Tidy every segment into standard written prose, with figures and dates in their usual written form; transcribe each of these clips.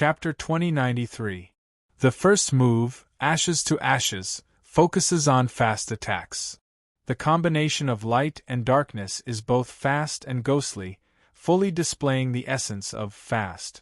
Chapter 2093. The first move, Ashes to Ashes, focuses on fast attacks. The combination of light and darkness is both fast and ghostly, fully displaying the essence of fast.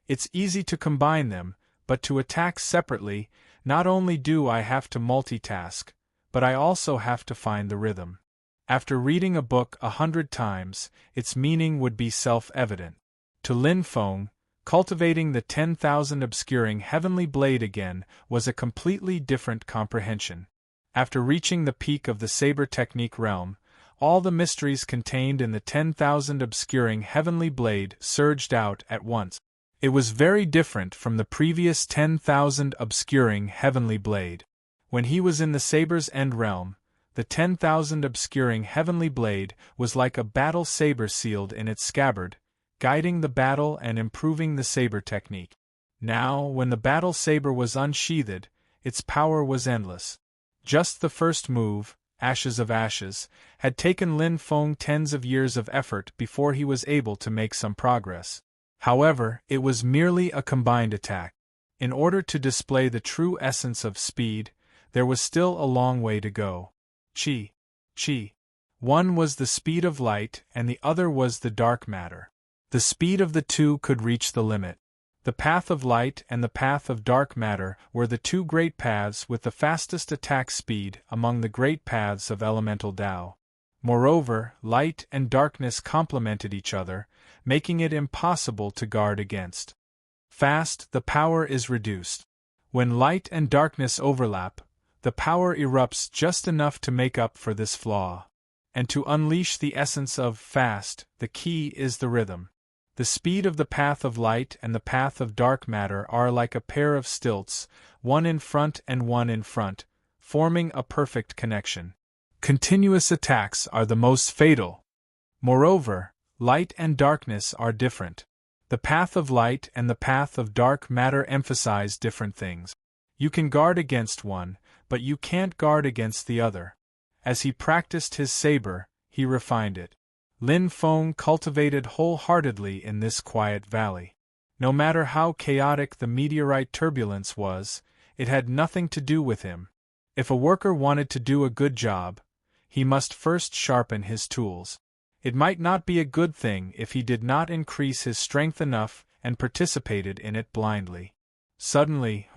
It's easy to combine them, but to attack separately, not only do I have to multitask, but I also have to find the rhythm. After reading a book 100 times, its meaning would be self-evident. To Lin Feng, cultivating the 10,000 obscuring heavenly blade again was a completely different comprehension. After reaching the peak of the saber technique realm, all the mysteries contained in the 10,000 obscuring heavenly blade surged out at once. It was very different from the previous 10,000 obscuring heavenly blade. When he was in the saber's end realm, the 10,000 obscuring heavenly blade was like a battle saber sealed in its scabbard, guiding the battle and improving the saber technique. Now, when the battle saber was unsheathed, its power was endless. Just the first move, Ashes of Ashes, had taken Lin Feng tens of years of effort before he was able to make some progress. However, it was merely a combined attack. In order to display the true essence of speed, there was still a long way to go. Chi. One was the speed of light and the other was the dark matter. The speed of the two could reach the limit. The path of light and the path of dark matter were the two great paths with the fastest attack speed among the great paths of elemental Tao. Moreover, light and darkness complemented each other, making it impossible to guard against. Fast, the power is reduced. When light and darkness overlap, the power erupts just enough to make up for this flaw. And to unleash the essence of fast, the key is the rhythm. The speed of the path of light and the path of dark matter are like a pair of stilts, one in front and one in front, forming a perfect connection. Continuous attacks are the most fatal. Moreover, light and darkness are different. The path of light and the path of dark matter emphasize different things. You can guard against one, but you can't guard against the other. As he practiced his saber, he refined it. Lin Feng cultivated wholeheartedly in this quiet valley. No matter how chaotic the meteorite turbulence was, it had nothing to do with him. If a worker wanted to do a good job, he must first sharpen his tools. It might not be a good thing if he did not increase his strength enough and participated in it blindly. Suddenly,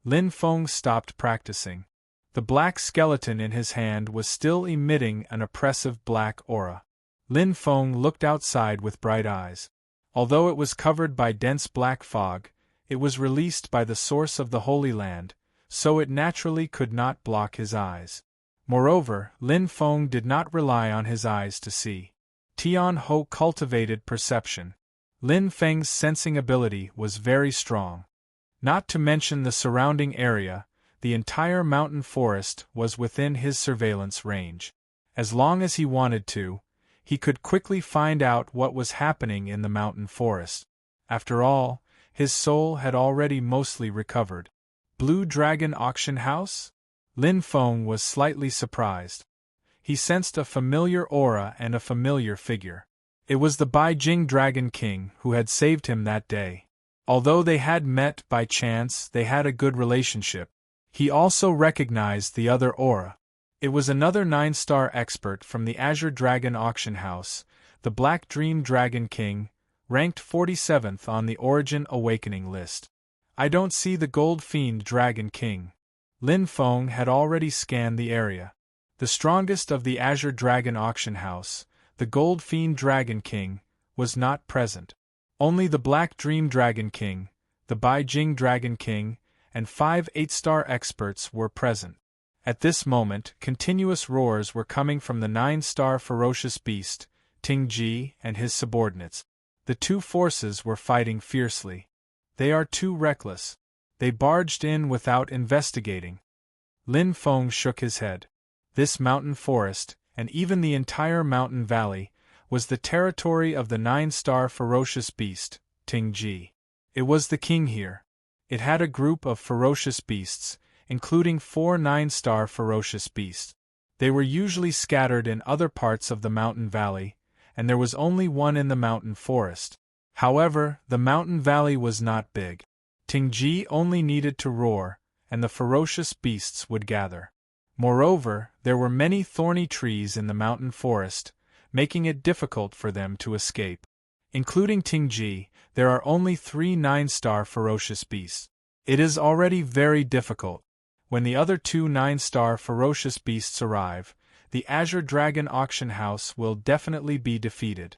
Lin Feng stopped practicing. The black skeleton in his hand was still emitting an oppressive black aura. Lin Feng looked outside with bright eyes. Although it was covered by dense black fog, it was released by the source of the Holy Land, so it naturally could not block his eyes. Moreover, Lin Feng did not rely on his eyes to see. Tian Ho cultivated perception. Lin Feng's sensing ability was very strong. Not to mention the surrounding area, the entire mountain forest was within his surveillance range. As long as he wanted to, he could quickly find out what was happening in the mountain forest. After all, his soul had already mostly recovered. Blue Dragon Auction House? Lin Feng was slightly surprised. He sensed a familiar aura and a familiar figure. It was the Beijing Dragon King who had saved him that day. Although they had met by chance, they had a good relationship. He also recognized the other aura. It was another 9-star expert from the Azure Dragon Auction House, the Black Dream Dragon King, ranked 47th on the Origin Awakening list. I don't see the Gold Fiend Dragon King. Lin Feng had already scanned the area. The strongest of the Azure Dragon Auction House, the Gold Fiend Dragon King, was not present. Only the Black Dream Dragon King, the Beijing Dragon King, and 5 8-star experts were present. At this moment, continuous roars were coming from the 9-star ferocious beast, Ting Ji, and his subordinates. The two forces were fighting fiercely. They are too reckless. They barged in without investigating. Lin Feng shook his head. This mountain forest, and even the entire mountain valley, was the territory of the 9-star ferocious beast, Ting Ji. It was the king here. It had a group of ferocious beasts, including 4 9-star ferocious beasts. They were usually scattered in other parts of the mountain valley, and there was only one in the mountain forest. However, the mountain valley was not big. Tingji only needed to roar, and the ferocious beasts would gather. Moreover, there were many thorny trees in the mountain forest, making it difficult for them to escape. Including Tingji, there are only 3 9-star ferocious beasts. It is already very difficult. When the other 2 9-star ferocious beasts arrive, the Azure Dragon auction house will definitely be defeated.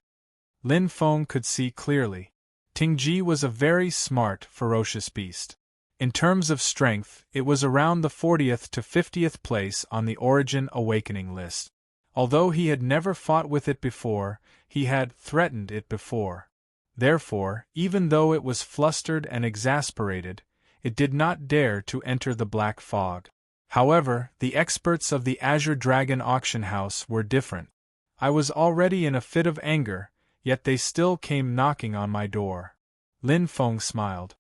Lin Feng could see clearly. Tingji was a very smart, ferocious beast. In terms of strength, it was around the 40th to 50th place on the Origin Awakening list. Although he had never fought with it before, he had threatened it before. Therefore, even though it was flustered and exasperated, it did not dare to enter the black fog. However, the experts of the Azure Dragon auction house were different. I was already in a fit of anger, yet they still came knocking on my door. Lin Feng smiled.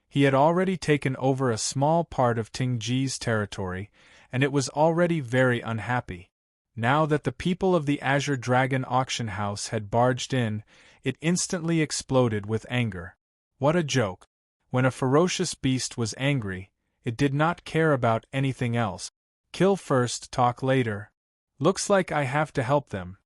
He had already taken over a small part of Tingji's territory, and it was already very unhappy. Now that the people of the Azure Dragon auction house had barged in, it instantly exploded with anger. What a joke! When a ferocious beast was angry, it did not care about anything else. Kill first, talk later. Looks like I have to help them.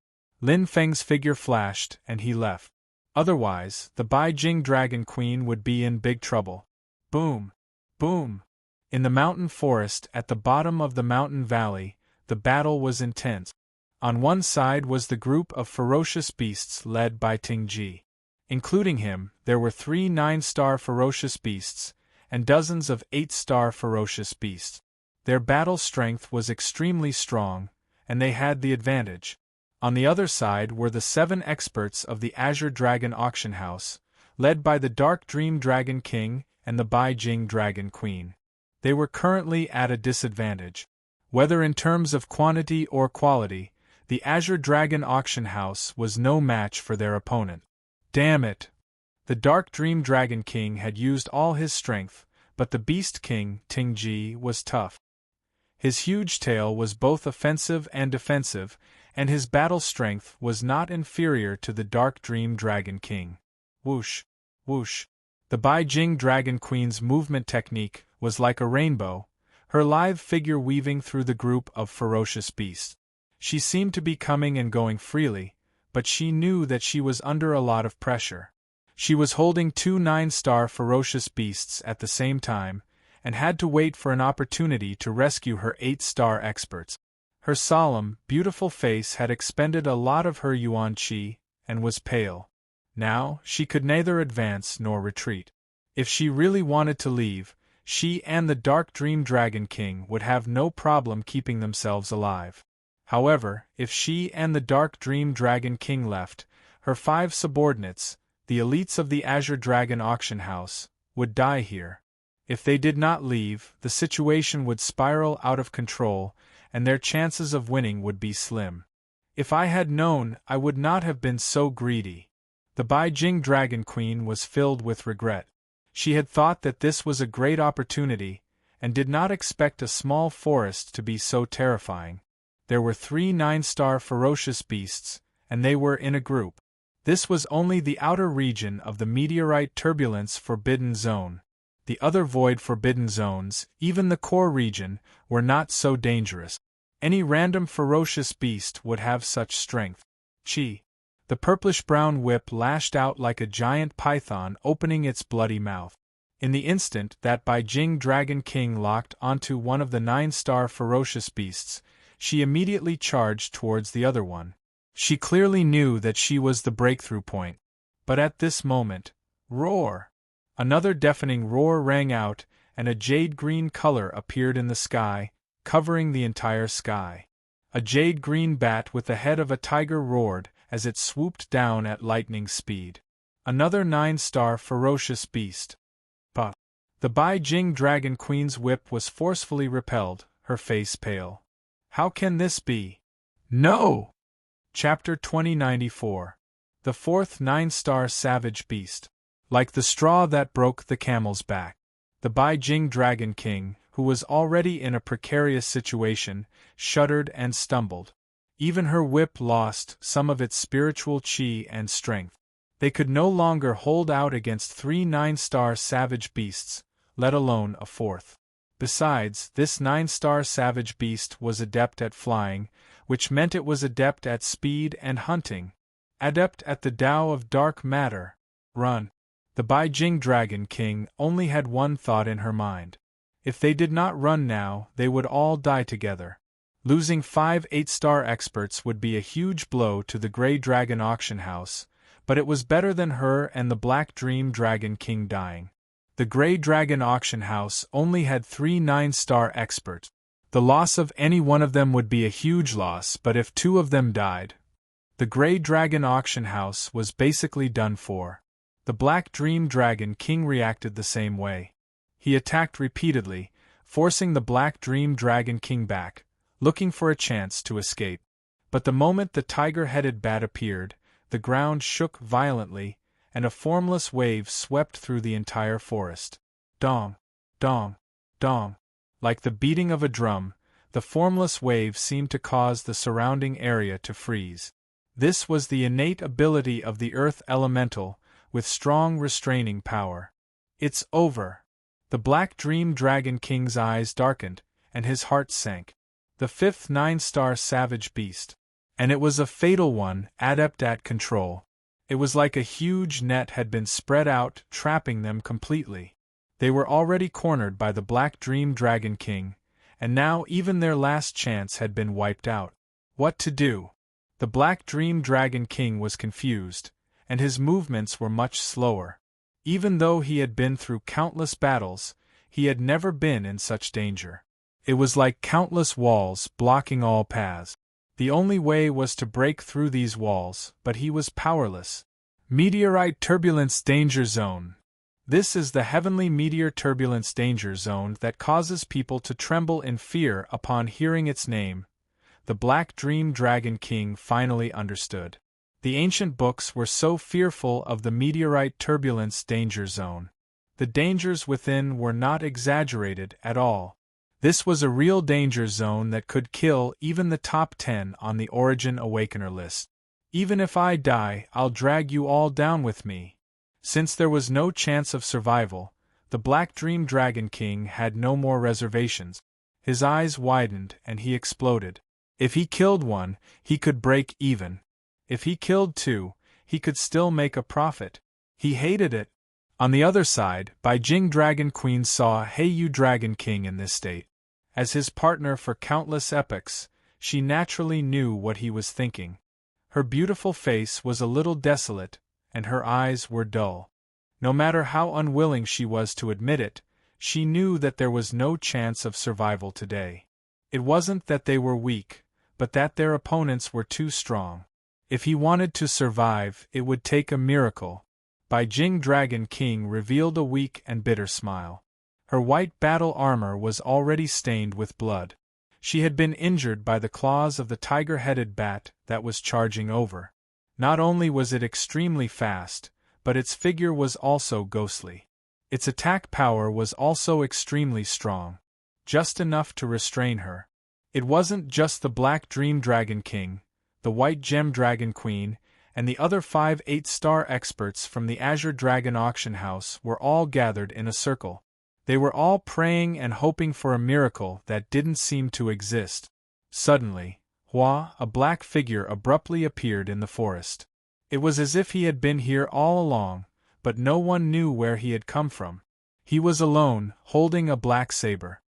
Lin Feng's figure flashed, and he left. Otherwise, the Beijing Dragon Queen would be in big trouble. Boom! Boom! In the mountain forest at the bottom of the mountain valley, the battle was intense. On one side was the group of ferocious beasts led by Tingji. Including him, there were 3 9-star ferocious beasts, and dozens of 8-star ferocious beasts. Their battle strength was extremely strong, and they had the advantage. On the other side were the 7 experts of the Azure Dragon auction house, led by the Dark Dream Dragon King and the Beijing Dragon Queen. They were currently at a disadvantage. Whether in terms of quantity or quality, the Azure Dragon auction house was no match for their opponent. Damn it! The Dark Dream Dragon King had used all his strength, but the Beast King, Tingji, was tough. His huge tail was both offensive and defensive, and his battle strength was not inferior to the Dark Dream Dragon King. Whoosh! Whoosh! The Beijing Dragon Queen's movement technique was like a rainbow, her lithe figure weaving through the group of ferocious beasts. She seemed to be coming and going freely, but she knew that she was under a lot of pressure. She was holding 2 9-star ferocious beasts at the same time, and had to wait for an opportunity to rescue her 8-star experts. Her solemn, beautiful face had expended a lot of her yuan qi, and was pale. Now, she could neither advance nor retreat. If she really wanted to leave, she and the Dark Dream Dragon King would have no problem keeping themselves alive. However, if she and the Dark Dream Dragon King left, her 5 subordinates, the elites of the Azure Dragon auction house, would die here. If they did not leave, the situation would spiral out of control, and their chances of winning would be slim. If I had known, I would not have been so greedy. The Beijing Dragon Queen was filled with regret. She had thought that this was a great opportunity, and did not expect a small forest to be so terrifying. There were 3 9-star ferocious beasts, and they were in a group. This was only the outer region of the meteorite turbulence forbidden zone. The other void forbidden zones, even the core region, were not so dangerous. Any random ferocious beast would have such strength. Chi. The purplish-brown whip lashed out like a giant python opening its bloody mouth. In the instant that Beijing Dragon King locked onto one of the 9-star ferocious beasts, she immediately charged towards the other one. She clearly knew that she was the breakthrough point. But at this moment, roar! Another deafening roar rang out, and a jade-green color appeared in the sky, covering the entire sky. A jade-green bat with the head of a tiger roared as it swooped down at lightning speed. Another 9-star ferocious beast. But the Beijing Dragon Queen's whip was forcefully repelled, her face pale. How can this be? No! Chapter 2094. The 4th 9-star savage beast. Like the straw that broke the camel's back. The Beijing Dragon King, who was already in a precarious situation, shuddered and stumbled. Even her whip lost some of its spiritual qi and strength. They could no longer hold out against 3 9-star savage beasts, let alone a 4th. Besides, this 9-star savage beast was adept at flying, which meant it was adept at speed and hunting, adept at the Tao of dark matter. Run. The Beijing Dragon King only had one thought in her mind. If they did not run now, they would all die together. Losing 5 8-star experts would be a huge blow to the Grey Dragon Auction House, but it was better than her and the Black Dream Dragon King dying. The Grey Dragon Auction House only had 3 9-star experts. The loss of any one of them would be a huge loss, but if 2 of them died, the Grey Dragon Auction House was basically done for. The Black Dream Dragon King reacted the same way. He attacked repeatedly, forcing the Black Dream Dragon King back, looking for a chance to escape. But the moment the tiger-headed bat appeared, the ground shook violently, and a formless wave swept through the entire forest. Dong, dong, dong. Like the beating of a drum, the formless wave seemed to cause the surrounding area to freeze. This was the innate ability of the earth elemental, with strong restraining power. It's over. The Black Dream Dragon King's eyes darkened, and his heart sank. The 5th 9-star savage beast. And it was a fatal one, adept at control. It was like a huge net had been spread out, trapping them completely. They were already cornered by the Black Dream Dragon King, and now even their last chance had been wiped out. What to do? The Black Dream Dragon King was confused, and his movements were much slower. Even though he had been through countless battles, he had never been in such danger. It was like countless walls blocking all paths. The only way was to break through these walls, but he was powerless. Meteorite Turbulence Danger Zone. This is the heavenly meteor turbulence danger zone that causes people to tremble in fear upon hearing its name. The Black Dream Dragon King finally understood. The ancient books were so fearful of the meteorite turbulence danger zone. The dangers within were not exaggerated at all. This was a real danger zone that could kill even the top 10 on the Origin Awakener list. Even if I die, I'll drag you all down with me. Since there was no chance of survival, the Black Dream Dragon King had no more reservations. His eyes widened and he exploded. If he killed one, he could break even. If he killed 2, he could still make a profit. He hated it. On the other side, Beijing Dragon Queen saw Heiyu Dragon King in this state. As his partner for countless epochs, she naturally knew what he was thinking. Her beautiful face was a little desolate, and her eyes were dull. No matter how unwilling she was to admit it, she knew that there was no chance of survival today. It wasn't that they were weak, but that their opponents were too strong. If he wanted to survive, it would take a miracle. Beijing Dragon King revealed a weak and bitter smile. Her white battle armor was already stained with blood. She had been injured by the claws of the tiger-headed bat that was charging over. Not only was it extremely fast, but its figure was also ghostly. Its attack power was also extremely strong. Just enough to restrain her. It wasn't just the Black Dream Dragon King, the White Gem Dragon Queen, and the other 5 8-star experts from the Azure Dragon Auction House were all gathered in a circle. They were all praying and hoping for a miracle that didn't seem to exist. Suddenly, a black figure abruptly appeared in the forest. It was as if he had been here all along, but no one knew where he had come from. He was alone, holding a black saber.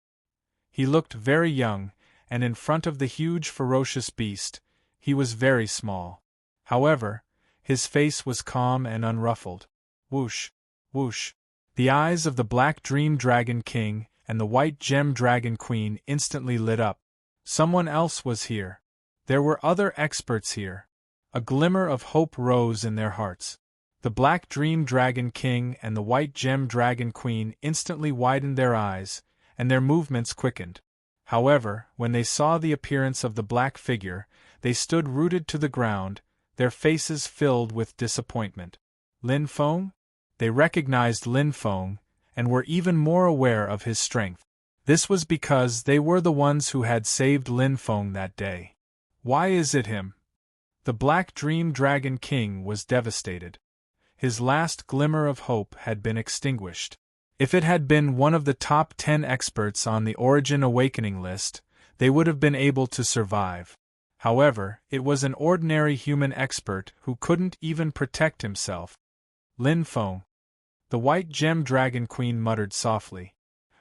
He looked very young, and in front of the huge ferocious beast, he was very small. However, his face was calm and unruffled. Whoosh, whoosh. The eyes of the Black Dream Dragon King and the White Gem Dragon Queen instantly lit up. Someone else was here. There were other experts here. A glimmer of hope rose in their hearts. The Black Dream Dragon King and the White Gem Dragon Queen instantly widened their eyes, and their movements quickened. However, when they saw the appearance of the black figure, they stood rooted to the ground, their faces filled with disappointment. Lin Feng? They recognized Lin Feng, and were even more aware of his strength. This was because they were the ones who had saved Lin Feng that day. Why is it him? The Black Dream Dragon King was devastated. His last glimmer of hope had been extinguished. If it had been one of the top 10 experts on the Origin Awakening list, they would have been able to survive. However, it was an ordinary human expert who couldn't even protect himself. Lin Feng. The White Gem Dragon Queen muttered softly.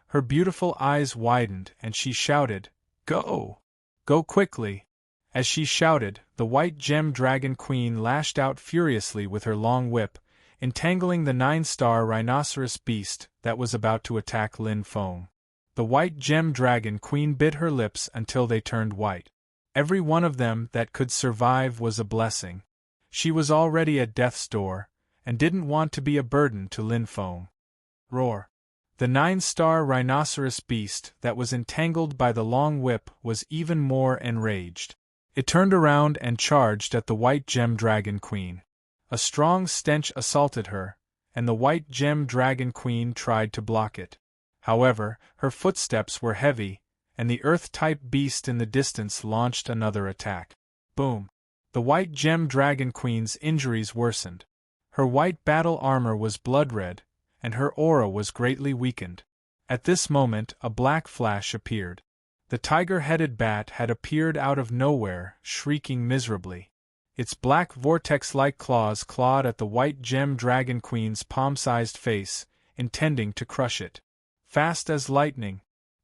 Her beautiful eyes widened and she shouted, "Go! Go quickly!" As she shouted, the White Gem Dragon Queen lashed out furiously with her long whip, entangling the 9-star rhinoceros beast that was about to attack Lin Feng. The White Gem Dragon Queen bit her lips until they turned white. Every one of them that could survive was a blessing. She was already at death's door, and didn't want to be a burden to Lin Feng. Roar! The 9-star rhinoceros beast that was entangled by the long whip was even more enraged. It turned around and charged at the White Gem Dragon Queen. A strong stench assaulted her, and the White Gem Dragon Queen tried to block it. However, her footsteps were heavy, and the Earth-type beast in the distance launched another attack. Boom! The White Gem Dragon Queen's injuries worsened. Her white battle armor was blood-red, and her aura was greatly weakened. At this moment, a black flash appeared. The tiger-headed bat had appeared out of nowhere, shrieking miserably. Its black vortex-like claws clawed at the White Gem Dragon Queen's palm-sized face, intending to crush it. Fast as lightning.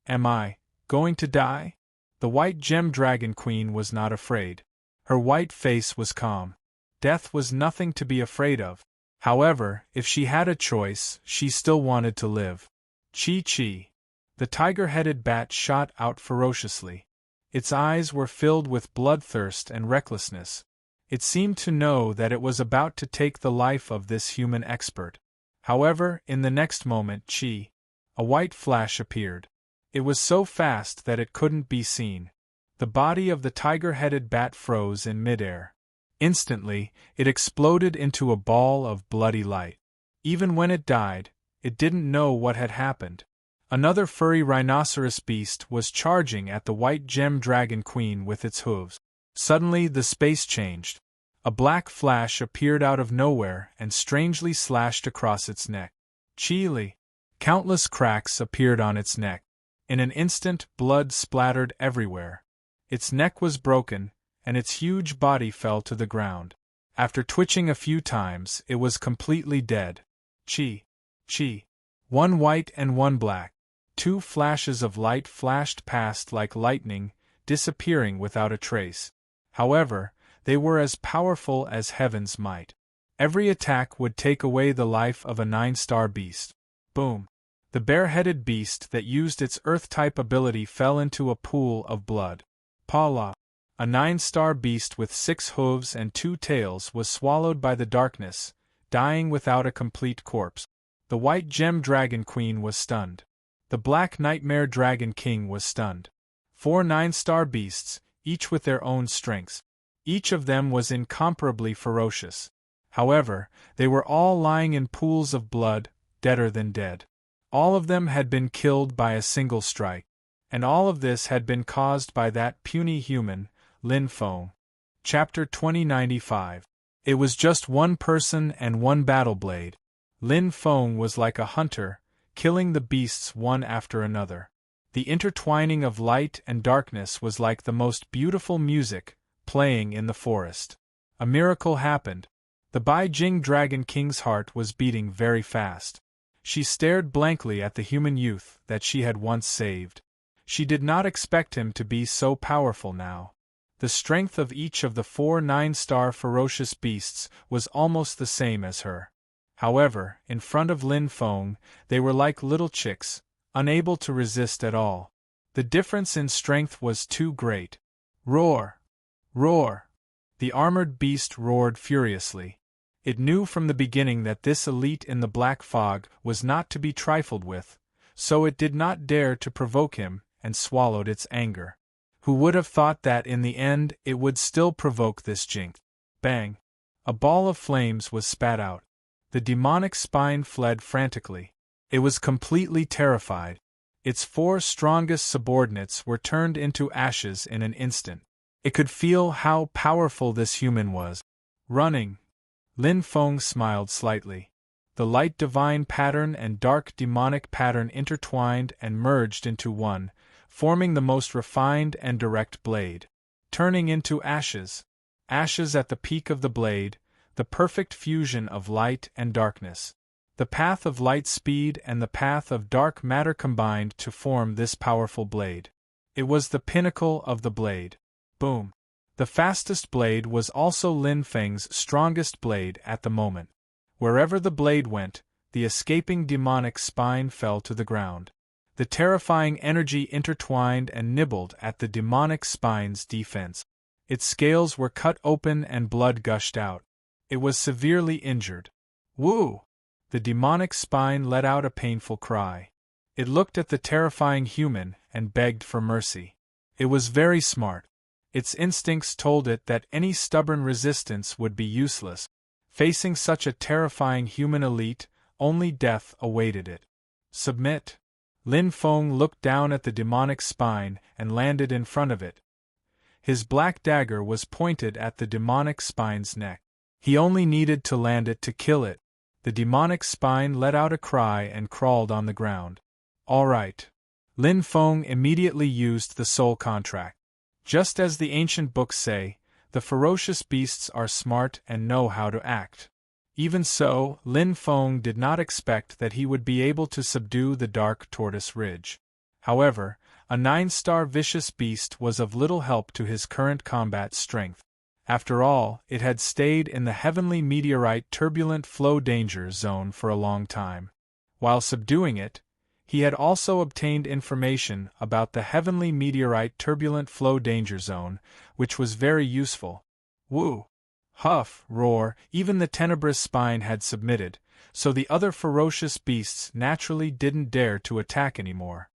Am I going to die? The White Gem Dragon Queen was not afraid. Her white face was calm. Death was nothing to be afraid of. However, if she had a choice, she still wanted to live. Chi-chi. The tiger-headed bat shot out ferociously. Its eyes were filled with bloodthirst and recklessness. It seemed to know that it was about to take the life of this human expert. However, in the next moment, a white flash appeared. It was so fast that it couldn't be seen. The body of the tiger-headed bat froze in midair. Instantly, it exploded into a ball of bloody light. Even when it died, it didn't know what had happened. Another furry rhinoceros beast was charging at the White Gem Dragon Queen with its hooves. Suddenly the space changed. A black flash appeared out of nowhere and strangely slashed across its neck. Chili! Countless cracks appeared on its neck. In an instant, blood splattered everywhere. Its neck was broken, and its huge body fell to the ground. After twitching a few times, it was completely dead. Chi! One white and one black. 2 flashes of light flashed past like lightning, disappearing without a trace. However, they were as powerful as heaven's might. Every attack would take away the life of a 9-star beast. Boom! The bare-headed beast that used its Earth-type ability fell into a pool of blood. Pala! A 9-star beast with 6 hooves and 2 tails was swallowed by the darkness, dying without a complete corpse. The White Gem Dragon Queen was stunned. The Black Nightmare Dragon King was stunned. 4 9-star beasts, each with their own strengths. Each of them was incomparably ferocious. However, they were all lying in pools of blood, deader than dead. All of them had been killed by a single strike. And all of this had been caused by that puny human, Lin Feng. Chapter 2095. It was just one person and one battle blade. Lin Feng was like a hunter, killing the beasts one after another. The intertwining of light and darkness was like the most beautiful music, playing in the forest. A miracle happened. The Beijing Dragon King's heart was beating very fast. She stared blankly at the human youth that she had once saved. She did not expect him to be so powerful now. The strength of each of the 4 9-star ferocious beasts was almost the same as her. However, in front of Lin Feng, they were like little chicks, unable to resist at all. The difference in strength was too great. Roar! Roar! The armored beast roared furiously. It knew from the beginning that this elite in the black fog was not to be trifled with, so it did not dare to provoke him and swallowed its anger. Who would have thought that in the end it would still provoke this jinx? Bang! A ball of flames was spat out. The demonic spine fled frantically. It was completely terrified. Its 4 strongest subordinates were turned into ashes in an instant. It could feel how powerful this human was. Running. Lin Feng smiled slightly. The light divine pattern and dark demonic pattern intertwined and merged into one, forming the most refined and direct blade. Turning into ashes. Ashes at the peak of the blade, the perfect fusion of light and darkness. The path of light speed and the path of dark matter combined to form this powerful blade. It was the pinnacle of the blade. Boom. The fastest blade was also Lin Feng's strongest blade at the moment. Wherever the blade went, the escaping demonic spine fell to the ground. The terrifying energy intertwined and nibbled at the demonic spine's defense. Its scales were cut open and blood gushed out. It was severely injured. Woo! The demonic spine let out a painful cry. It looked at the terrifying human and begged for mercy. It was very smart. Its instincts told it that any stubborn resistance would be useless. Facing such a terrifying human elite, only death awaited it. Submit. Lin Feng looked down at the demonic spine and landed in front of it. His black dagger was pointed at the demonic spine's neck. He only needed to land it to kill it. The demonic spine let out a cry and crawled on the ground. All right. Lin Feng immediately used the soul contract. Just as the ancient books say, the ferocious beasts are smart and know how to act. Even so, Lin Feng did not expect that he would be able to subdue the dark tortoise ridge. However, a 9-star vicious beast was of little help to his current combat strength. After all, it had stayed in the heavenly meteorite turbulent flow danger zone for a long time. While subduing it, he had also obtained information about the heavenly meteorite turbulent flow danger zone, which was very useful. Woo! Huff, roar, even the tenebrous spine had submitted, so the other ferocious beasts naturally didn't dare to attack anymore.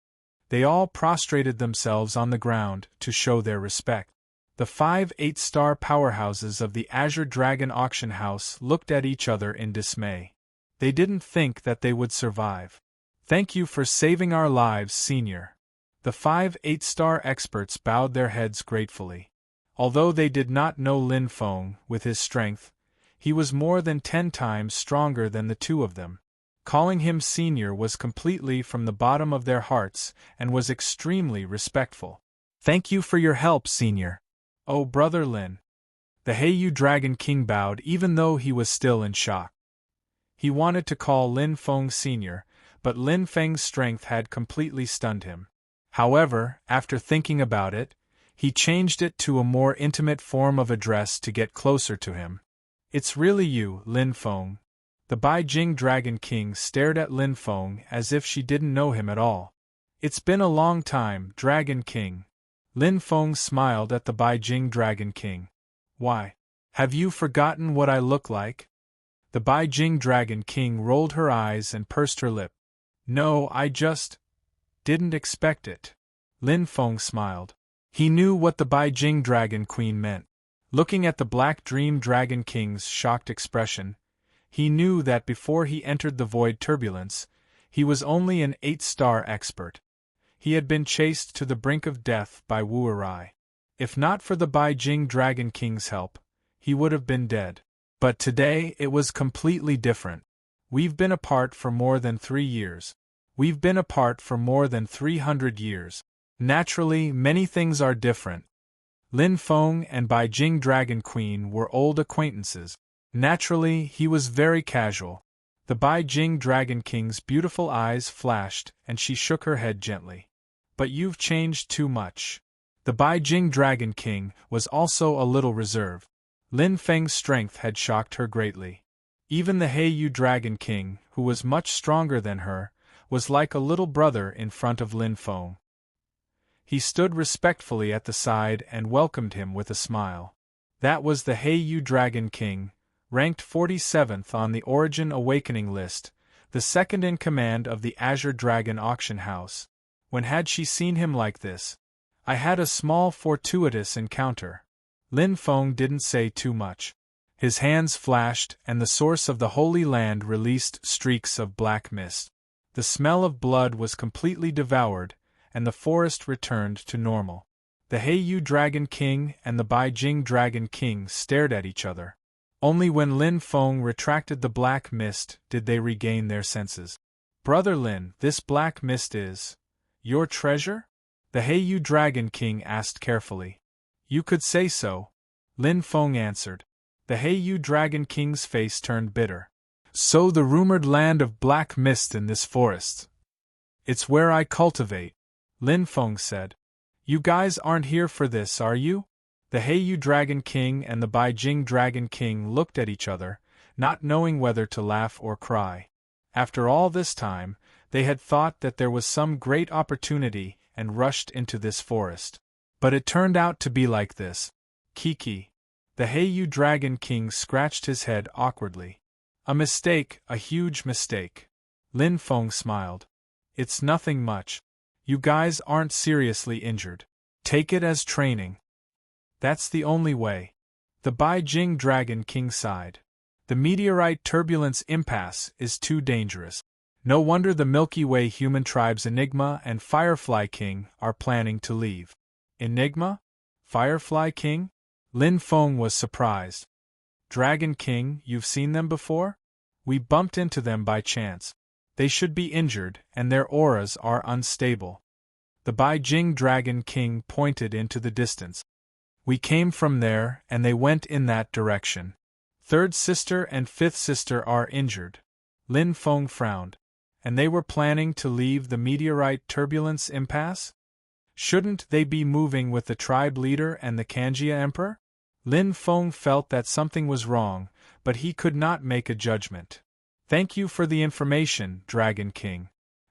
They all prostrated themselves on the ground to show their respect. The 5 8-star powerhouses of the Azure Dragon Auction House looked at each other in dismay. They didn't think that they would survive. Thank you for saving our lives, Senior. The 5 8-star experts bowed their heads gratefully. Although they did not know Lin Feng, with his strength, he was more than 10 times stronger than the two of them. Calling him Senior was completely from the bottom of their hearts and was extremely respectful. Thank you for your help, Senior. Oh, Brother Lin. The Heiyu Dragon King bowed even though he was still in shock. He wanted to call Lin Feng Senior, but Lin Feng's strength had completely stunned him. However, after thinking about it, he changed it to a more intimate form of address to get closer to him. It's really you, Lin Feng. The Beijing Dragon King stared at Lin Feng as if she didn't know him at all. It's been a long time, Dragon King. Lin Feng smiled at the Beijing Dragon King. Why? Have you forgotten what I look like? The Beijing Dragon King rolled her eyes and pursed her lip. No, I just didn't expect it. Lin Feng smiled. He knew what the Beijing Dragon Queen meant. Looking at the Black Dream Dragon King's shocked expression, he knew that before he entered the Void Turbulence, he was only an 8-star expert. He had been chased to the brink of death by Wu Erai. If not for the Beijing Dragon King's help, he would have been dead. But today it was completely different. We've been apart for more than 3 years. We've been apart for more than 300 years. Naturally, many things are different. Lin Feng and Beijing Dragon Queen were old acquaintances. Naturally, he was very casual. The Beijing Dragon King's beautiful eyes flashed and she shook her head gently. But you've changed too much. The Beijing Dragon King was also a little reserved. Lin Feng's strength had shocked her greatly. Even the Heiyu Dragon King, who was much stronger than her, was like a little brother in front of Lin Feng. He stood respectfully at the side and welcomed him with a smile. That was the Heiyu Dragon King, ranked 47th on the Origin Awakening list, the second in command of the Azure Dragon Auction House. When had she seen him like this? I had a small fortuitous encounter. Lin Feng didn't say too much. His hands flashed and the source of the Holy Land released streaks of black mist. The smell of blood was completely devoured, and the forest returned to normal. The Heiyu Dragon King and the Beijing Dragon King stared at each other. Only when Lin Feng retracted the black mist did they regain their senses. Brother Lin, this black mist is your treasure? The Heiyu Dragon King asked carefully. You could say so, Lin Feng answered. The Heiyu Dragon King's face turned bitter. So the rumored land of black mist in this forest. It's where I cultivate, Lin Feng said. You guys aren't here for this, are you? The Heiyu Dragon King and the Beijing Dragon King looked at each other, not knowing whether to laugh or cry. After all this time, they had thought that there was some great opportunity and rushed into this forest. But it turned out to be like this. Kiki. The Heiyu Dragon King scratched his head awkwardly. A mistake, a huge mistake. Lin Feng smiled. It's nothing much. You guys aren't seriously injured. Take it as training. That's the only way. The Beijing Dragon King sighed. The meteorite turbulence impasse is too dangerous. No wonder the Milky Way human tribes Enigma and Firefly King are planning to leave. Enigma? Firefly King? Lin Feng was surprised. Dragon King, you've seen them before? We bumped into them by chance. They should be injured, and their auras are unstable. The Beijing Dragon King pointed into the distance. We came from there, and they went in that direction. Third sister and fifth sister are injured. Lin Feng frowned. And they were planning to leave the meteorite turbulence impasse? Shouldn't they be moving with the tribe leader and the Kanjia Emperor? Lin Feng felt that something was wrong, but he could not make a judgment. Thank you for the information, Dragon King.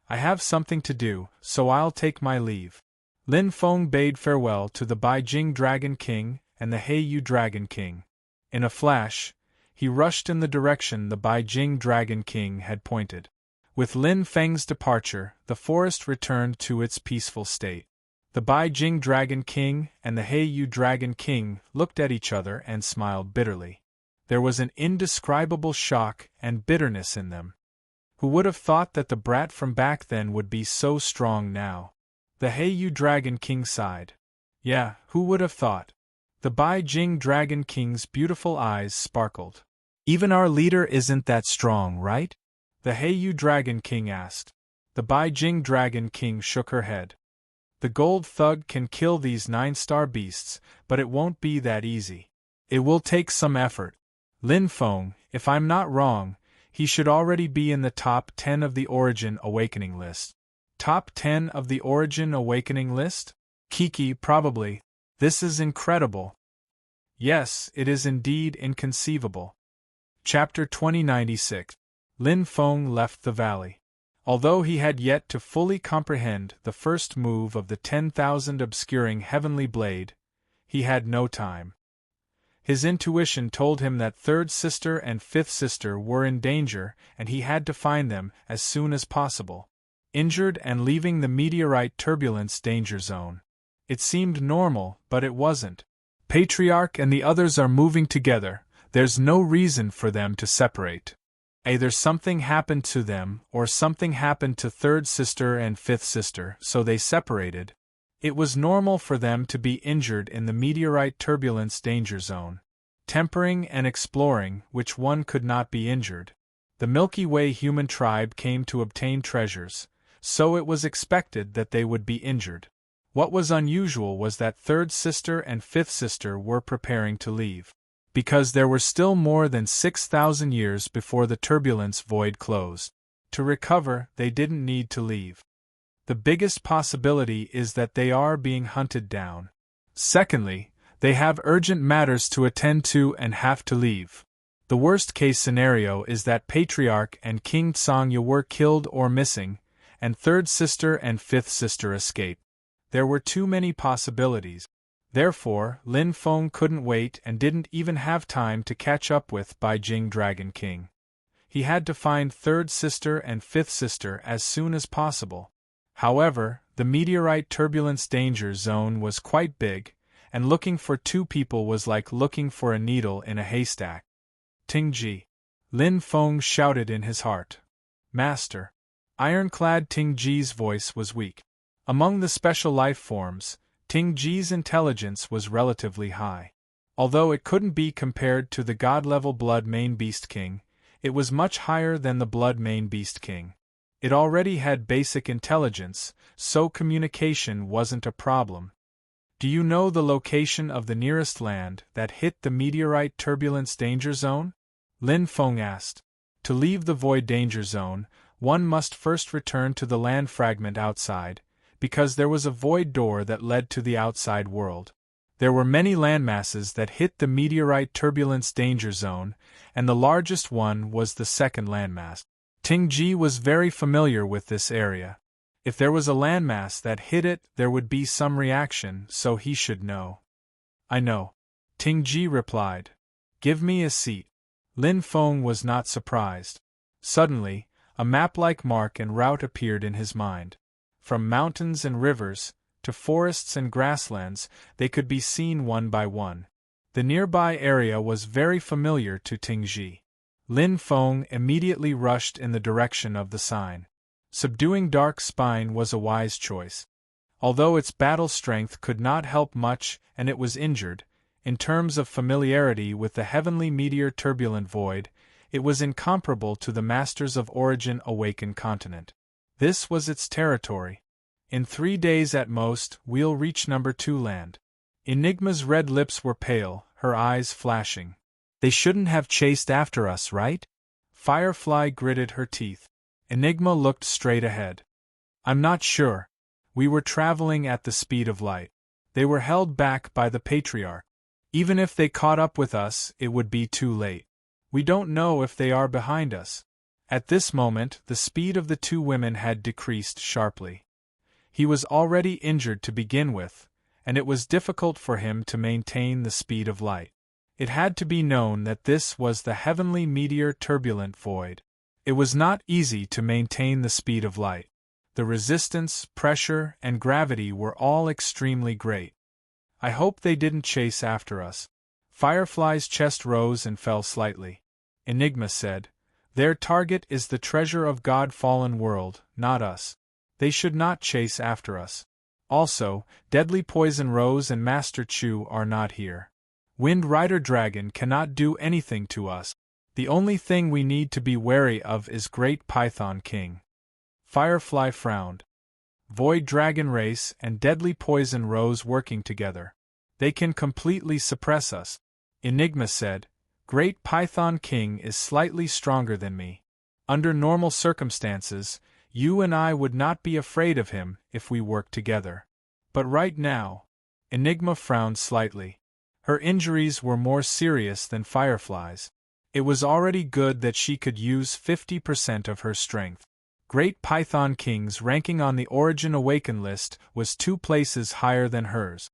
I have something to do, so I'll take my leave. Lin Feng bade farewell to the Beijing Dragon King and the Heiyu Dragon King. In a flash, he rushed in the direction the Beijing Dragon King had pointed. With Lin Feng's departure, the forest returned to its peaceful state. The Beijing Dragon King and the Heiyu Dragon King looked at each other and smiled bitterly. There was an indescribable shock and bitterness in them. Who would have thought that the brat from back then would be so strong now? The Heiyu Dragon King sighed. Yeah, who would have thought? The Beijing Dragon King's beautiful eyes sparkled. Even our leader isn't that strong, right? The Heiyu Dragon King asked. The Beijing Dragon King shook her head. The gold thug can kill these 9-star beasts, but it won't be that easy. It will take some effort. Lin Feng, if I'm not wrong, he should already be in the top 10 of the Origin Awakening list. Top 10 of the Origin Awakening list? Kiki, probably. This is incredible. Yes, it is indeed inconceivable. Chapter 2096. Lin Feng left the valley. Although he had yet to fully comprehend the first move of the 10,000 obscuring heavenly blade, he had no time. His intuition told him that third sister and fifth sister were in danger, and he had to find them as soon as possible. Injured and leaving the meteorite turbulence danger zone. It seemed normal, but it wasn't. Patriarch and the others are moving together. There's no reason for them to separate. Either something happened to them, or something happened to third sister and fifth sister, so they separated. It was normal for them to be injured in the meteorite turbulence danger zone. Tempering and exploring, which one could not be injured. The Milky Way human tribe came to obtain treasures, so it was expected that they would be injured. What was unusual was that third sister and fifth sister were preparing to leave. Because there were still more than 6,000 years before the turbulence void closed. To recover, they didn't need to leave. The biggest possibility is that they are being hunted down. Secondly, they have urgent matters to attend to and have to leave. The worst-case scenario is that Patriarch and King Tsangya were killed or missing, and third sister and fifth sister escape. There were too many possibilities. Therefore, Lin Feng couldn't wait and didn't even have time to catch up with Beijing Dragon King. He had to find third sister and fifth sister as soon as possible. However, the meteorite turbulence danger zone was quite big, and looking for two people was like looking for a needle in a haystack. Tingji. Lin Feng shouted in his heart. Master. Ironclad Tingji's voice was weak. Among the special life forms, Tingji's intelligence was relatively high. Although it couldn't be compared to the god-level Blood Mane Beast King, it was much higher than the Blood Mane Beast King. It already had basic intelligence, so communication wasn't a problem. Do you know the location of the nearest land that hit the meteorite turbulence danger zone? Lin Feng asked. To leave the void danger zone, one must first return to the land fragment outside, because there was a void door that led to the outside world. There were many landmasses that hit the meteorite turbulence danger zone, and the largest one was the second landmass. Ting Ji was very familiar with this area. If there was a landmass that hit it, there would be some reaction, so he should know. I know. Ting Ji replied. Give me a seat. Lin Feng was not surprised. Suddenly, a map-like mark and route appeared in his mind. From mountains and rivers, to forests and grasslands, they could be seen one by one. The nearby area was very familiar to Ting Ji. Lin Feng immediately rushed in the direction of the sign. Subduing Dark Spine was a wise choice. Although its battle strength could not help much and it was injured, in terms of familiarity with the heavenly meteor turbulent void, it was incomparable to the Masters of Origin Awakened Continent. This was its territory. In 3 days at most, we'll reach number 2 land. Enigma's red lips were pale, her eyes flashing. They shouldn't have chased after us, right? Firefly gritted her teeth. Enigma looked straight ahead. I'm not sure. We were traveling at the speed of light. They were held back by the Patriarch. Even if they caught up with us, it would be too late. We don't know if they are behind us. At this moment, the speed of the 2 women had decreased sharply. He was already injured to begin with, and it was difficult for him to maintain the speed of light. It had to be known that this was the heavenly meteor turbulent void. It was not easy to maintain the speed of light. The resistance, pressure, and gravity were all extremely great. I hope they didn't chase after us. Firefly's chest rose and fell slightly. Enigma said, Their target is the treasure of God-fallen world, not us. They should not chase after us. Also, Deadly Poison Rose and Master Chu are not here. Wind Rider Dragon cannot do anything to us. The only thing we need to be wary of is Great Python King. Firefly frowned. Void Dragon Race and Deadly Poison Rose working together. They can completely suppress us. Enigma said, Great Python King is slightly stronger than me. Under normal circumstances, you and I would not be afraid of him if we worked together. But right now, Enigma frowned slightly. Her injuries were more serious than Firefly's. It was already good that she could use 50% of her strength. Great Python King's ranking on the Origin Awaken list was 2 places higher than hers.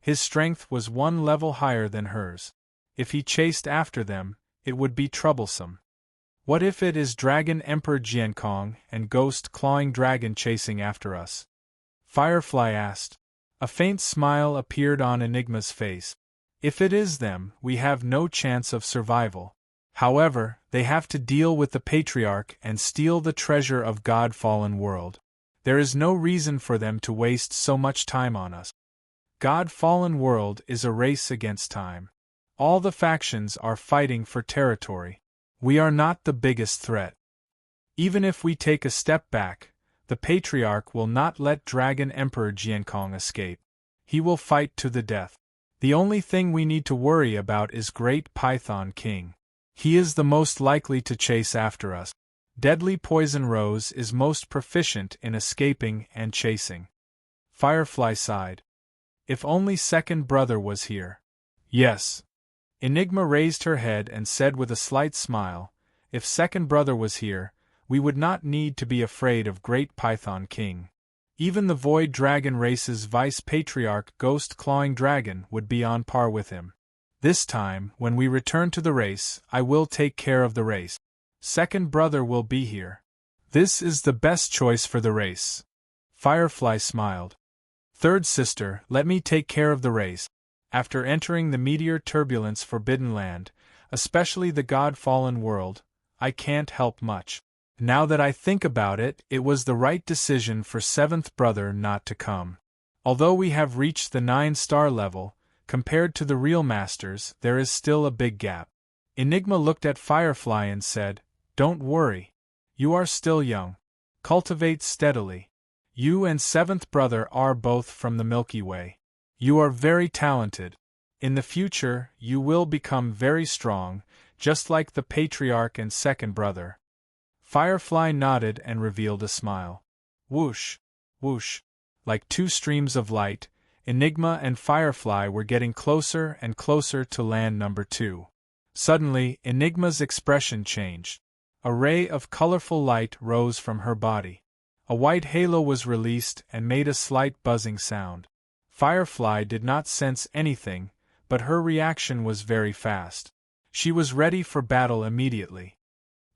His strength was 1 level higher than hers. If he chased after them, it would be troublesome. What if it is Dragon Emperor Jiankong and Ghost Clawing Dragon chasing after us? Firefly asked. A faint smile appeared on Enigma's face. If it is them, we have no chance of survival. However, they have to deal with the Patriarch and steal the treasure of God-fallen world. There is no reason for them to waste so much time on us. God-fallen world is a race against time. All the factions are fighting for territory. We are not the biggest threat. Even if we take a step back, the Patriarch will not let Dragon Emperor Jiankong escape. He will fight to the death. The only thing we need to worry about is Great Python King. He is the most likely to chase after us. Deadly Poison Rose is most proficient in escaping and chasing. Firefly sighed. If only second brother was here. Yes. Enigma raised her head and said with a slight smile, if second brother was here, we would not need to be afraid of Great Python King. Even the Void Dragon race's Vice Patriarch Ghost Clawing Dragon would be on par with him. This time, when we return to the race, I will take care of the race. Second brother will be here. This is the best choice for the race. Firefly smiled. Third sister, let me take care of the race. After entering the meteor turbulence forbidden land, especially the God-fallen world, I can't help much. Now that I think about it, it was the right decision for seventh brother not to come. Although we have reached the 9-star level, Compared to the real masters, there is still a big gap. Enigma looked at Firefly and said, "Don't worry. You are still young. Cultivate steadily. You and seventh brother are both from the Milky Way. You are very talented. In the future, you will become very strong, just like the patriarch and second brother." Firefly nodded and revealed a smile. Whoosh! Whoosh! Like two streams of light, Enigma and Firefly were getting closer and closer to land number 2. Suddenly, Enigma's expression changed. A ray of colorful light rose from her body. A white halo was released and made a slight buzzing sound. Firefly did not sense anything, but her reaction was very fast. She was ready for battle immediately.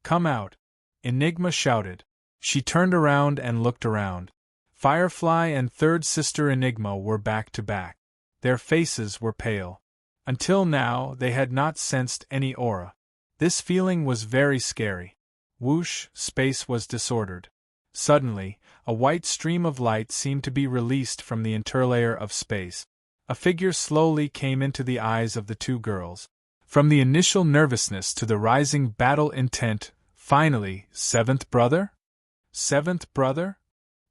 "Come out!" Enigma shouted. She turned around and looked around. Firefly and third sister Enigma were back to back. Their faces were pale. Until now, they had not sensed any aura. This feeling was very scary. Whoosh! Space was disordered. Suddenly, a white stream of light seemed to be released from the interlayer of space. A figure slowly came into the eyes of the two girls. From the initial nervousness to the rising battle intent, finally, seventh brother? Seventh brother?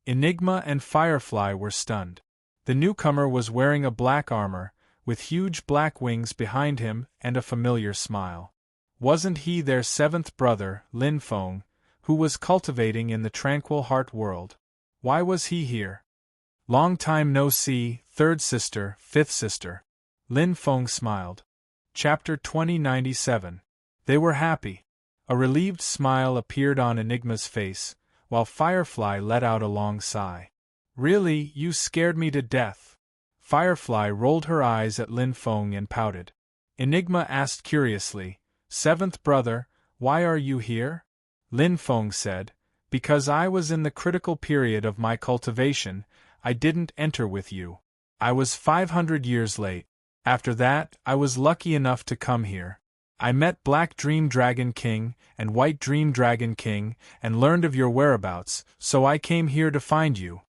Enigma and Firefly were stunned. The newcomer was wearing a black armor, with huge black wings behind him and a familiar smile. Wasn't he their seventh brother, Lin Feng, who was cultivating in the tranquil heart world? Why was he here? Long time no see, third sister, fifth sister. Lin Feng smiled. Chapter 2097. They were happy. A relieved smile appeared on Enigma's face, while Firefly let out a long sigh. "Really, you scared me to death." Firefly rolled her eyes at Lin Feng and pouted. Enigma asked curiously, "Seventh brother, why are you here?" Lin Feng said, "Because I was in the critical period of my cultivation, I didn't enter with you. I was 500 years late. After that, I was lucky enough to come here. I met Black Dream Dragon King and White Dream Dragon King and learned of your whereabouts, so I came here to find you."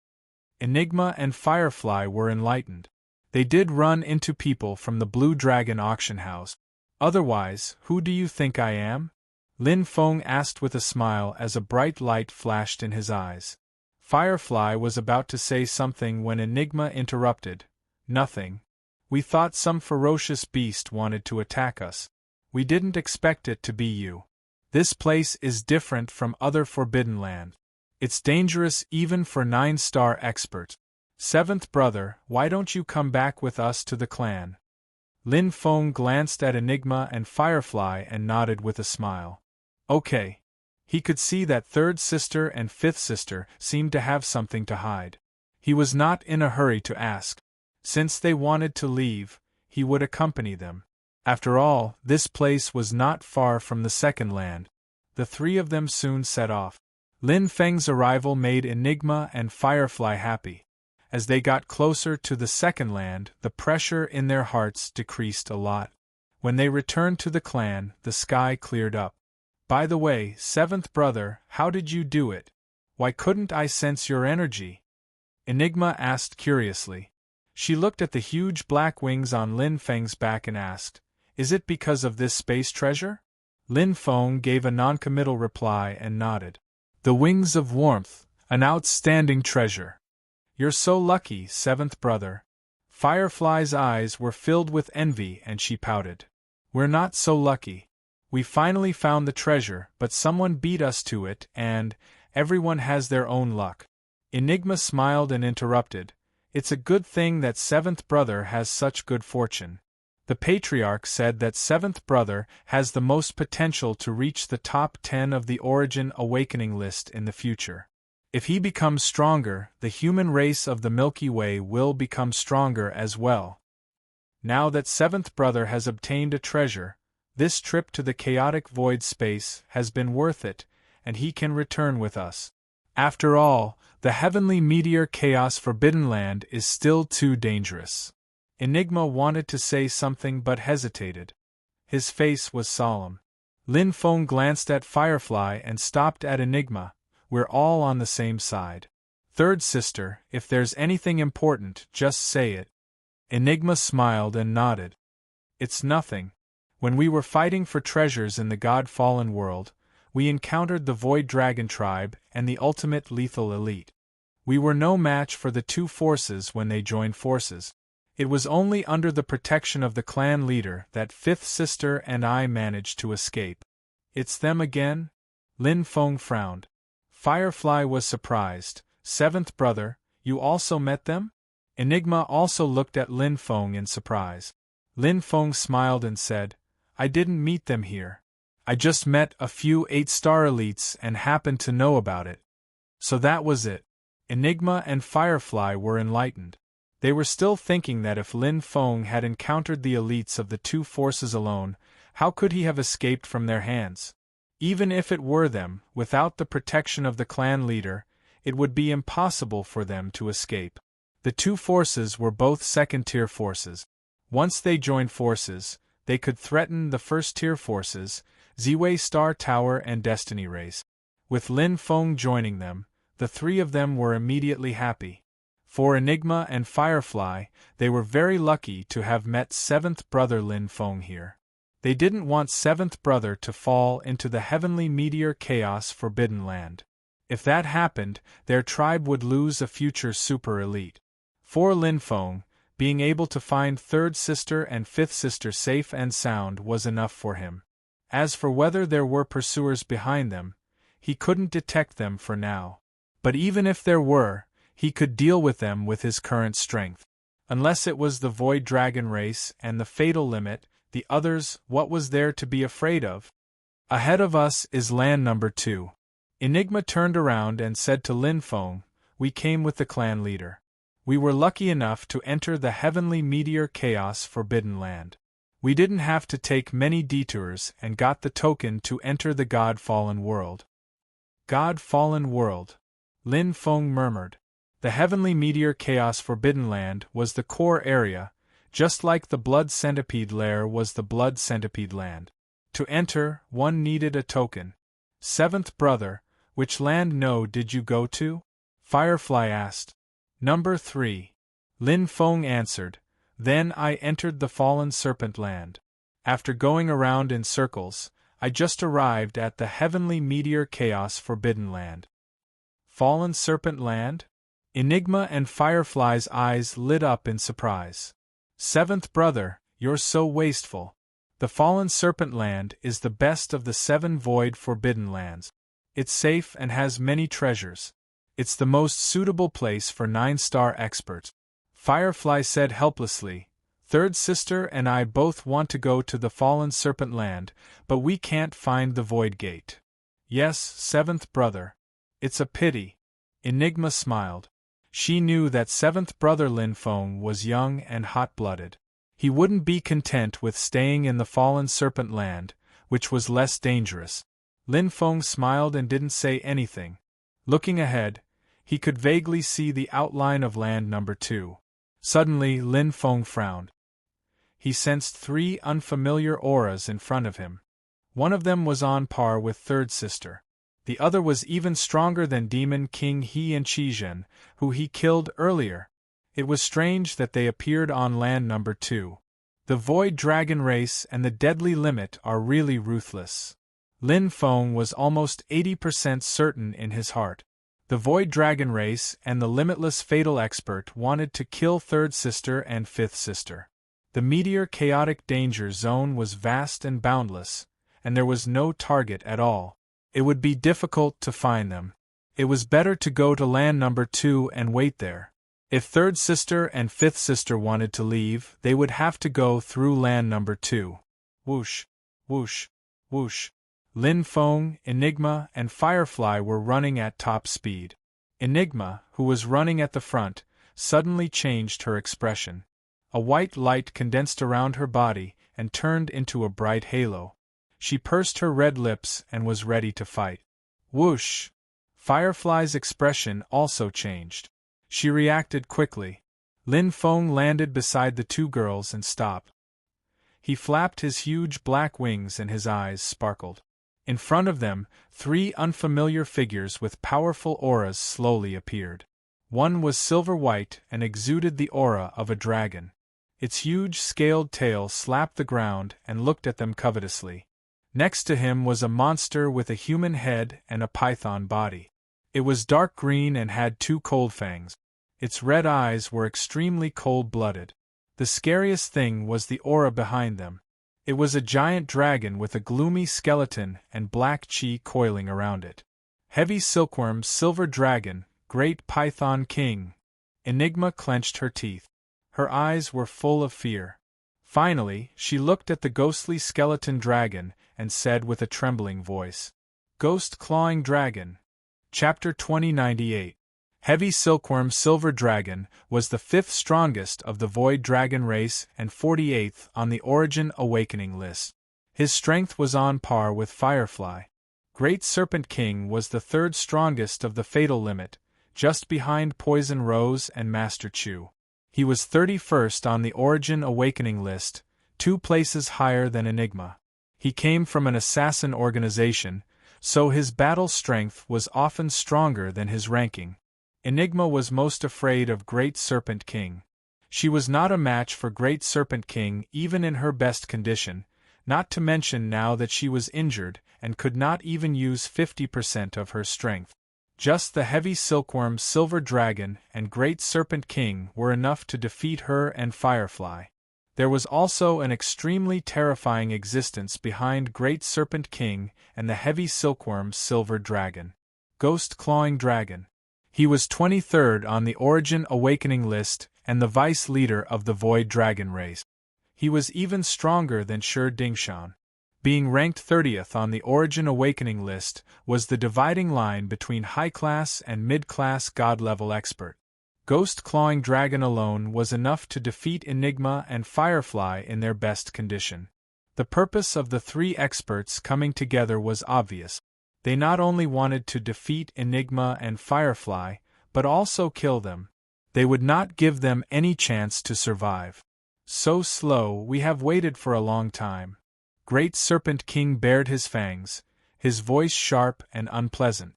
Enigma and Firefly were enlightened. They did run into people from the Blue Dragon auction house. "Otherwise, who do you think I am?" Lin Feng asked with a smile as a bright light flashed in his eyes. Firefly was about to say something when Enigma interrupted. "Nothing. We thought some ferocious beast wanted to attack us. We didn't expect it to be you. This place is different from other Forbidden Land. It's dangerous even for 9-star experts. Seventh brother, why don't you come back with us to the clan?" Lin Feng glanced at Enigma and Firefly and nodded with a smile. "Okay." He could see that third sister and fifth sister seemed to have something to hide. He was not in a hurry to ask. Since they wanted to leave, he would accompany them. After all, this place was not far from the second land. The three of them soon set off. Lin Feng's arrival made Enigma and Firefly happy. As they got closer to the second land, the pressure in their hearts decreased a lot. When they returned to the clan, the sky cleared up. "By the way, seventh brother, how did you do it? Why couldn't I sense your energy?" Enigma asked curiously. She looked at the huge black wings on Lin Feng's back and asked, "Is it because of this space treasure?" Lin Feng gave a noncommittal reply and nodded. "The wings of warmth, an outstanding treasure. You're so lucky, seventh brother." Firefly's eyes were filled with envy and she pouted. "We're not so lucky. We finally found the treasure, but someone beat us to it and, everyone has their own luck." Enigma smiled and interrupted, "It's a good thing that seventh brother has such good fortune. The patriarch said that seventh brother has the most potential to reach the top 10 of the Origin Awakening list in the future. If he becomes stronger, the human race of the Milky Way will become stronger as well. Now that seventh brother has obtained a treasure, this trip to the chaotic void space has been worth it, and he can return with us. After all, the heavenly meteor chaos Forbidden Land is still too dangerous." Enigma wanted to say something but hesitated. His face was solemn. Lin Feng glanced at Firefly and stopped at Enigma. "We're all on the same side. Third sister, if there's anything important, just say it." Enigma smiled and nodded. It's nothing. When we were fighting for treasures in the God-fallen world, we encountered the Void Dragon tribe and the ultimate lethal elite. We were no match for the two forces when they joined forces. It was only under the protection of the clan leader that Fifth Sister and I managed to escape. It's them again? Lin Feng frowned. Firefly was surprised. Seventh brother, you also met them? Enigma also looked at Lin Feng in surprise. Lin Feng smiled and said, I didn't meet them here. I just met a few 8-star elites and happened to know about it. So that was it. Enigma and Firefly were enlightened. They were still thinking that if Lin Feng had encountered the elites of the two forces alone, how could he have escaped from their hands? Even if it were them, without the protection of the clan leader, it would be impossible for them to escape. The two forces were both second-tier forces. Once they joined forces, they could threaten the first-tier forces, Ziwei Star Tower and Destiny Race. With Lin Feng joining them, the three of them were immediately happy. For Enigma and Firefly, they were very lucky to have met seventh brother Lin Feng here. They didn't want seventh brother to fall into the heavenly meteor chaos forbidden land. If that happened, their tribe would lose a future super elite. For Lin Feng, being able to find third sister and fifth sister safe and sound was enough for him. As for whether there were pursuers behind them, he couldn't detect them for now. But even if there were, he could deal with them with his current strength. Unless it was the Void Dragon race and the Fatal Limit, the others, what was there to be afraid of? Ahead of us is land number 2. Enigma turned around and said to Lin Feng, we came with the clan leader. We were lucky enough to enter the heavenly meteor chaos forbidden land. We didn't have to take many detours and got the token to enter the God-fallen world. God-fallen world. Lin Feng murmured. The heavenly meteor chaos forbidden land was the core area, just like the blood centipede lair was the blood centipede land. To enter, one needed a token. Seventh brother, which land did you go to? Firefly asked. Number 3. Lin Feng answered. Then I entered the fallen serpent land. After going around in circles, I just arrived at the heavenly meteor chaos forbidden land. Fallen serpent land? Enigma and Firefly's eyes lit up in surprise. Seventh brother, you're so wasteful. The fallen serpent land is the best of the 7 void forbidden lands. It's safe and has many treasures. It's the most suitable place for 9-star experts. Firefly said helplessly, Third sister and I both want to go to the fallen serpent land, but we can't find the void gate. Yes, seventh brother. It's a pity. Enigma smiled. She knew that seventh brother Lin Feng was young and hot-blooded. He wouldn't be content with staying in the fallen serpent land, which was less dangerous. Lin Feng smiled and didn't say anything. Looking ahead, he could vaguely see the outline of land number 2. Suddenly, Lin Feng frowned. He sensed 3 unfamiliar auras in front of him. One of them was on par with third sister. The other was even stronger than Demon King He and Qizhen, who he killed earlier. It was strange that they appeared on land number 2. The Void Dragon race and the Deadly Limit are really ruthless. Lin Feng was almost 80% certain in his heart. The Void Dragon race and the Limitless Fatal Expert wanted to kill third sister and fifth sister. The Meteor Chaotic Danger Zone was vast and boundless, and there was no target at all. It would be difficult to find them. It was better to go to land number 2 and wait there. If third sister and fifth sister wanted to leave, they would have to go through land number 2. Whoosh, whoosh, whoosh. Lin Feng, Enigma, and Firefly were running at top speed. Enigma, who was running at the front, suddenly changed her expression. A white light condensed around her body and turned into a bright halo. She pursed her red lips and was ready to fight. Whoosh! Firefly's expression also changed. She reacted quickly. Lin Feng landed beside the 2 girls and stopped. He flapped his huge black wings and his eyes sparkled. In front of them, 3 unfamiliar figures with powerful auras slowly appeared. One was silver-white and exuded the aura of a dragon. Its huge scaled tail slapped the ground and looked at them covetously. Next to him was a monster with a human head and a python body. It was dark green and had 2 cold fangs. Its red eyes were extremely cold-blooded. The scariest thing was the aura behind them. It was a giant dragon with a gloomy skeleton and black chi coiling around it. Heavy silkworm, silver dragon, great python king. Enigma clenched her teeth. Her eyes were full of fear. Finally, she looked at the ghostly skeleton dragon and said with a trembling voice, "Ghost Clawing Dragon." Chapter 2098. Heavy silkworm silver dragon was the 5th strongest of the void dragon race and 48th on the origin awakening list. His strength was on par with Firefly. Great Serpent King was the 3rd strongest of the fatal limit, just behind Poison Rose and Master Chu. He was 31st on the origin awakening list, 2 places higher than Enigma. He came from an assassin organization, so his battle strength was often stronger than his ranking. Enigma was most afraid of Great Serpent King. She was not a match for Great Serpent King even in her best condition, not to mention now that she was injured and could not even use 50% of her strength. Just the heavy silkworm silver dragon and Great Serpent King were enough to defeat her and Firefly. There was also an extremely terrifying existence behind Great Serpent King and the heavy silkworm silver dragon. Ghost Clawing Dragon. He was 23rd on the origin awakening list and the vice leader of the void dragon race. He was even stronger than Shi Dingshan. Being ranked 30th on the origin awakening list was the dividing line between high-class and mid-class god-level expert. Ghost Clawing Dragon alone was enough to defeat Enigma and Firefly in their best condition. The purpose of the 3 experts coming together was obvious. They not only wanted to defeat Enigma and Firefly, but also kill them. They would not give them any chance to survive. So slow, we have waited for a long time. Great Serpent King bared his fangs, his voice sharp and unpleasant.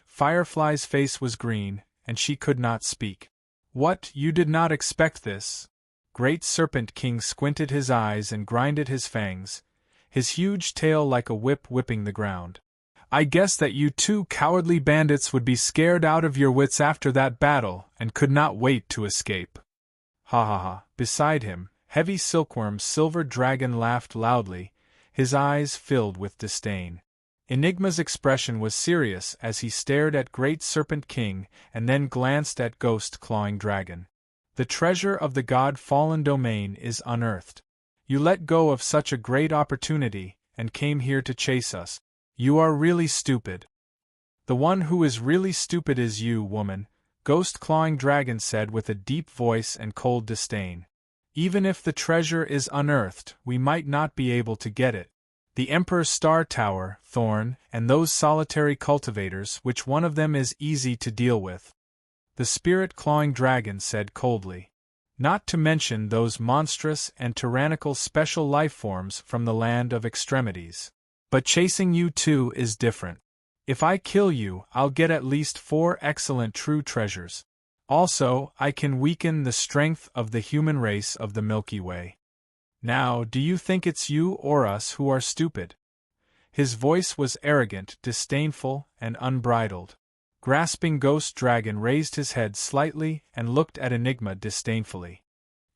Firefly's face was green, and she could not speak. What, you did not expect this? Great Serpent King squinted his eyes and grinded his fangs, his huge tail like a whip whipping the ground. I guess that you 2 cowardly bandits would be scared out of your wits after that battle and could not wait to escape. Ha ha ha. Beside him, heavy silkworm silver dragon laughed loudly, his eyes filled with disdain. Enigma's expression was serious as he stared at Great Serpent King and then glanced at Ghost Clawing Dragon. The treasure of the God-fallen domain is unearthed. You let go of such a great opportunity and came here to chase us. You are really stupid. The one who is really stupid is you, woman, Ghost Clawing Dragon said with a deep voice and cold disdain. Even if the treasure is unearthed, we might not be able to get it. The Emperor's Star Tower, Thorn, and those solitary cultivators, which one of them is easy to deal with? The Spirit Clawing Dragon said coldly. Not to mention those monstrous and tyrannical special life forms from the land of extremities. But chasing you 2 is different. If I kill you, I'll get at least 4 excellent true treasures. Also, I can weaken the strength of the human race of the Milky Way. Now, do you think it's you or us who are stupid? His voice was arrogant, disdainful, and unbridled. Grasping Ghost Dragon raised his head slightly and looked at Enigma disdainfully.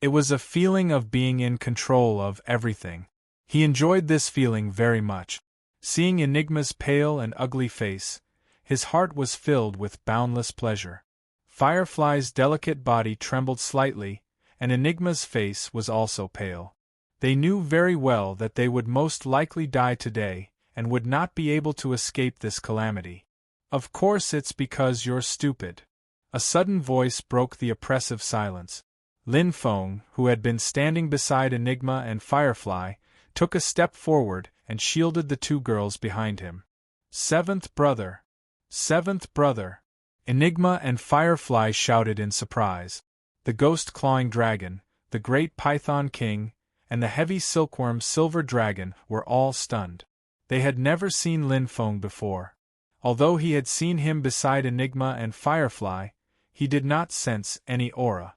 It was a feeling of being in control of everything. He enjoyed this feeling very much. Seeing Enigma's pale and ugly face, his heart was filled with boundless pleasure. Firefly's delicate body trembled slightly, and Enigma's face was also pale. They knew very well that they would most likely die today, and would not be able to escape this calamity. Of course it's because you're stupid. A sudden voice broke the oppressive silence. Lin Feng, who had been standing beside Enigma and Firefly, took a step forward and shielded the 2 girls behind him. 7th brother! 7th brother! Enigma and Firefly shouted in surprise. The Ghost Clawing Dragon, the Great Python King, and the heavy silkworm silver dragon were all stunned. They had never seen Lin Feng before. Although he had seen him beside Enigma and Firefly, he did not sense any aura.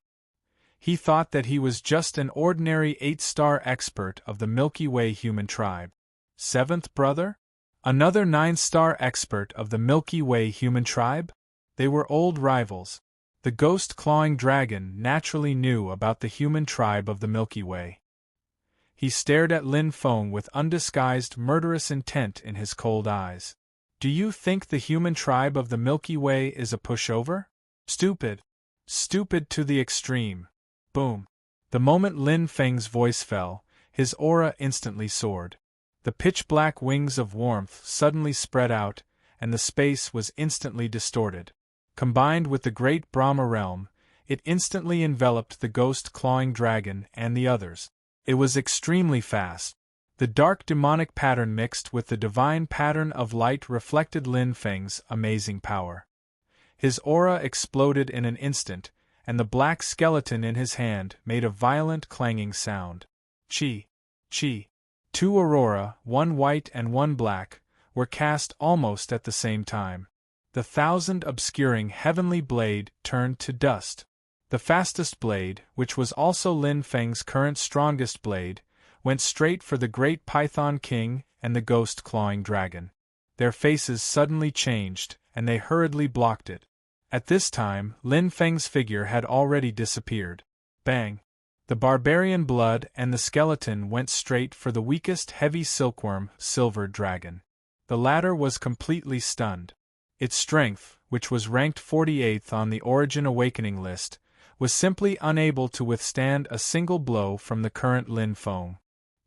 He thought that he was just an ordinary 8-star expert of the Milky Way human tribe. Seventh brother? Another 9-star expert of the Milky Way human tribe? They were old rivals. The ghost-clawing dragon naturally knew about the human tribe of the Milky Way. He stared at Lin Feng with undisguised murderous intent in his cold eyes. Do you think the human tribe of the Milky Way is a pushover? Stupid. Stupid to the extreme. Boom. The moment Lin Feng's voice fell, his aura instantly soared. The pitch-black wings of warmth suddenly spread out, and the space was instantly distorted. Combined with the great Brahma realm, it instantly enveloped the ghost-clawing dragon and the others. It was extremely fast. The dark demonic pattern mixed with the divine pattern of light reflected Lin Feng's amazing power. His aura exploded in an instant, and the black skeleton in his hand made a violent clanging sound. Chi. Chi. 2 aurora, 1 white and 1 black, were cast almost at the same time. The 1,000 obscuring heavenly blade turned to dust. The fastest blade, which was also Lin Feng's current strongest blade, went straight for the great Python King and the ghost-clawing dragon. Their faces suddenly changed, and they hurriedly blocked it. At this time, Lin Feng's figure had already disappeared. Bang! The barbarian blood and the skeleton went straight for the weakest heavy silkworm, silver dragon. The latter was completely stunned. Its strength, which was ranked 48th on the Origin Awakening list, was simply unable to withstand a single blow from the current Lin Feng.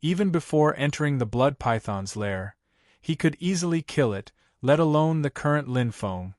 Even before entering the blood python's lair, he could easily kill it, let alone the current Lin Feng.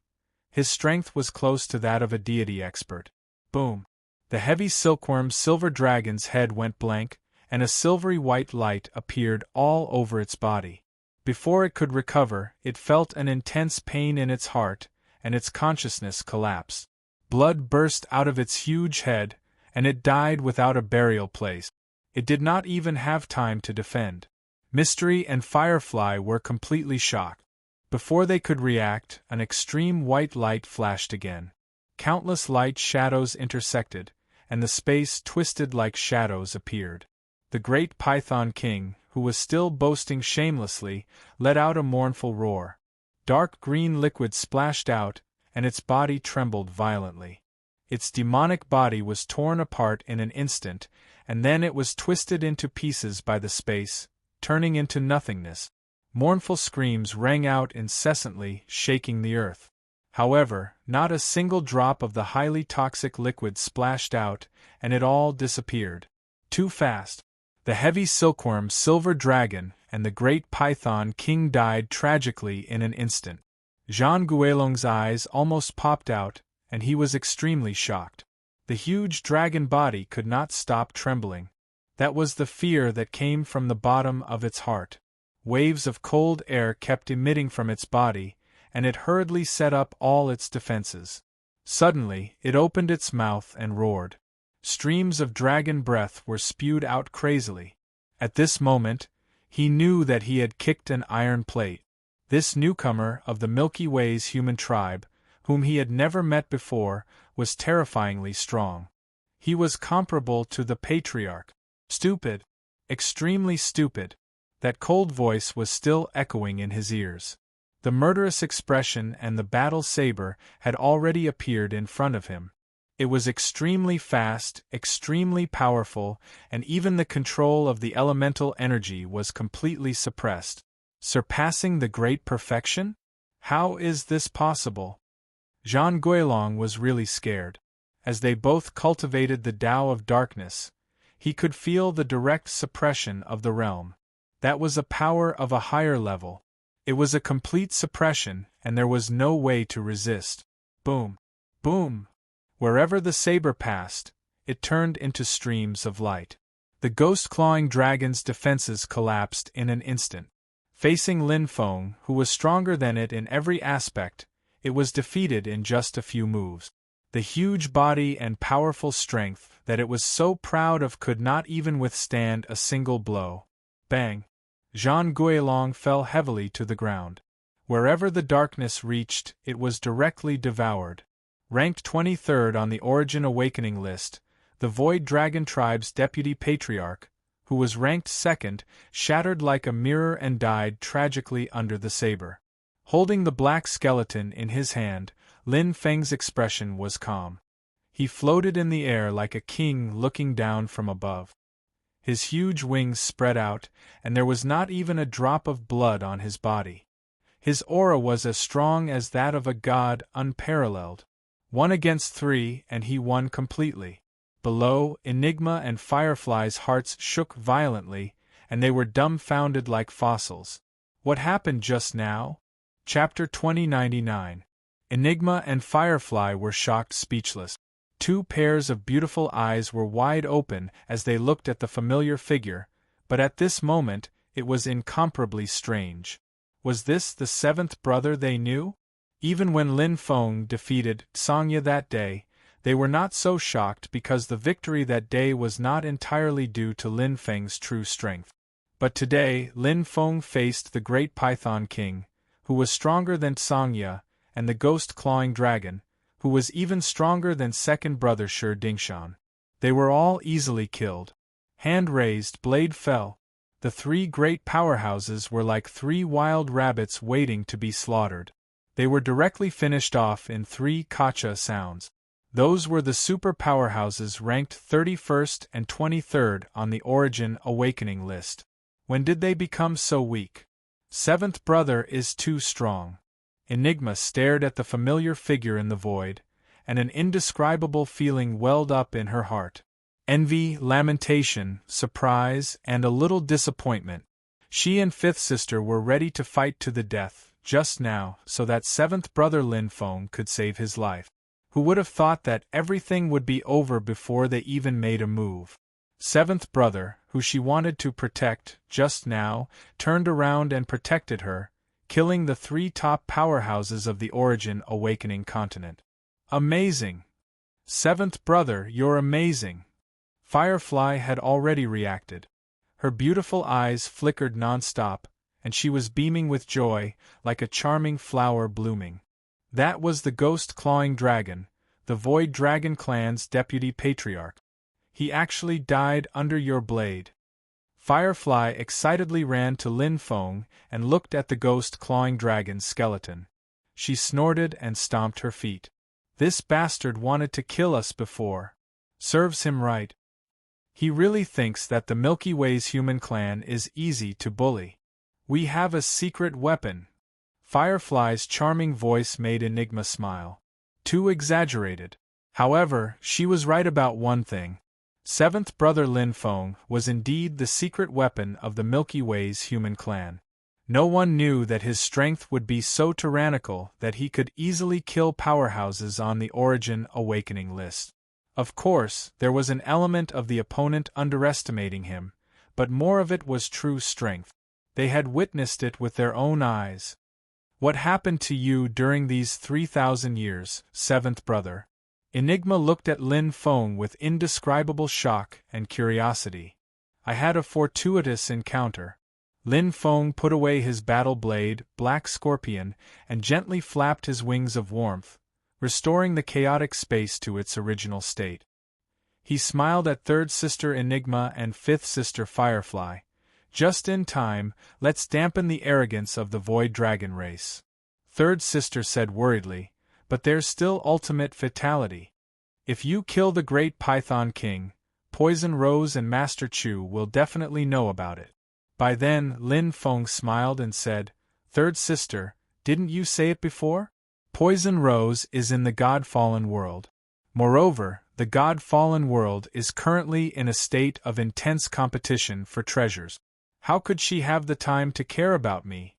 His strength was close to that of a deity expert. Boom! The heavy silkworm's silver dragon's head went blank, and a silvery white light appeared all over its body. Before it could recover, it felt an intense pain in its heart, and its consciousness collapsed. Blood burst out of its huge head, and it died without a burial place. It did not even have time to defend. Mystery and Firefly were completely shocked. Before they could react, an extreme white light flashed again. Countless light shadows intersected, and the space twisted like shadows appeared. The great Python King, who was still boasting shamelessly, let out a mournful roar. Dark green liquid splashed out, and its body trembled violently. Its demonic body was torn apart in an instant, and then it was twisted into pieces by the space, turning into nothingness. Mournful screams rang out incessantly, shaking the earth. However, not a single drop of the highly toxic liquid splashed out, and it all disappeared. Too fast. The heavy silkworm silver dragon and the great Python King died tragically in an instant. Zhang Guilong's eyes almost popped out, and he was extremely shocked. The huge dragon body could not stop trembling. That was the fear that came from the bottom of its heart. Waves of cold air kept emitting from its body, and it hurriedly set up all its defenses. Suddenly, it opened its mouth and roared. Streams of dragon breath were spewed out crazily. At this moment, he knew that he had kicked an iron plate. This newcomer of the Milky Way's human tribe, whom he had never met before, was terrifyingly strong. He was comparable to the patriarch. Stupid. Extremely stupid. That cold voice was still echoing in his ears. The murderous expression and the battle saber had already appeared in front of him. It was extremely fast, extremely powerful, and even the control of the elemental energy was completely suppressed. Surpassing the great perfection? How is this possible? Zhang Guilong was really scared. As they both cultivated the Tao of darkness, he could feel the direct suppression of the realm. That was a power of a higher level. It was a complete suppression, and there was no way to resist. Boom! Boom! Wherever the saber passed, it turned into streams of light. The ghost-clawing dragon's defenses collapsed in an instant. Facing Lin Feng, who was stronger than it in every aspect, it was defeated in just a few moves. The huge body and powerful strength that it was so proud of could not even withstand a single blow. Bang! Zhang Guilong fell heavily to the ground. Wherever the darkness reached, it was directly devoured. Ranked 23rd on the Origin Awakening list, The Void Dragon Tribe's deputy patriarch, who was ranked second, shattered like a mirror and died tragically under the saber. Holding the black skeleton in his hand, Lin Feng's expression was calm. He floated in the air like a king looking down from above. His huge wings spread out, and there was not even a drop of blood on his body. His aura was as strong as that of a god, unparalleled. 1 against 3, and he won completely. Below, Enigma and Firefly's hearts shook violently, and they were dumbfounded like fossils. What happened just now? Chapter 2099. Enigma and Firefly were shocked speechless. 2 pairs of beautiful eyes were wide open as they looked at the familiar figure, but at this moment, it was incomparably strange. Was this the 7th brother they knew? Even when Lin Feng defeated Sangya that day, they were not so shocked because the victory that day was not entirely due to Lin Feng's true strength. But today, Lin Feng faced the great Python King, who was stronger than Sangya, and the ghost-clawing dragon, who was even stronger than second brother Shi Dingshan. They were all easily killed. Hand raised, blade fell. The 3 great powerhouses were like 3 wild rabbits waiting to be slaughtered. They were directly finished off in 3 kacha sounds. Those were the super powerhouses ranked 31st and 23rd on the Origin Awakening list. When did they become so weak? 7th brother is too strong. Enigma stared at the familiar figure in the void, and an indescribable feeling welled up in her heart. Envy, lamentation, surprise, and a little disappointment. She and 5th sister were ready to fight to the death, just now, so that 7th brother Lin Feng could save his life. Who would have thought that everything would be over before they even made a move? 7th brother, who she wanted to protect, just now, turned around and protected her, killing the 3 top powerhouses of the Origin Awakening continent. Amazing! 7th brother, you're amazing! Firefly had already reacted. Her beautiful eyes flickered non-stop, and she was beaming with joy, like a charming flower blooming. That was the ghost-clawing dragon, the Void Dragon Clan's deputy patriarch. He actually died under your blade. Firefly excitedly ran to Lin Feng and looked at the ghost-clawing dragon's skeleton. She snorted and stomped her feet. This bastard wanted to kill us before. Serves him right. He really thinks that the Milky Way's human clan is easy to bully. We have a secret weapon. Firefly's charming voice made Enigma smile. Too exaggerated. However, she was right about one thing. 7th brother Lin Feng was indeed the secret weapon of the Milky Way's human clan. No one knew that his strength would be so tyrannical that he could easily kill powerhouses on the Origin Awakening list. Of course, there was an element of the opponent underestimating him, but more of it was true strength. They had witnessed it with their own eyes. What happened to you during these 3,000 years, 7th brother? Enigma looked at Lin Feng with indescribable shock and curiosity. I had a fortuitous encounter. Lin Feng put away his battle blade, Black Scorpion, and gently flapped his wings of warmth, restoring the chaotic space to its original state. He smiled at 3rd sister Enigma and 5th sister Firefly. Just in time, let's dampen the arrogance of the Void Dragon race. 3rd sister said worriedly, but there's still ultimate fatality. If you kill the great Python King, Poison Rose and Master Chu will definitely know about it. By then, Lin Feng smiled and said, 3rd sister, didn't you say it before? Poison Rose is in the God-Fallen world. Moreover, the God-Fallen world is currently in a state of intense competition for treasures. How could she have the time to care about me?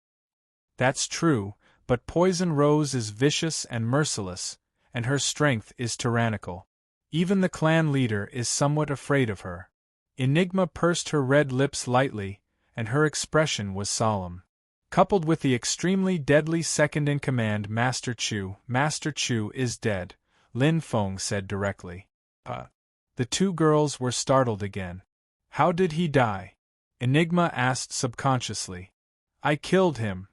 That's true, but Poison Rose is vicious and merciless, and her strength is tyrannical. Even the clan leader is somewhat afraid of her. Enigma pursed her red lips lightly, and her expression was solemn. Coupled with the extremely deadly second-in-command Master Chu is dead, Lin Feng said directly. The 2 girls were startled again. How did he die? Enigma asked subconsciously. I killed him.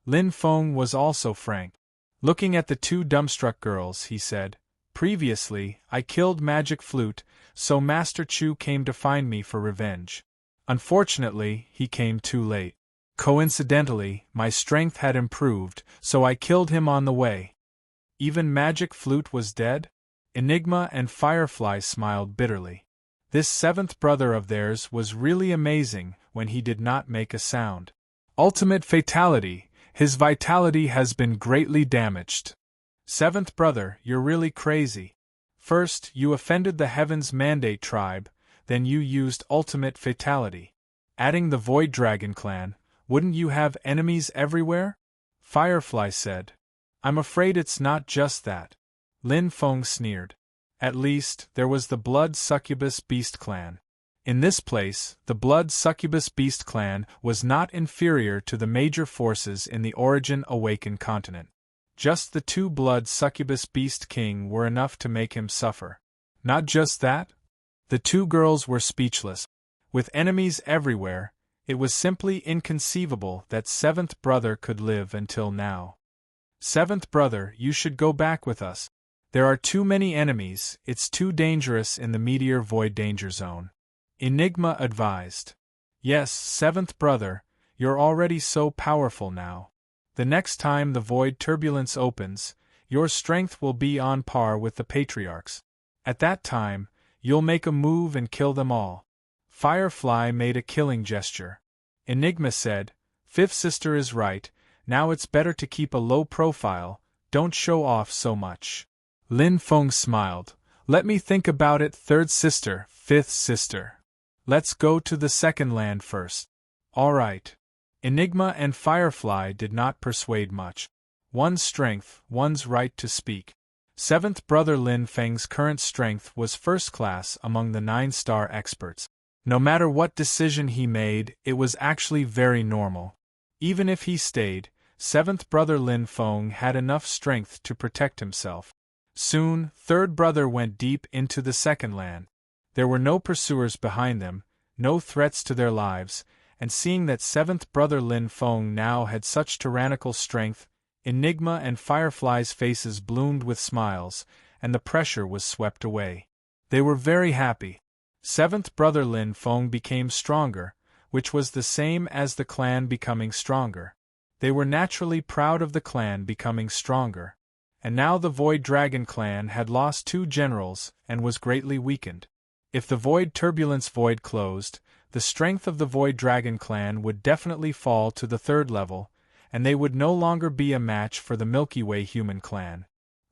Lin Feng was also frank. Looking at the 2 dumbstruck girls, he said, Previously, I killed Magic Flute, so Master Chu came to find me for revenge. Unfortunately, he came too late. Coincidentally, my strength had improved, so I killed him on the way. Even Magic Flute was dead? Enigma and Firefly smiled bitterly. This seventh brother of theirs was really amazing when he did not make a sound. Ultimate fatality, his vitality has been greatly damaged. Seventh brother, you're really crazy. First, you offended the Heaven's Mandate tribe, then you used ultimate fatality. Adding the Void Dragon clan, wouldn't you have enemies everywhere? Firefly said. I'm afraid it's not just that. Lin Feng sneered. At least, there was the Blood Succubus Beast clan. In this place, the Blood Succubus Beast clan was not inferior to the major forces in the Origin Awakened continent. Just the two Blood Succubus Beast King were enough to make him suffer. Not just that? The two girls were speechless. With enemies everywhere, it was simply inconceivable that seventh brother could live until now. Seventh brother, you should go back with us. There are too many enemies, it's too dangerous in the Meteor Void Danger Zone. Enigma advised. Yes, seventh brother, you're already so powerful now. The next time the Void Turbulence opens, your strength will be on par with the Patriarchs. At that time, you'll make a move and kill them all. Firefly made a killing gesture. Enigma said, Fifth sister is right, now it's better to keep a low profile, don't show off so much. Lin Feng smiled. Let me think about it, third sister, fifth sister. Let's go to the second land first. All right. Enigma and Firefly did not persuade much. One's strength, one's right to speak. Seventh brother Lin Feng's current strength was first class among the 9-star experts. No matter what decision he made, it was actually very normal. Even if he stayed, seventh brother Lin Feng had enough strength to protect himself. Soon, third brother went deep into the second land. There were no pursuers behind them, no threats to their lives, and seeing that seventh brother Lin Feng now had such tyrannical strength, Enigma and Firefly's faces bloomed with smiles, and the pressure was swept away. They were very happy. Seventh brother Lin Feng became stronger, which was the same as the clan becoming stronger. They were naturally proud of the clan becoming stronger. And now the Void Dragon clan had lost 2 generals and was greatly weakened. If the Void Turbulence Void closed, the strength of the Void Dragon clan would definitely fall to the 3rd level, and they would no longer be a match for the Milky Way human clan.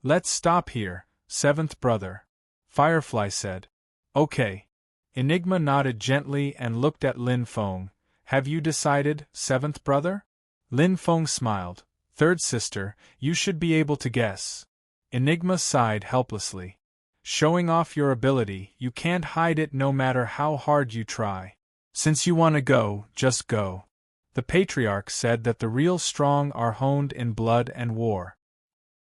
Let's stop here, 7th brother. Firefly said. Okay. Enigma nodded gently and looked at Lin Feng. Have you decided, 7th brother? Lin Feng smiled. 3rd sister, you should be able to guess. Enigma sighed helplessly. Showing off your ability, you can't hide it no matter how hard you try. Since you want to go, just go. The Patriarch said that the real strong are honed in blood and war.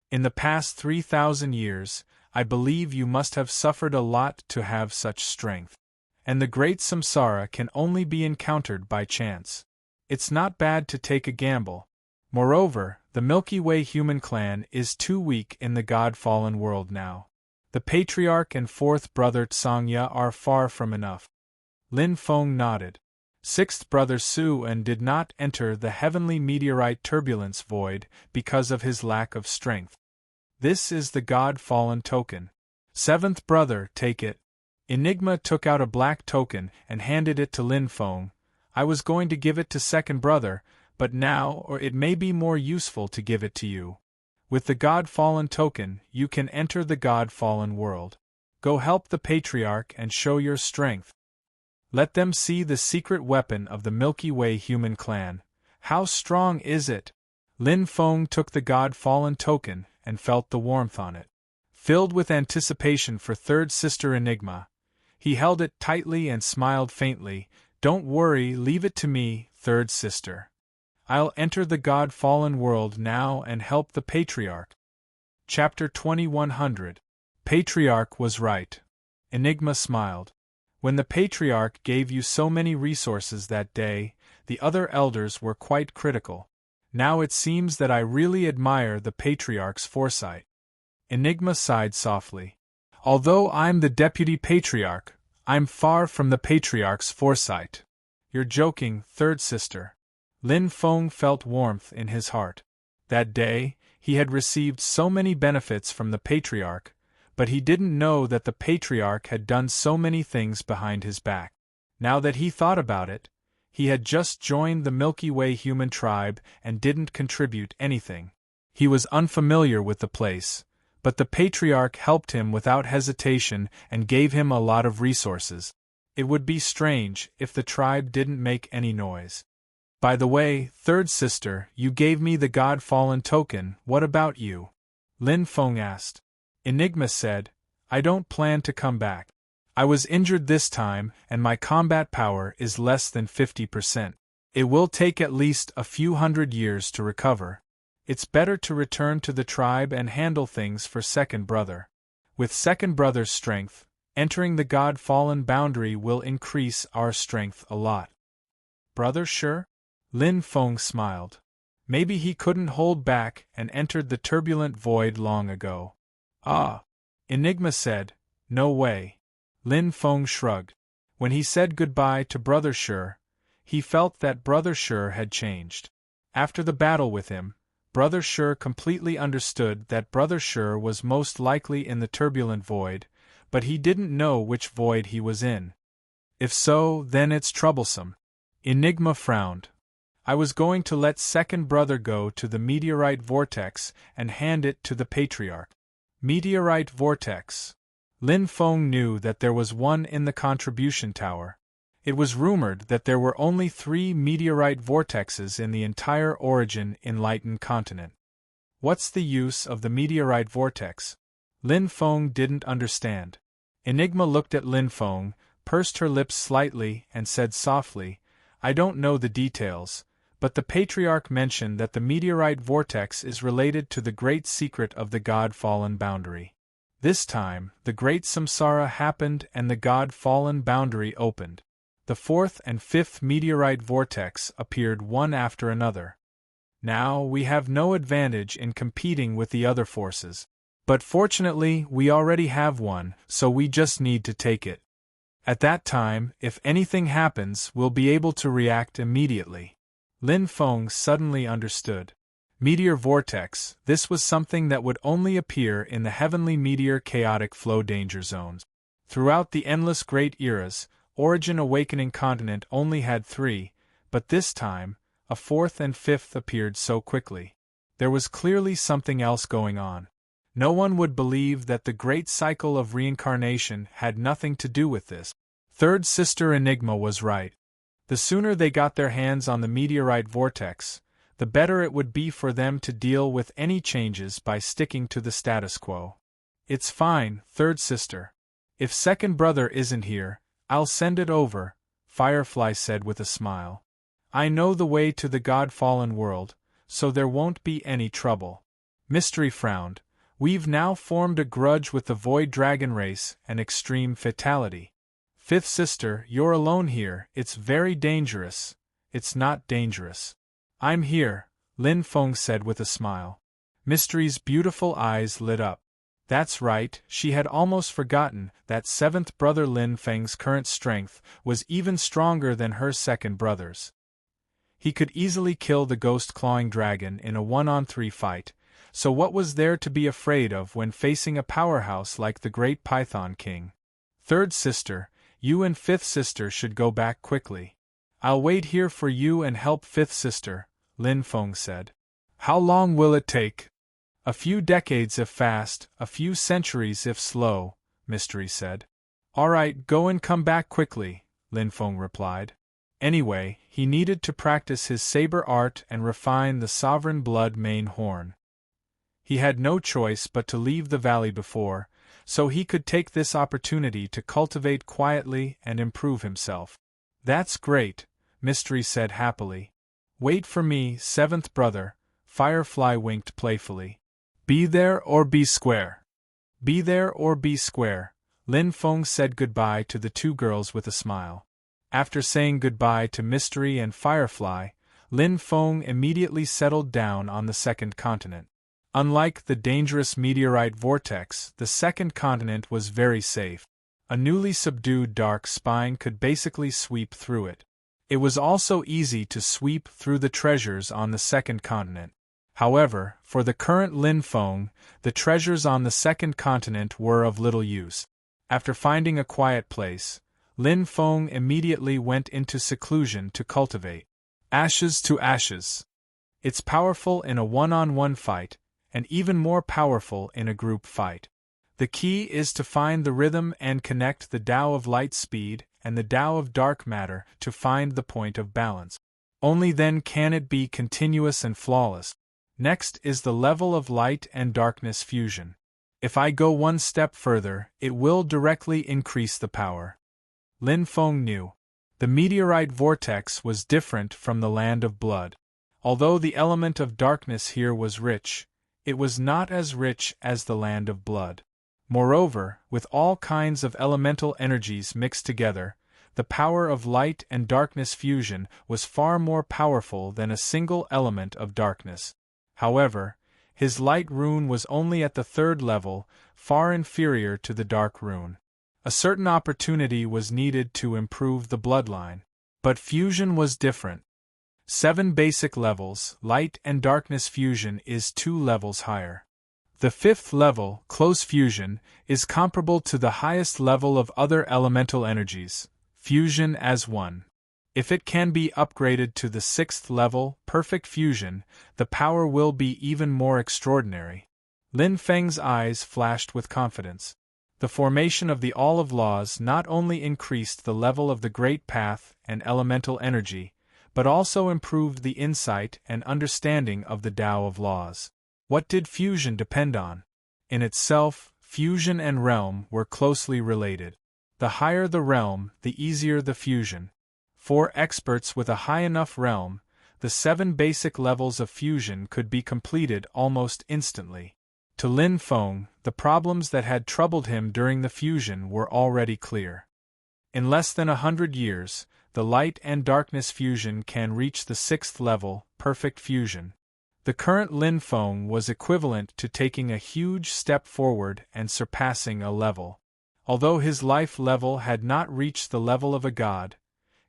In the past 3,000 years, I believe you must have suffered a lot to have such strength. And the great samsara can only be encountered by chance. It's not bad to take a gamble. Moreover, the Milky Way human clan is too weak in the God-fallen world now. The Patriarch and 4th brother Tsangya are far from enough. Lin Feng nodded. 6th brother Su En did not enter the heavenly meteorite turbulence void because of his lack of strength. This is the God-fallen token. 7th brother, take it. Enigma took out a black token and handed it to Lin Feng. I was going to give it to 2nd brother, but now or it may be more useful to give it to you. With the God-fallen token, you can enter the God-fallen world. Go help the Patriarch and show your strength. Let them see the secret weapon of the Milky Way human clan. How strong is it? Lin Feng took the God-fallen token and felt the warmth on it. Filled with anticipation for 3rd sister Enigma, he held it tightly and smiled faintly. Don't worry, leave it to me, 3rd sister. I'll enter the God-fallen world now and help the Patriarch. Chapter 2100. Patriarch was right. Enigma smiled. When the Patriarch gave you so many resources that day, the other elders were quite critical. Now it seems that I really admire the Patriarch's foresight. Enigma sighed softly. Although I'm the deputy patriarch, I'm far from the patriarch's foresight. You're joking, third sister. Lin Feng felt warmth in his heart. That day, he had received so many benefits from the patriarch, but he didn't know that the patriarch had done so many things behind his back. Now that he thought about it, he had just joined the Milky Way human tribe and didn't contribute anything. He was unfamiliar with the place, but the patriarch helped him without hesitation and gave him a lot of resources. It would be strange if the tribe didn't make any noise. By the way, third sister, you gave me the God-fallen token, what about you? Lin Feng asked. Enigma said, I don't plan to come back. I was injured this time, and my combat power is less than 50%. It will take at least a few hundred years to recover. It's better to return to the tribe and handle things for second brother. With second brother's strength, entering the God-fallen boundary will increase our strength a lot. Brother sure? Lin Feng smiled. Maybe he couldn't hold back and entered the turbulent void long ago. Ah! Enigma said, no way. Lin Feng shrugged. When he said goodbye to Brother Sure, he felt that Brother Sure had changed. After the battle with him, Brother Sure completely understood that Brother Sure was most likely in the turbulent void, but he didn't know which void he was in. If so, then it's troublesome. Enigma frowned. I was going to let second brother go to the meteorite vortex and hand it to the patriarch. Meteorite vortex. Lin Feng knew that there was one in the contribution tower. It was rumored that there were only 3 meteorite vortexes in the entire Origin enlightened continent. What's the use of the meteorite vortex? Lin Feng didn't understand. Enigma looked at Lin Feng, pursed her lips slightly, and said softly, I don't know the details, but the patriarch mentioned that the meteorite vortex is related to the great secret of the God-fallen boundary. This time, the great samsara happened and the God-fallen boundary opened. The 4th and 5th meteorite vortex appeared one after another. Now we have no advantage in competing with the other forces. But fortunately, we already have one, so we just need to take it. At that time, if anything happens, we'll be able to react immediately. Lin Feng suddenly understood. Meteor vortex, this was something that would only appear in the heavenly meteor chaotic flow danger zones. Throughout the endless great eras, Origin Awakening continent only had 3, but this time, a 4th and 5th appeared so quickly. There was clearly something else going on. No one would believe that the great cycle of reincarnation had nothing to do with this. Third sister Enigma was right. The sooner they got their hands on the meteorite vortex, the better it would be for them to deal with any changes by sticking to the status quo. It's fine, third sister. If second brother isn't here, I'll send it over, Firefly said with a smile. I know the way to the God-fallen world, so there won't be any trouble. Mystery frowned. We've now formed a grudge with the Void Dragon race and extreme fatality. Fifth sister, you're alone here, it's very dangerous. It's not dangerous. I'm here, Lin Feng said with a smile. Mystery's beautiful eyes lit up. That's right, she had almost forgotten that 7th brother Lin Feng's current strength was even stronger than her second brother's. He could easily kill the ghost-clawing dragon in a 1-on-3 fight, so what was there to be afraid of when facing a powerhouse like the Great Python King? Third sister, you and fifth sister should go back quickly. I'll wait here for you and help fifth sister, Lin Feng said. How long will it take? A few decades if fast, a few centuries if slow, Mystery said. All right, go and come back quickly, Lin Feng replied. Anyway, he needed to practice his saber art and refine the sovereign blood main horn. He had no choice but to leave the valley before, so he could take this opportunity to cultivate quietly and improve himself. That's great, Mystery said happily. Wait for me, 7th brother, Firefly winked playfully. Be there or be square. Be there or be square, Lin Feng said goodbye to the two girls with a smile. After saying goodbye to Mystery and Firefly, Lin Feng immediately settled down on the second continent. Unlike the dangerous meteorite vortex, the second continent was very safe. A newly subdued dark spine could basically sweep through it. It was also easy to sweep through the treasures on the second continent. However, for the current Lin Feng, the treasures on the second continent were of little use. After finding a quiet place, Lin Feng immediately went into seclusion to cultivate. Ashes to ashes. It's powerful in a one-on-one fight, and even more powerful in a group fight. The key is to find the rhythm and connect the Tao of light speed and the Tao of dark matter to find the point of balance. Only then can it be continuous and flawless. Next is the level of light and darkness fusion. If I go one step further, it will directly increase the power. Lin Feng knew. The meteorite vortex was different from the land of blood. Although the element of darkness here was rich, it was not as rich as the land of blood. Moreover, with all kinds of elemental energies mixed together, the power of light and darkness fusion was far more powerful than a single element of darkness. However, his light rune was only at the third level, far inferior to the dark rune. A certain opportunity was needed to improve the bloodline. But fusion was different. 7 basic levels, light and darkness fusion is 2 levels higher. The 5th level, close fusion, is comparable to the highest level of other elemental energies, fusion as one. If it can be upgraded to the 6th level, perfect fusion, the power will be even more extraordinary. Lin Feng's eyes flashed with confidence. The formation of the All of Laws not only increased the level of the Great Path and elemental energy, but also improved the insight and understanding of the Tao of Laws. What did fusion depend on? In itself, fusion and realm were closely related. The higher the realm, the easier the fusion. For experts with a high enough realm, the 7 basic levels of fusion could be completed almost instantly. To Lin Feng, the problems that had troubled him during the fusion were already clear. In less than 100 years, the light and darkness fusion can reach the 6th level, perfect fusion. The current Lin Feng was equivalent to taking a huge step forward and surpassing a level. Although his life level had not reached the level of a god,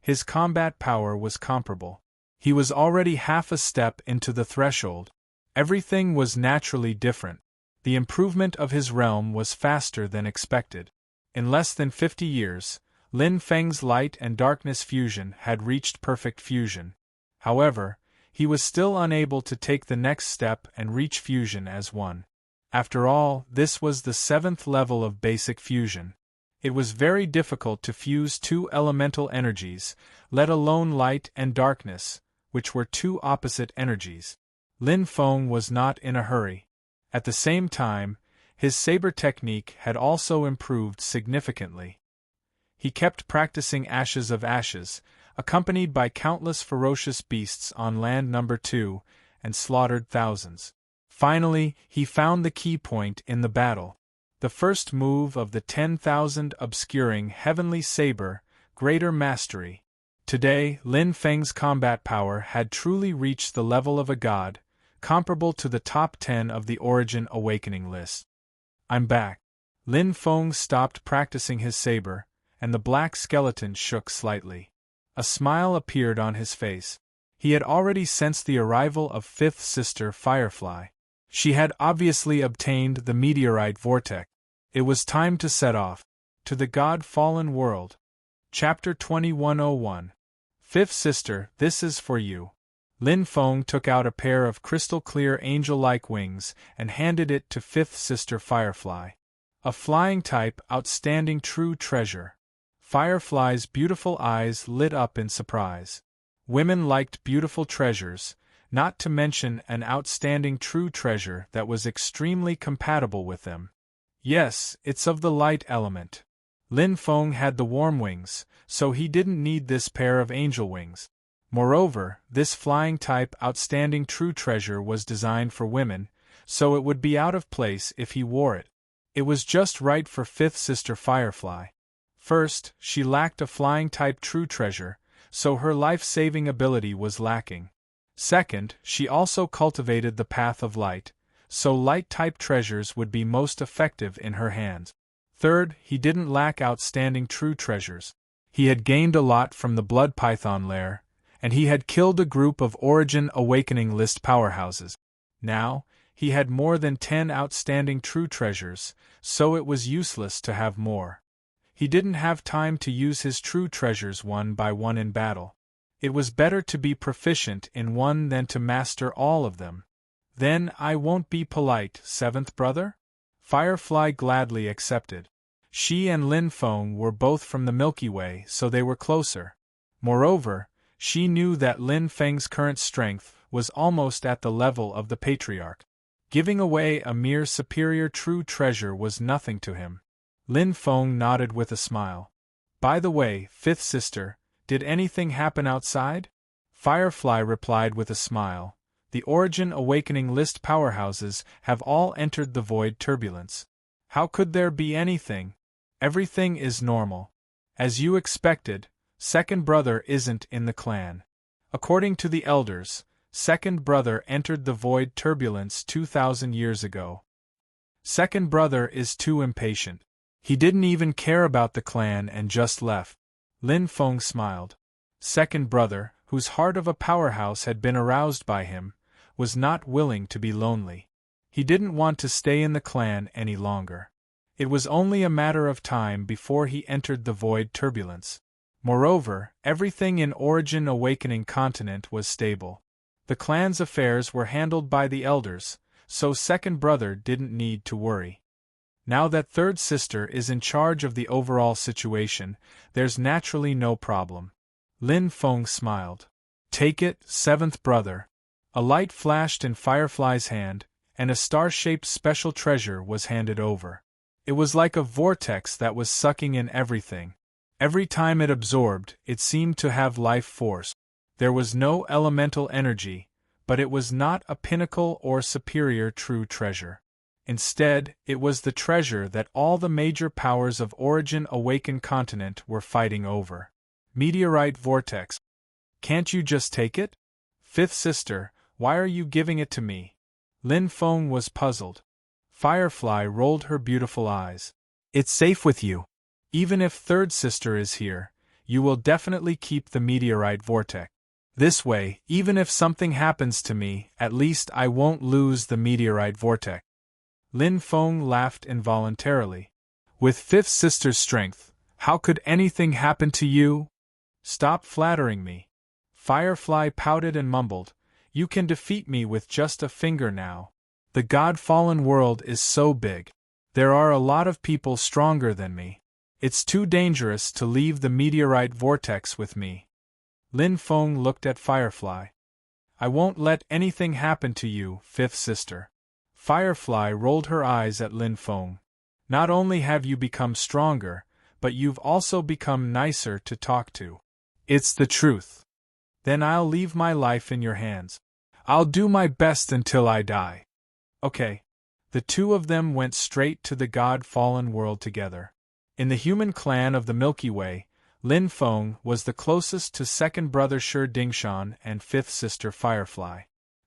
his combat power was comparable. He was already half a step into the threshold. Everything was naturally different. The improvement of his realm was faster than expected. In less than 50 years, Lin Feng's light and darkness fusion had reached perfect fusion. However, he was still unable to take the next step and reach fusion as one. After all, this was the 7th level of basic fusion. It was very difficult to fuse 2 elemental energies, let alone light and darkness, which were 2 opposite energies. Lin Feng was not in a hurry. At the same time, his saber technique had also improved significantly. He kept practicing Ashes of Ashes, accompanied by countless ferocious beasts on land number 2, and slaughtered thousands. Finally, he found the key point in the battle. The first move of the 10,000 obscuring heavenly saber, greater mastery. Today, Lin Feng's combat power had truly reached the level of a god, comparable to the top 10 of the Origin Awakening list. I'm back. Lin Feng stopped practicing his saber, and the black skeleton shook slightly. A smile appeared on his face. He had already sensed the arrival of 5th Sister Firefly. She had obviously obtained the meteorite vortex. It was time to set off. To the God-fallen world. Chapter 2101. 5th Sister, this is for you. Lin Feng took out a pair of crystal-clear angel-like wings and handed it to 5th Sister Firefly. A flying-type, outstanding true treasure. Firefly's beautiful eyes lit up in surprise. Women liked beautiful treasures, not to mention an outstanding true treasure that was extremely compatible with them. Yes, it's of the light element. Lin Feng had the warm wings, so he didn't need this pair of angel wings. Moreover, this flying-type outstanding true treasure was designed for women, so it would be out of place if he wore it. It was just right for 5th Sister Firefly. First, she lacked a flying-type true treasure, so her life-saving ability was lacking. Second, she also cultivated the path of light, so light-type treasures would be most effective in her hands. Third, he didn't lack outstanding true treasures. He had gained a lot from the blood python lair, and he had killed a group of Origin Awakening list powerhouses. Now, he had more than 10 outstanding true treasures, so it was useless to have more. He didn't have time to use his true treasures one by one in battle. It was better to be proficient in one than to master all of them. Then I won't be polite, seventh brother? Firefly gladly accepted. She and Lin Feng were both from the Milky Way, so they were closer. Moreover, she knew that Lin Feng's current strength was almost at the level of the patriarch. Giving away a mere superior true treasure was nothing to him. Lin Feng nodded with a smile. By the way, fifth sister, did anything happen outside? Firefly replied with a smile. The Origin Awakening list powerhouses have all entered the void turbulence. How could there be anything? Everything is normal. As you expected, second brother isn't in the clan. According to the elders, second brother entered the void turbulence 2,000 years ago. Second brother is too impatient. He didn't even care about the clan and just left. Lin Feng smiled. Second brother, whose heart of a powerhouse had been aroused by him, was not willing to be lonely. He didn't want to stay in the clan any longer. It was only a matter of time before he entered the void turbulence. Moreover, everything in Origin Awakening continent was stable. The clan's affairs were handled by the elders, so second brother didn't need to worry. Now that third sister is in charge of the overall situation, there's naturally no problem. Lin Feng smiled. Take it, seventh brother. A light flashed in Firefly's hand, and a star-shaped special treasure was handed over. It was like a vortex that was sucking in everything. Every time it absorbed, it seemed to have life force. There was no elemental energy, but it was not a pinnacle or superior true treasure. Instead, it was the treasure that all the major powers of Origin Awakened continent were fighting over. Meteorite vortex. Can't you just take it? Fifth sister, why are you giving it to me? Lin Feng was puzzled. Firefly rolled her beautiful eyes. It's safe with you. Even if third sister is here, you will definitely keep the meteorite vortex. This way, even if something happens to me, at least I won't lose the meteorite vortex. Lin Feng laughed involuntarily. With fifth sister's strength, how could anything happen to you? Stop flattering me. Firefly pouted and mumbled. You can defeat me with just a finger now. The God-fallen world is so big. There are a lot of people stronger than me. It's too dangerous to leave the meteorite vortex with me. Lin Feng looked at Firefly. I won't let anything happen to you, fifth sister. Firefly rolled her eyes at Lin Feng. Not only have you become stronger, but you've also become nicer to talk to. It's the truth. Then I'll leave my life in your hands. I'll do my best until I die. Okay. The two of them went straight to the God-fallen world together. In the human clan of the Milky Way, Lin Feng was the closest to second brother Shi Dingshan and fifth sister Firefly.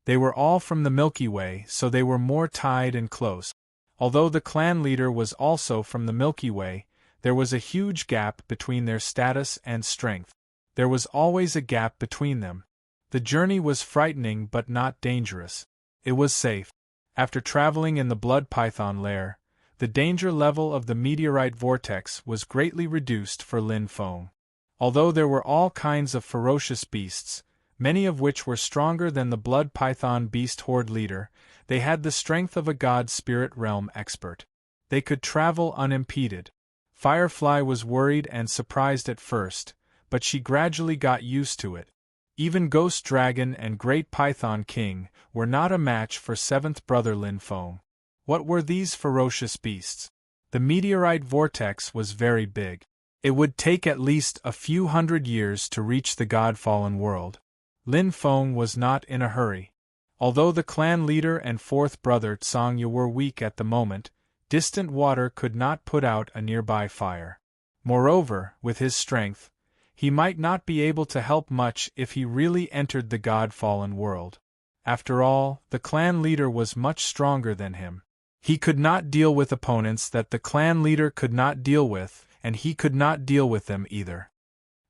They were all from the Milky Way, so they were more tied and close. Although the clan leader was also from the Milky Way, there was a huge gap between their status and strength. There was always a gap between them. The journey was frightening but not dangerous. It was safe. After traveling in the blood python lair, the danger level of the meteorite vortex was greatly reduced for Lin Feng. Although there were all kinds of ferocious beasts, many of which were stronger than the blood python beast horde leader, they had the strength of a god spirit realm expert. They could travel unimpeded. Firefly was worried and surprised at first, but she gradually got used to it. Even Ghost Dragon and Great Python King were not a match for seventh brother Lin Feng. What were these ferocious beasts? The meteorite vortex was very big. It would take at least a few hundred years to reach the God-fallen world. Lin Feng was not in a hurry. Although the clan leader and fourth brother Tsangya were weak at the moment, distant water could not put out a nearby fire. Moreover, with his strength, he might not be able to help much if he really entered the God-fallen world. After all, the clan leader was much stronger than him. He could not deal with opponents that the clan leader could not deal with, and he could not deal with them either.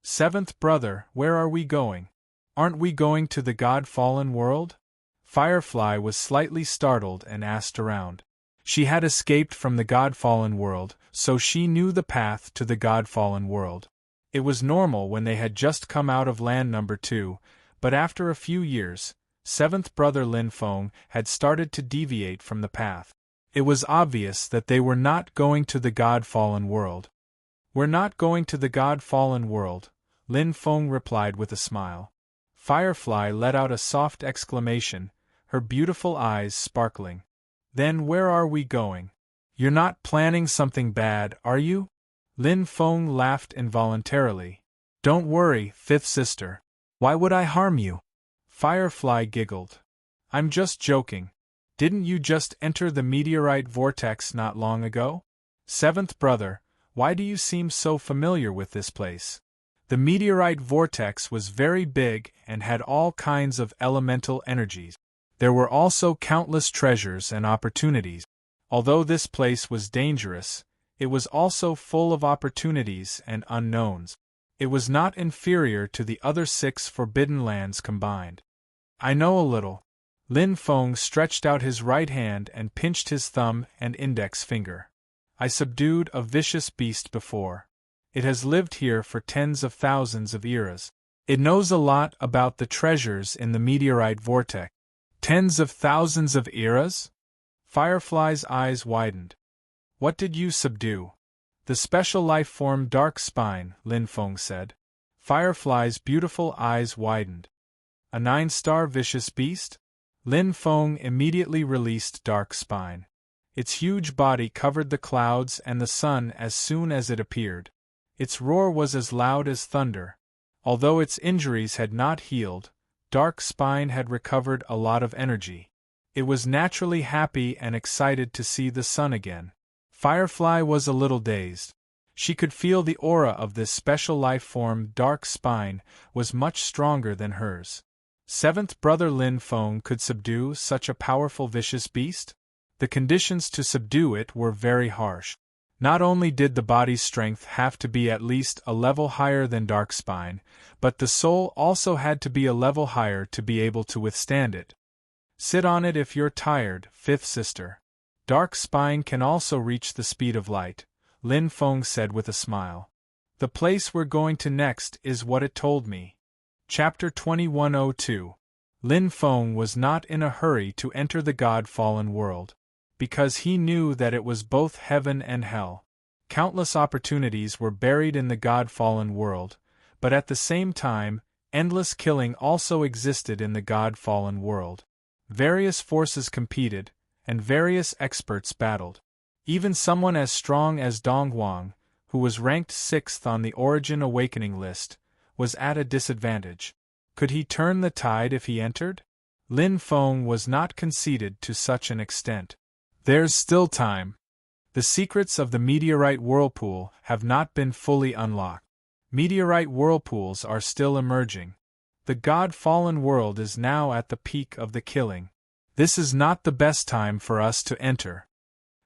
Seventh brother, where are we going? Aren't we going to the God-fallen world? Firefly was slightly startled and asked around. She had escaped from the God-fallen world, so she knew the path to the God-fallen world. It was normal when they had just come out of land number 2, but after a few years, seventh brother Lin Feng had started to deviate from the path. It was obvious that they were not going to the God-fallen world. We're not going to the God-fallen world, Lin Feng replied with a smile. Firefly let out a soft exclamation, her beautiful eyes sparkling. Then where are we going? You're not planning something bad, are you? Lin Feng laughed involuntarily. Don't worry, fifth sister. Why would I harm you? Firefly giggled. I'm just joking. Didn't you just enter the meteorite vortex not long ago? Seventh brother, why do you seem so familiar with this place? The meteorite vortex was very big and had all kinds of elemental energies. There were also countless treasures and opportunities. Although this place was dangerous, it was also full of opportunities and unknowns. It was not inferior to the other 6 forbidden lands combined. I know a little. Lin Feng stretched out his right hand and pinched his thumb and index finger. I subdued a vicious beast before. It has lived here for tens of thousands of eras. It knows a lot about the treasures in the meteorite vortex. Tens of thousands of eras? Firefly's eyes widened. What did you subdue? The special life form Dark Spine, Lin Feng said. Firefly's beautiful eyes widened. A 9-star vicious beast? Lin Feng immediately released Dark Spine. Its huge body covered the clouds and the sun as soon as it appeared. Its roar was as loud as thunder. Although its injuries had not healed, Dark Spine had recovered a lot of energy. It was naturally happy and excited to see the sun again. Firefly was a little dazed. She could feel the aura of this special life form Dark Spine was much stronger than hers. Seventh brother Lin Feng could subdue such a powerful vicious beast? The conditions to subdue it were very harsh. Not only did the body's strength have to be at least a level higher than Dark Spine, but the soul also had to be a level higher to be able to withstand it. Sit on it if you're tired, fifth sister. Dark Spine can also reach the speed of light, Lin Feng said with a smile. The place we're going to next is what it told me. Chapter 2102. Lin Feng was not in a hurry to enter the God-fallen world, because he knew that it was both heaven and hell. Countless opportunities were buried in the God-fallen world, but at the same time, endless killing also existed in the God-fallen world. Various forces competed, and various experts battled. Even someone as strong as Dong Huang, who was ranked 6th on the Origin Awakening list, was at a disadvantage. Could he turn the tide if he entered? Lin Feng was not conceited to such an extent. There's still time. The secrets of the meteorite whirlpool have not been fully unlocked. Meteorite whirlpools are still emerging. The God-fallen world is now at the peak of the killing. This is not the best time for us to enter.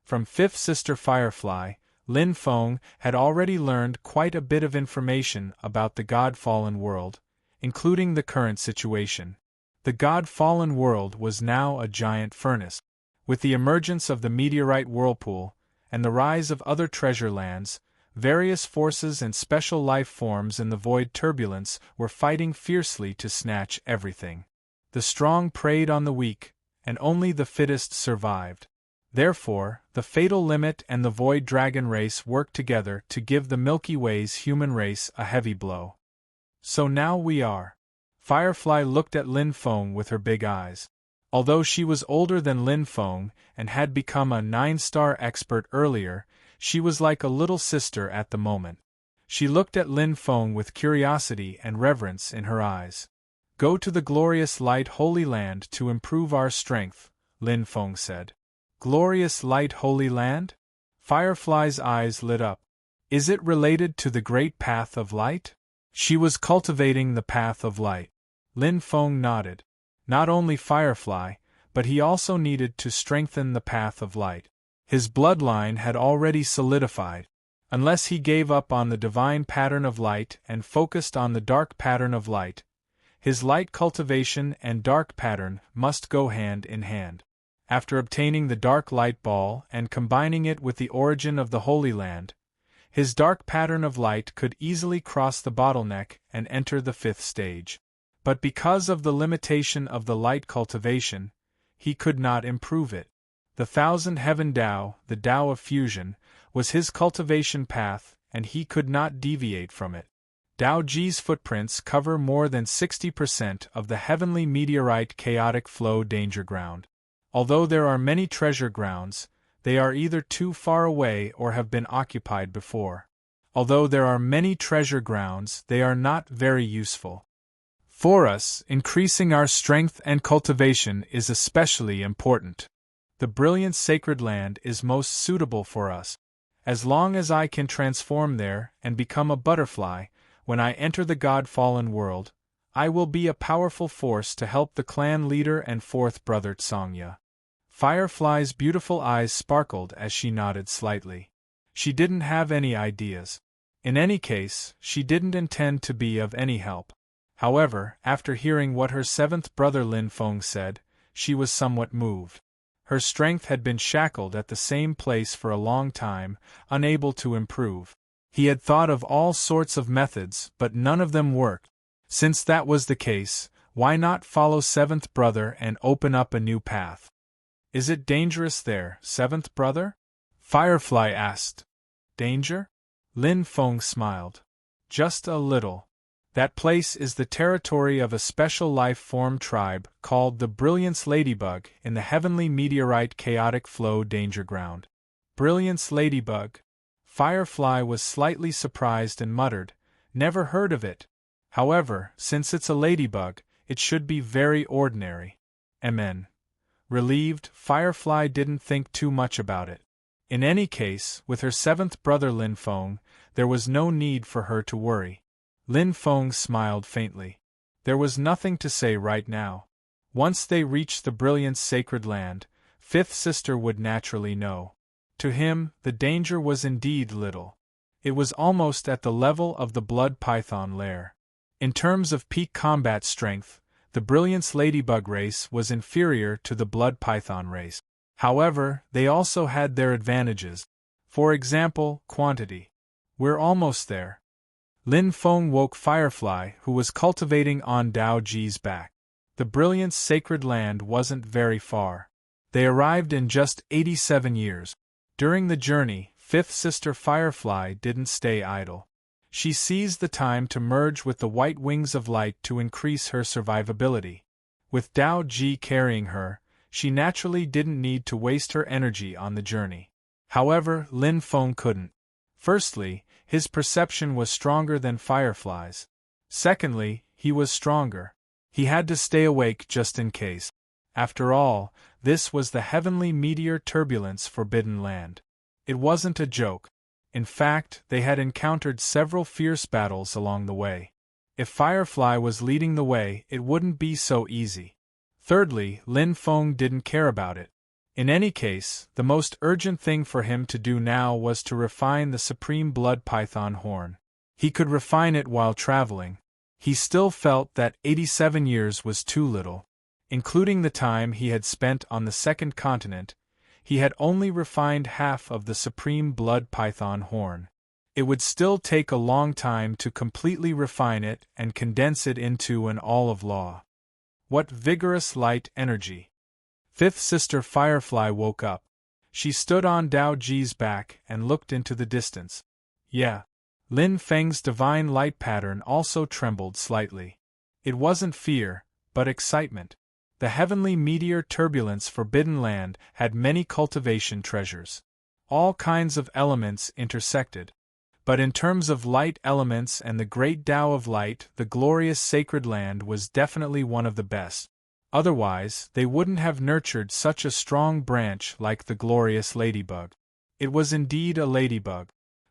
From fifth sister Firefly, Lin Feng had already learned quite a bit of information about the God-fallen world, including the current situation. The God-fallen world was now a giant furnace. With the emergence of the meteorite whirlpool, and the rise of other treasure lands, various forces and special life forms in the void turbulence were fighting fiercely to snatch everything. The strong preyed on the weak, and only the fittest survived. Therefore, the Fatal Limit and the Void Dragon race worked together to give the Milky Way's human race a heavy blow. So now we are. Firefly looked at Lin Feng with her big eyes. Although she was older than Lin Feng and had become a 9-star expert earlier, she was like a little sister at the moment. She looked at Lin Feng with curiosity and reverence in her eyes. Go to the glorious light Holy Land to improve our strength, Lin Feng said. Glorious light Holy Land? Firefly's eyes lit up. Is it related to the great path of light? She was cultivating the path of light. Lin Feng nodded. Not only Firefly, but he also needed to strengthen the path of light. His bloodline had already solidified. Unless he gave up on the divine pattern of light and focused on the dark pattern of light, his light cultivation and dark pattern must go hand in hand. After obtaining the dark light ball and combining it with the origin of the Holy Land, his dark pattern of light could easily cross the bottleneck and enter the 5th stage. But because of the limitation of the light cultivation, he could not improve it. The Thousand Heaven Tao, the Tao of fusion, was his cultivation path, and he could not deviate from it. Tao Ji's footprints cover more than 60% of the heavenly meteorite chaotic flow danger ground. Although there are many treasure grounds, they are either too far away or have been occupied before. Although there are many treasure grounds, they are not very useful. For us, increasing our strength and cultivation is especially important. The brilliant sacred land is most suitable for us. As long as I can transform there and become a butterfly, when I enter the God-fallen world, I will be a powerful force to help the clan leader and 4th brother Tsongya. Firefly's beautiful eyes sparkled as she nodded slightly. She didn't have any ideas. In any case, she didn't intend to be of any help. However, after hearing what her 7th brother Lin Feng said, she was somewhat moved. Her strength had been shackled at the same place for a long time, unable to improve. He had thought of all sorts of methods, but none of them worked. Since that was the case, why not follow 7th brother and open up a new path? Is it dangerous there, 7th brother? Firefly asked. Danger? Lin Feng smiled. Just a little. That place is the territory of a special life-form tribe called the Brilliance Ladybug in the heavenly meteorite chaotic flow danger ground. Brilliance Ladybug? Firefly was slightly surprised and muttered, "Never heard of it. However, since it's a ladybug, it should be very ordinary." Amen. Relieved, Firefly didn't think too much about it. In any case, with her 7th brother Lin Feng, there was no need for her to worry. Lin Feng smiled faintly. There was nothing to say right now. Once they reached the Brilliance sacred land, 5th sister would naturally know. To him, the danger was indeed little. It was almost at the level of the blood python lair. In terms of peak combat strength, the Brilliance Ladybug race was inferior to the blood python race. However, they also had their advantages. For example, quantity. We're almost there. Lin Feng woke Firefly, who was cultivating on Dao Ji's back. The Brilliance sacred land wasn't very far. They arrived in just 87 years. During the journey, 5th sister Firefly didn't stay idle. She seized the time to merge with the white wings of light to increase her survivability. With Dao Ji carrying her, she naturally didn't need to waste her energy on the journey. However, Lin Feng couldn't. Firstly, his perception was stronger than Firefly's. Secondly, he was stronger. He had to stay awake just in case. After all, this was the heavenly meteor turbulence forbidden land. It wasn't a joke. In fact, they had encountered several fierce battles along the way. If Firefly was leading the way, it wouldn't be so easy. Thirdly, Lin Feng didn't care about it. In any case, the most urgent thing for him to do now was to refine the supreme blood python horn. He could refine it while traveling. He still felt that 87 years was too little. Including the time he had spent on the 2nd continent, he had only refined half of the supreme blood python horn. It would still take a long time to completely refine it and condense it into an all of law. What vigorous light energy! 5th sister Firefly woke up. She stood on Dao Ji's back and looked into the distance. Yeah. Lin Feng's divine light pattern also trembled slightly. It wasn't fear, but excitement. The heavenly meteor turbulence forbidden land had many cultivation treasures. All kinds of elements intersected. But in terms of light elements and the great Tao of light, the glorious sacred land was definitely one of the best. Otherwise, they wouldn't have nurtured such a strong branch like the glorious ladybug. It was indeed a ladybug.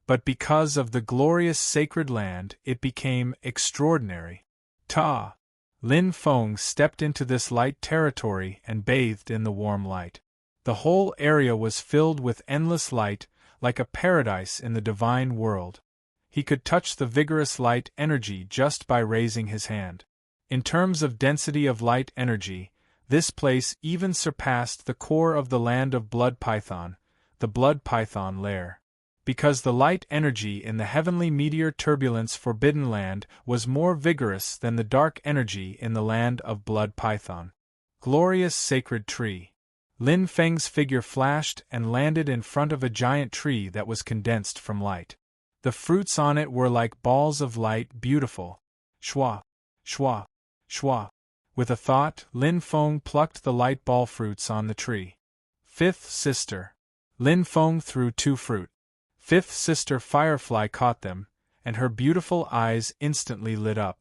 But because of the glorious sacred land, it became extraordinary. Ta! Lin Feng stepped into this light territory and bathed in the warm light. The whole area was filled with endless light, like a paradise in the divine world. He could touch the vigorous light energy just by raising his hand. In terms of density of light energy, this place even surpassed the core of the land of Blood Python, the Blood Python lair. Because the light energy in the heavenly meteor turbulence Forbidden Land was more vigorous than the dark energy in the land of Blood Python. Glorious sacred tree. Lin Feng's figure flashed and landed in front of a giant tree that was condensed from light. The fruits on it were like balls of light, beautiful. Shwa, shwa, shwa. With a thought, Lin Feng plucked the light ball fruits on the tree. Fifth sister. Lin Feng threw 2 fruit. Fifth sister Firefly caught them, and her beautiful eyes instantly lit up.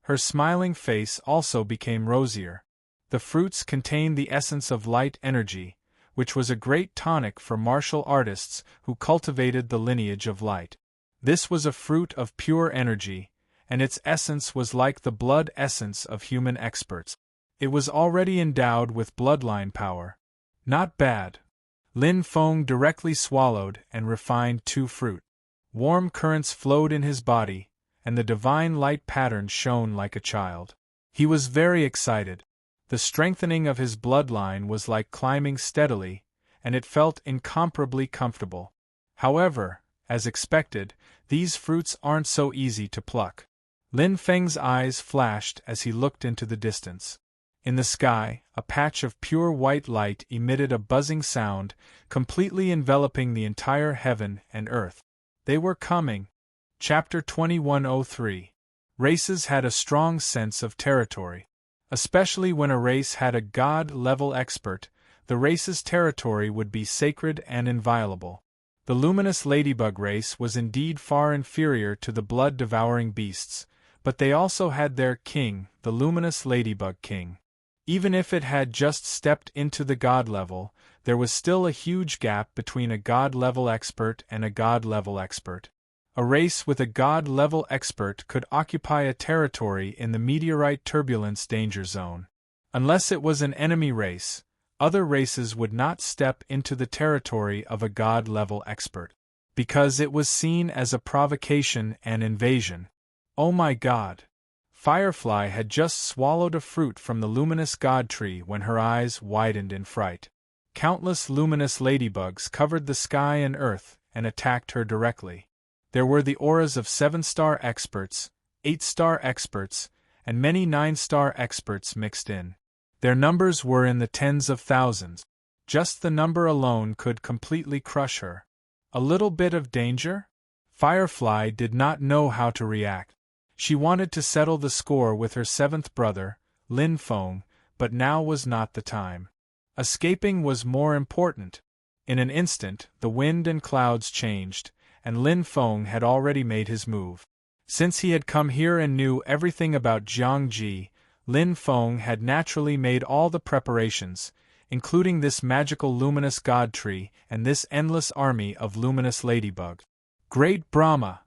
Her smiling face also became rosier. The fruits contained the essence of light energy, which was a great tonic for martial artists who cultivated the lineage of light. This was a fruit of pure energy, and its essence was like the blood essence of human experts. It was already endowed with bloodline power. Not bad. Lin Feng directly swallowed and refined 2 fruit. Warm currents flowed in his body, and the divine light pattern shone like a child. He was very excited. The strengthening of his bloodline was like climbing steadily, and it felt incomparably comfortable. However, as expected, these fruits aren't so easy to pluck. Lin Feng's eyes flashed as he looked into the distance. In the sky, a patch of pure white light emitted a buzzing sound, completely enveloping the entire heaven and earth. They were coming. Chapter 2103. Races had a strong sense of territory. Especially when a race had a god-level expert, the race's territory would be sacred and inviolable. The luminous ladybug race was indeed far inferior to the blood-devouring beasts, but they also had their king, the luminous ladybug king. Even if it had just stepped into the god level, there was still a huge gap between a god-level expert and a god-level expert. A race with a god-level expert could occupy a territory in the meteorite turbulence danger zone. Unless it was an enemy race, other races would not step into the territory of a god-level expert, because it was seen as a provocation and invasion. Oh my god! Firefly had just swallowed a fruit from the luminous god tree when her eyes widened in fright. Countless luminous ladybugs covered the sky and earth and attacked her directly. There were the auras of 7-star experts, 8-star experts, and many 9-star experts mixed in. Their numbers were in the tens of thousands. Just the number alone could completely crush her. A little bit of danger? Firefly did not know how to react. She wanted to settle the score with her 7th brother, Lin Feng, but now was not the time. Escaping was more important. In an instant, the wind and clouds changed, and Lin Feng had already made his move. Since he had come here and knew everything about Jiangji, Lin Feng had naturally made all the preparations, including this magical luminous god tree and this endless army of luminous ladybug. Great Brahma!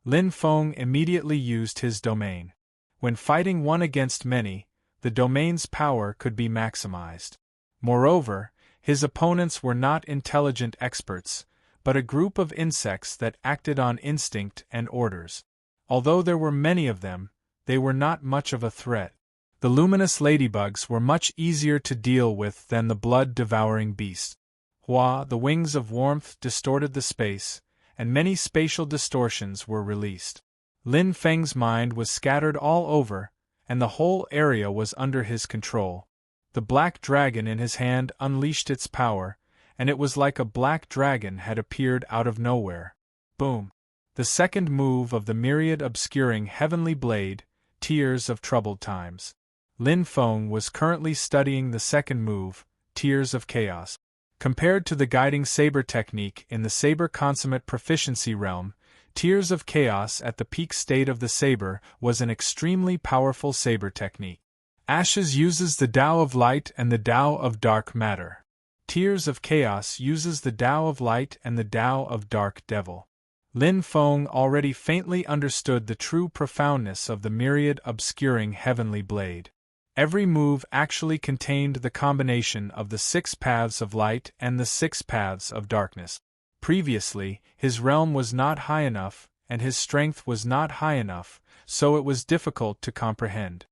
Lin Feng immediately used his domain. When fighting one against many, the domain's power could be maximized. Moreover, his opponents were not intelligent experts, but a group of insects that acted on instinct and orders. Although there were many of them, they were not much of a threat. The luminous ladybugs were much easier to deal with than the blood-devouring beasts. Hua, the wings of warmth distorted the space, and many spatial distortions were released. Lin Feng's mind was scattered all over, and the whole area was under his control. The black dragon in his hand unleashed its power, and it was like a black dragon had appeared out of nowhere. Boom! The second move of the myriad obscuring heavenly blade, Tears of Troubled Times. Lin Feng was currently studying the second move, Tears of Chaos. Compared to the guiding saber technique in the saber consummate proficiency realm, Tears of Chaos at the peak state of the saber was an extremely powerful saber technique. Ashes uses the Tao of Light and the Tao of Dark Matter. Tears of Chaos uses the Tao of Light and the Tao of Dark Devil. Lin Feng already faintly understood the true profoundness of the myriad obscuring heavenly blade. Every move actually contained the combination of the 6 paths of light and the 6 paths of darkness. Previously, his realm was not high enough, and his strength was not high enough, so it was difficult to comprehend.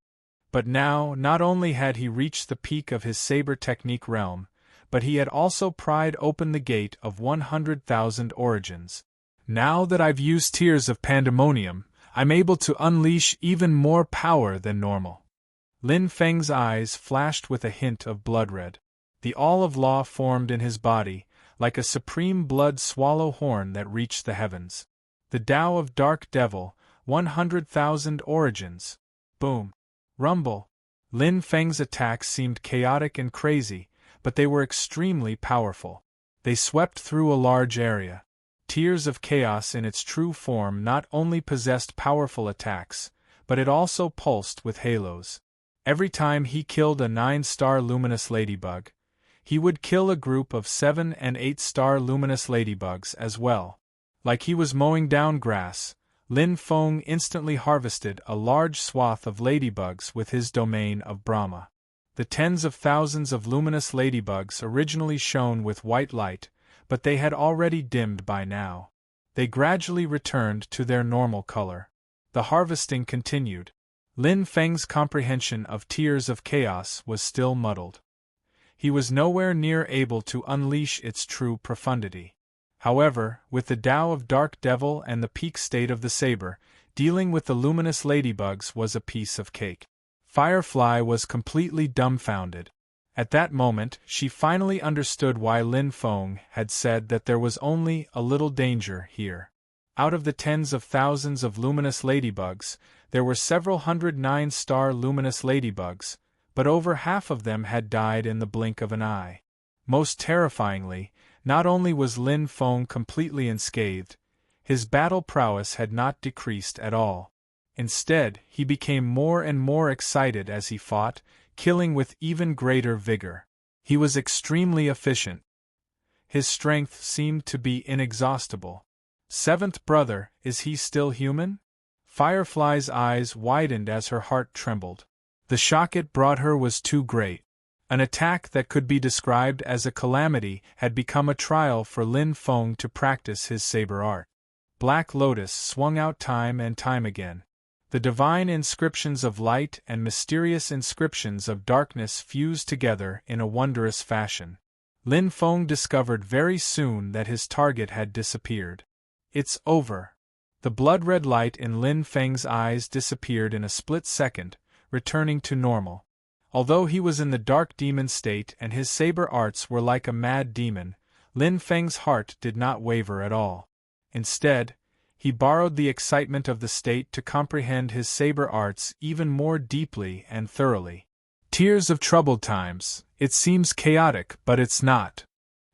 But now, not only had he reached the peak of his saber technique realm, but he had also pried open the gate of 100,000 origins. Now that I've used Tears of Pandemonium, I'm able to unleash even more power than normal. Lin Feng's eyes flashed with a hint of blood red. The All of Law formed in his body, like a supreme blood swallow horn that reached the heavens. The Tao of Dark Devil, 100,000 origins. Boom. Rumble. Lin Feng's attacks seemed chaotic and crazy, but they were extremely powerful. They swept through a large area. Tears of Chaos in its true form not only possessed powerful attacks, but it also pulsed with halos. Every time he killed a 9-star luminous ladybug, he would kill a group of 7 and 8-star luminous ladybugs as well. Like he was mowing down grass, Lin Feng instantly harvested a large swath of ladybugs with his domain of Brahma. The tens of thousands of luminous ladybugs originally shone with white light, but they had already dimmed by now. They gradually returned to their normal color. The harvesting continued. Lin Feng's comprehension of Tears of Chaos was still muddled. He was nowhere near able to unleash its true profundity. However, with the Tao of Dark Devil and the peak state of the saber, dealing with the luminous ladybugs was a piece of cake. Firefly was completely dumbfounded. At that moment, she finally understood why Lin Feng had said that there was only a little danger here. Out of the tens of thousands of luminous ladybugs, there were several hundred 9-star luminous ladybugs, but over half of them had died in the blink of an eye. Most terrifyingly, not only was Lin Feng completely unscathed, his battle prowess had not decreased at all. Instead, he became more and more excited as he fought, killing with even greater vigor. He was extremely efficient. His strength seemed to be inexhaustible. 7th brother, is he still human? Firefly's eyes widened as her heart trembled. The shock it brought her was too great. An attack that could be described as a calamity had become a trial for Lin Feng to practice his saber art. Black Lotus swung out time and time again. The divine inscriptions of light and mysterious inscriptions of darkness fused together in a wondrous fashion. Lin Feng discovered very soon that his target had disappeared. It's over. The blood-red light in Lin Feng's eyes disappeared in a split second, returning to normal. Although he was in the dark demon state and his saber arts were like a mad demon, Lin Feng's heart did not waver at all. Instead, he borrowed the excitement of the state to comprehend his saber arts even more deeply and thoroughly. Tears of Troubled Times, it seems chaotic, but it's not.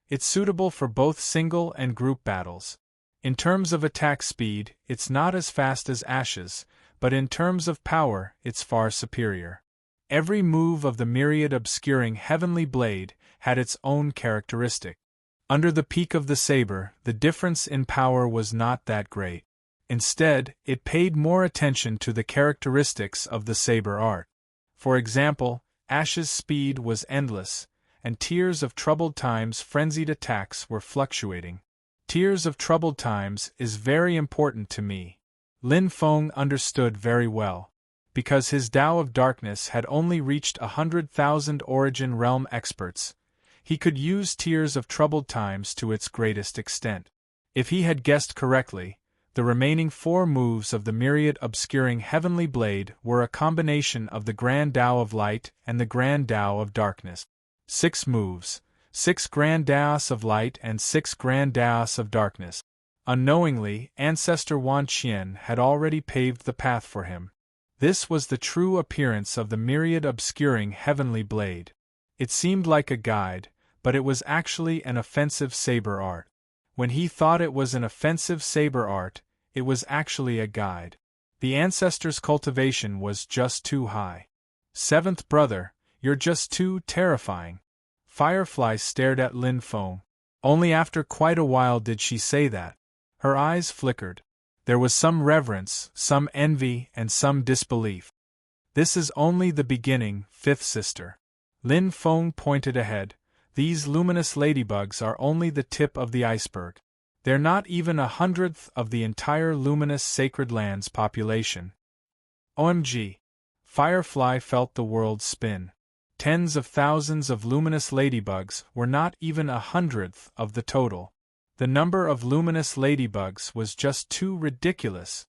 It's suitable for both single and group battles. In terms of attack speed, it's not as fast as Ashes, but in terms of power, it's far superior. Every move of the myriad obscuring heavenly blade had its own characteristic. Under the peak of the saber, the difference in power was not that great. Instead, it paid more attention to the characteristics of the saber art. For example, Ash's speed was endless, and Tears of Troubled Times' frenzied attacks were fluctuating. Tears of Troubled Times is very important to me. Lin Feng understood very well. Because his Tao of Darkness had only reached 100,000 Origin Realm experts, he could use Tears of Troubled Times to its greatest extent. If he had guessed correctly, the remaining 4 moves of the myriad obscuring heavenly blade were a combination of the Grand Tao of Light and the Grand Tao of Darkness. 6 moves, 6 Grand Taos of Light and 6 Grand Taos of Darkness. Unknowingly, Ancestor Wan Qian had already paved the path for him. This was the true appearance of the myriad obscuring heavenly blade. It seemed like a guide, but it was actually an offensive saber art. When he thought it was an offensive saber art, it was actually a guide. The ancestor's cultivation was just too high. 7th brother, you're just too terrifying. Firefly stared at Lin Feng. Only after quite a while did she say that. Her eyes flickered. There was some reverence, some envy, and some disbelief. This is only the beginning, fifth sister. Lin Feng pointed ahead. These luminous ladybugs are only the tip of the iceberg. They're not even 1/100th of the entire luminous sacred land's population. OMG. Firefly felt the world spin. Tens of thousands of luminous ladybugs were not even 1/100th of the total. The number of luminous ladybugs was just too ridiculous.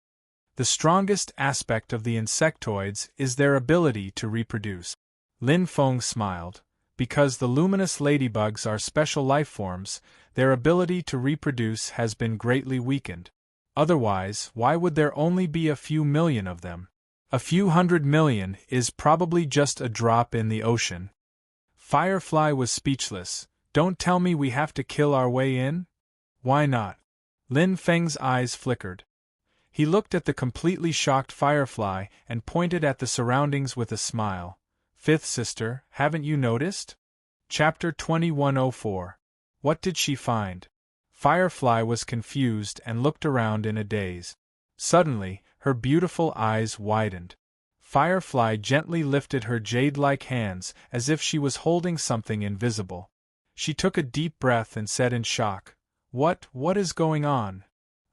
The strongest aspect of the insectoids is their ability to reproduce. Lin Feng smiled. Because the luminous ladybugs are special lifeforms, their ability to reproduce has been greatly weakened. Otherwise, why would there only be a few million of them? A few 100 million is probably just a drop in the ocean. Firefly was speechless. Don't tell me we have to kill our way in? Why not? Lin Feng's eyes flickered. He looked at the completely shocked Firefly and pointed at the surroundings with a smile. Fifth sister, haven't you noticed? Chapter 2104. What did she find? Firefly was confused and looked around in a daze. Suddenly, her beautiful eyes widened. Firefly gently lifted her jade-like hands as if she was holding something invisible. She took a deep breath and said in shock, What is going on?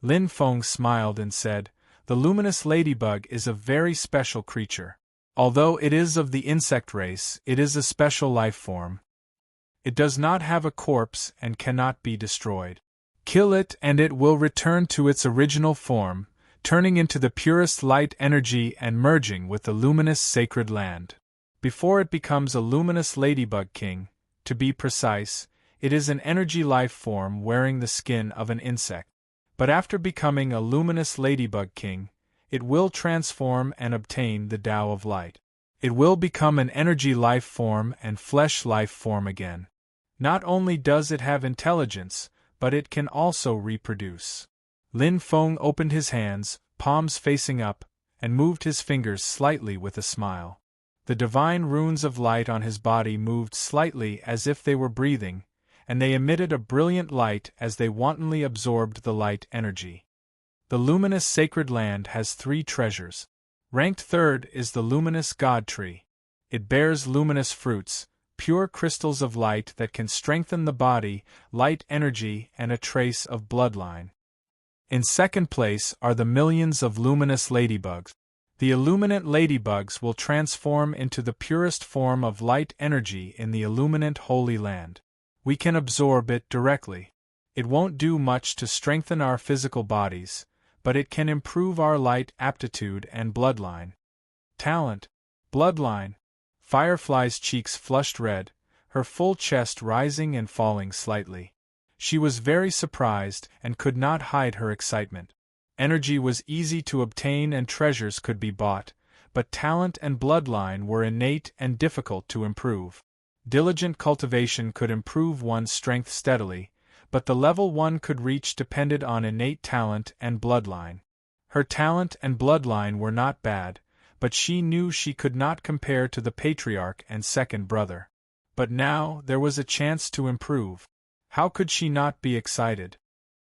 Lin Feng smiled and said, The luminous ladybug is a very special creature. Although it is of the insect race, it is a special life form. It does not have a corpse and cannot be destroyed. Kill it and it will return to its original form, turning into the purest light energy and merging with the luminous sacred land. Before it becomes a luminous ladybug king, to be precise, it is an energy life form wearing the skin of an insect. But after becoming a luminous ladybug king, it will transform and obtain the Tao of Light. It will become an energy life form and flesh life form again. Not only does it have intelligence, but it can also reproduce. Lin Feng opened his hands, palms facing up, and moved his fingers slightly with a smile. The divine runes of light on his body moved slightly as if they were breathing, and they emitted a brilliant light as they wantonly absorbed the light energy. The luminous sacred land has 3 treasures. Ranked third is the luminous God tree. It bears luminous fruits, pure crystals of light that can strengthen the body, light energy, and a trace of bloodline. In second place are the millions of luminous ladybugs. The illuminant ladybugs will transform into the purest form of light energy in the illuminant Holy Land. We can absorb it directly. It won't do much to strengthen our physical bodies, but it can improve our light aptitude and bloodline. Talent. Bloodline. Firefly's cheeks flushed red, her full chest rising and falling slightly. She was very surprised and could not hide her excitement. Energy was easy to obtain and treasures could be bought, but talent and bloodline were innate and difficult to improve. Diligent cultivation could improve one's strength steadily, but the level one could reach depended on innate talent and bloodline. Her talent and bloodline were not bad, but she knew she could not compare to the patriarch and second brother. But now there was a chance to improve. How could she not be excited?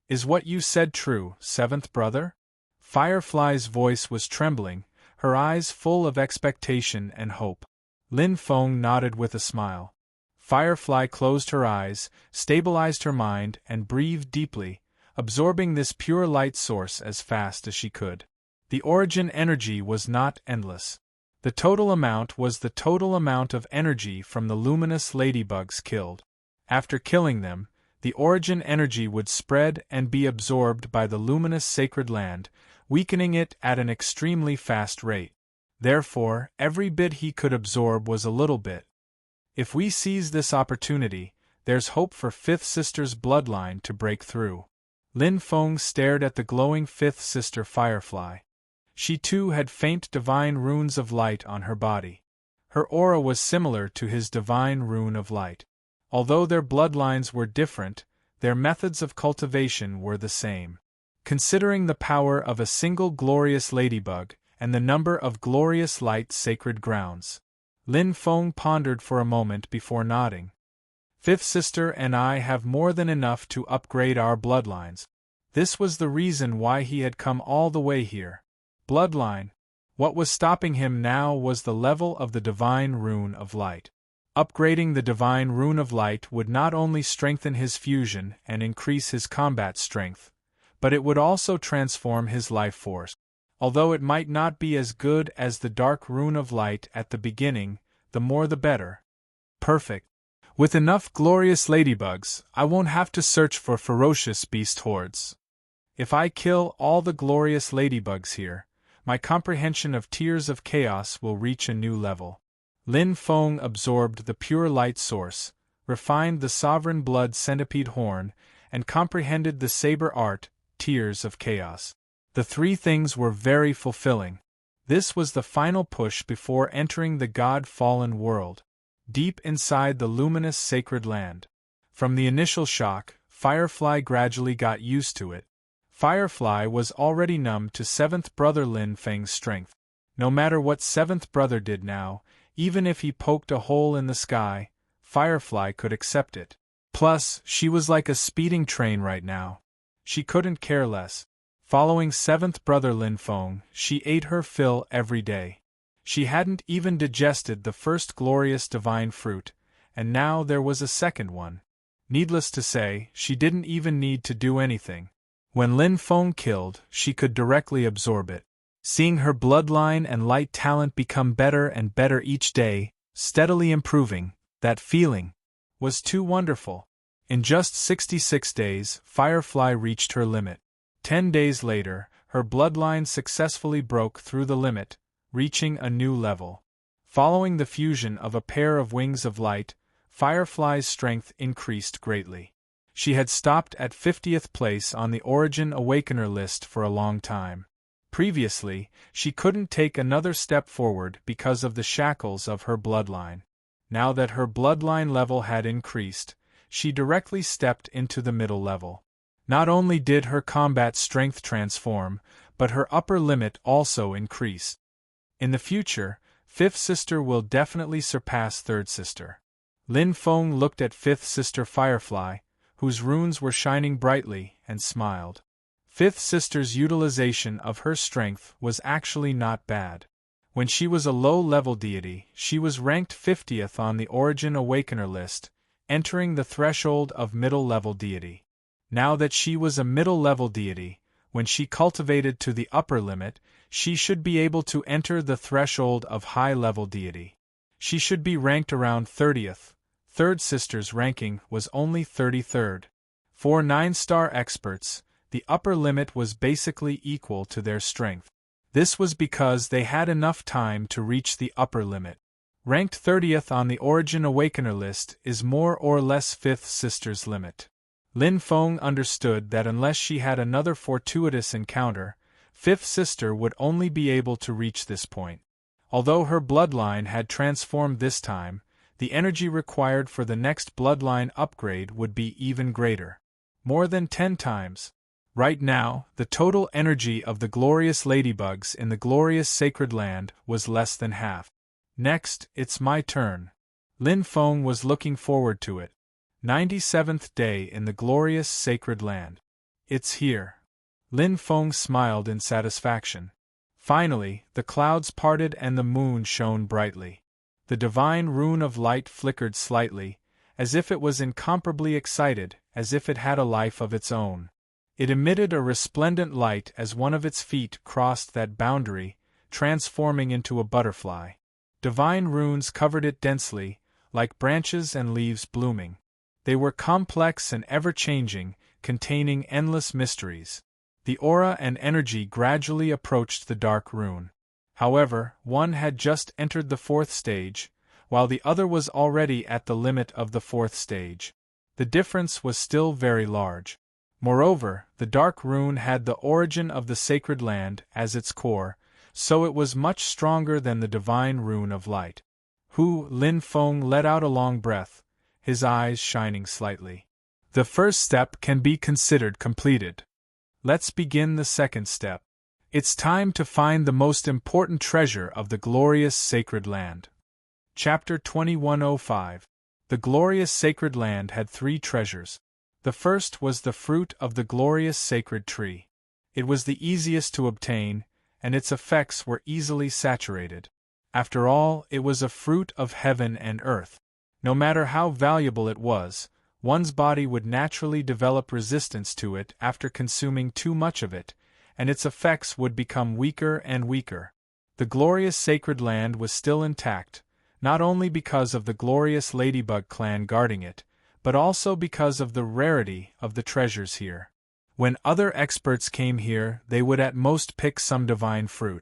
Is what you said true, seventh brother? Firefly's voice was trembling, her eyes full of expectation and hope. Lin Feng nodded with a smile. Firefly closed her eyes, stabilized her mind, and breathed deeply, absorbing this pure light source as fast as she could. The origin energy was not endless. The total amount was the total amount of energy from the luminous ladybugs killed. After killing them, the origin energy would spread and be absorbed by the luminous sacred land, weakening it at an extremely fast rate. Therefore, every bit he could absorb was a little bit. If we seize this opportunity, there's hope for Fifth Sister's bloodline to break through. Lin Feng stared at the glowing Fifth Sister Firefly. She too had faint divine runes of light on her body. Her aura was similar to his divine rune of light. Although their bloodlines were different, their methods of cultivation were the same. Considering the power of a single glorious ladybug, and the number of glorious light sacred grounds, Lin Feng pondered for a moment before nodding. Fifth Sister and I have more than enough to upgrade our bloodlines. This was the reason why he had come all the way here. Bloodline. What was stopping him now was the level of the Divine Rune of Light. Upgrading the Divine Rune of Light would not only strengthen his fusion and increase his combat strength, but it would also transform his life force. Although it might not be as good as the Dark Rune of Light at the beginning, the more the better. Perfect. With enough glorious ladybugs, I won't have to search for ferocious beast hordes. If I kill all the glorious ladybugs here, my comprehension of Tears of Chaos will reach a new level. Lin Feng absorbed the pure light source, refined the sovereign blood centipede horn, and comprehended the saber art, Tears of Chaos. The three things were very fulfilling. This was the final push before entering the God-fallen world, deep inside the luminous sacred land. From the initial shock, Firefly gradually got used to it. Firefly was already numb to 7th Brother Lin Feng's strength. No matter what 7th Brother did now, even if he poked a hole in the sky, Firefly could accept it. Plus, she was like a speeding train right now. She couldn't care less. Following 7th Brother Lin Feng, she ate her fill every day. She hadn't even digested the first glorious divine fruit, and now there was a second one. Needless to say, she didn't even need to do anything. When Lin Feng killed, she could directly absorb it. Seeing her bloodline and light talent become better and better each day, steadily improving, that feeling was too wonderful. In just 66 days, Firefly reached her limit. 10 days later, her bloodline successfully broke through the limit, reaching a new level. Following the fusion of a pair of wings of light, Firefly's strength increased greatly. She had stopped at 50th place on the Origin Awakener list for a long time. Previously, she couldn't take another step forward because of the shackles of her bloodline. Now that her bloodline level had increased, she directly stepped into the middle level. Not only did her combat strength transform, but her upper limit also increased. In the future, 5th Sister will definitely surpass 3rd Sister. Lin Feng looked at 5th Sister Firefly, whose runes were shining brightly, and smiled. 5th Sister's utilization of her strength was actually not bad. When she was a low-level deity, she was ranked 50th on the Origin Awakener list, entering the threshold of middle-level deity. Now that she was a middle-level deity, when she cultivated to the upper limit, she should be able to enter the threshold of high-level deity. She should be ranked around 30th. 3rd Sister's ranking was only 33rd. For 9-star experts, the upper limit was basically equal to their strength. This was because they had enough time to reach the upper limit. Ranked 30th on the Origin Awakener list is more or less 5th Sister's limit. Lin Feng understood that unless she had another fortuitous encounter, 5th Sister would only be able to reach this point. Although her bloodline had transformed this time, the energy required for the next bloodline upgrade would be even greater. More than 10 times. Right now, the total energy of the glorious ladybugs in the glorious sacred land was less than half. Next, it's my turn. Lin Feng was looking forward to it. 97th day in the glorious sacred land. It's here. Lin Feng smiled in satisfaction. Finally, the clouds parted and the moon shone brightly. The divine rune of light flickered slightly, as if it was incomparably excited, as if it had a life of its own. It emitted a resplendent light as one of its feet crossed that boundary, transforming into a butterfly. Divine runes covered it densely, like branches and leaves blooming. They were complex and ever-changing, containing endless mysteries. The aura and energy gradually approached the dark rune. However, one had just entered the 4th stage, while the other was already at the limit of the 4th stage. The difference was still very large. Moreover, the dark rune had the origin of the sacred land as its core, so it was much stronger than the divine rune of light. Lin Feng let out a long breath, his eyes shining slightly. The first step can be considered completed. Let's begin the second step. It's time to find the most important treasure of the glorious sacred land. Chapter 2105. The glorious sacred land had 3 treasures. The first was the fruit of the glorious sacred tree. It was the easiest to obtain, and its effects were easily saturated. After all, it was a fruit of heaven and earth. No matter how valuable it was, one's body would naturally develop resistance to it after consuming too much of it, and its effects would become weaker and weaker. The glorious sacred land was still intact, not only because of the glorious ladybug clan guarding it, but also because of the rarity of the treasures here. When other experts came here, they would at most pick some divine fruit.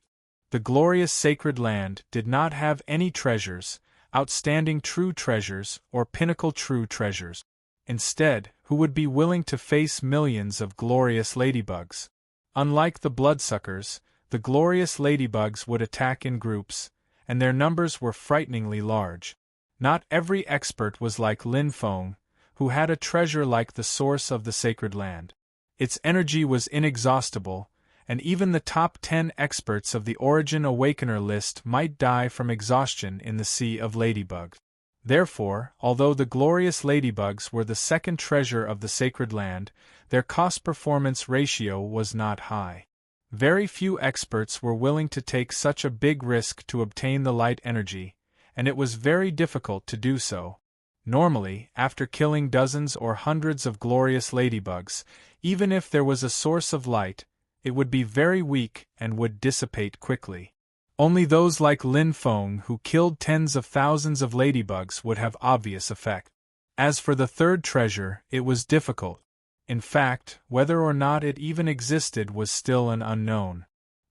The glorious sacred land did not have any treasures, outstanding true treasures, or pinnacle true treasures. Instead, who would be willing to face millions of glorious ladybugs? Unlike the bloodsuckers, the glorious ladybugs would attack in groups, and their numbers were frighteningly large. Not every expert was like Lin Feng, who had a treasure like the source of the sacred land. Its energy was inexhaustible, and even the top 10 experts of the Origin Awakener list might die from exhaustion in the sea of ladybugs. Therefore, although the glorious ladybugs were the second treasure of the sacred land, their cost-performance ratio was not high. Very few experts were willing to take such a big risk to obtain the light energy, and it was very difficult to do so. Normally, after killing dozens or hundreds of glorious ladybugs, even if there was a source of light, it would be very weak and would dissipate quickly. Only those like Lin Feng who killed tens of thousands of ladybugs would have obvious effect. As for the third treasure, it was difficult. In fact, whether or not it even existed was still an unknown.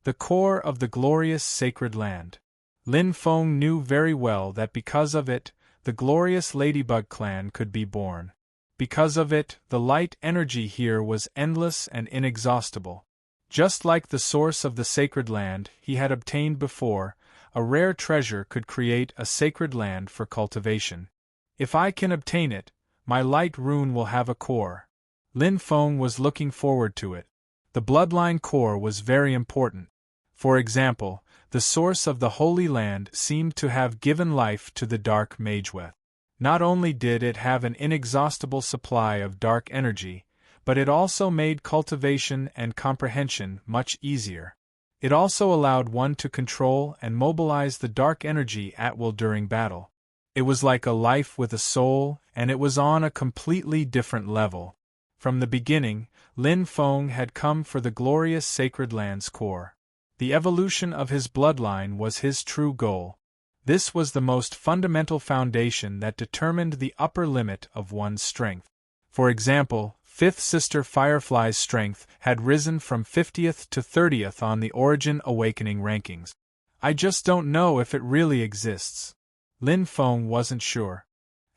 The core of the glorious sacred land. Lin Feng knew very well that because of it, the glorious ladybug clan could be born. Because of it, the light energy here was endless and inexhaustible. Just like the source of the sacred land he had obtained before, a rare treasure could create a sacred land for cultivation. If I can obtain it, my light rune will have a core. Lin Feng was looking forward to it. The bloodline core was very important. For example, the source of the Holy Land seemed to have given life to the dark Mageweth. Not only did it have an inexhaustible supply of dark energy, but it also made cultivation and comprehension much easier. It also allowed one to control and mobilize the dark energy at will during battle. It was like a life with a soul, and it was on a completely different level. From the beginning, Lin Feng had come for the glorious sacred land's core. The evolution of his bloodline was his true goal. This was the most fundamental foundation that determined the upper limit of one's strength. For example, Fifth Sister Firefly's strength had risen from 50th to 30th on the Origin Awakening rankings. I just don't know if it really exists. Lin Feng wasn't sure.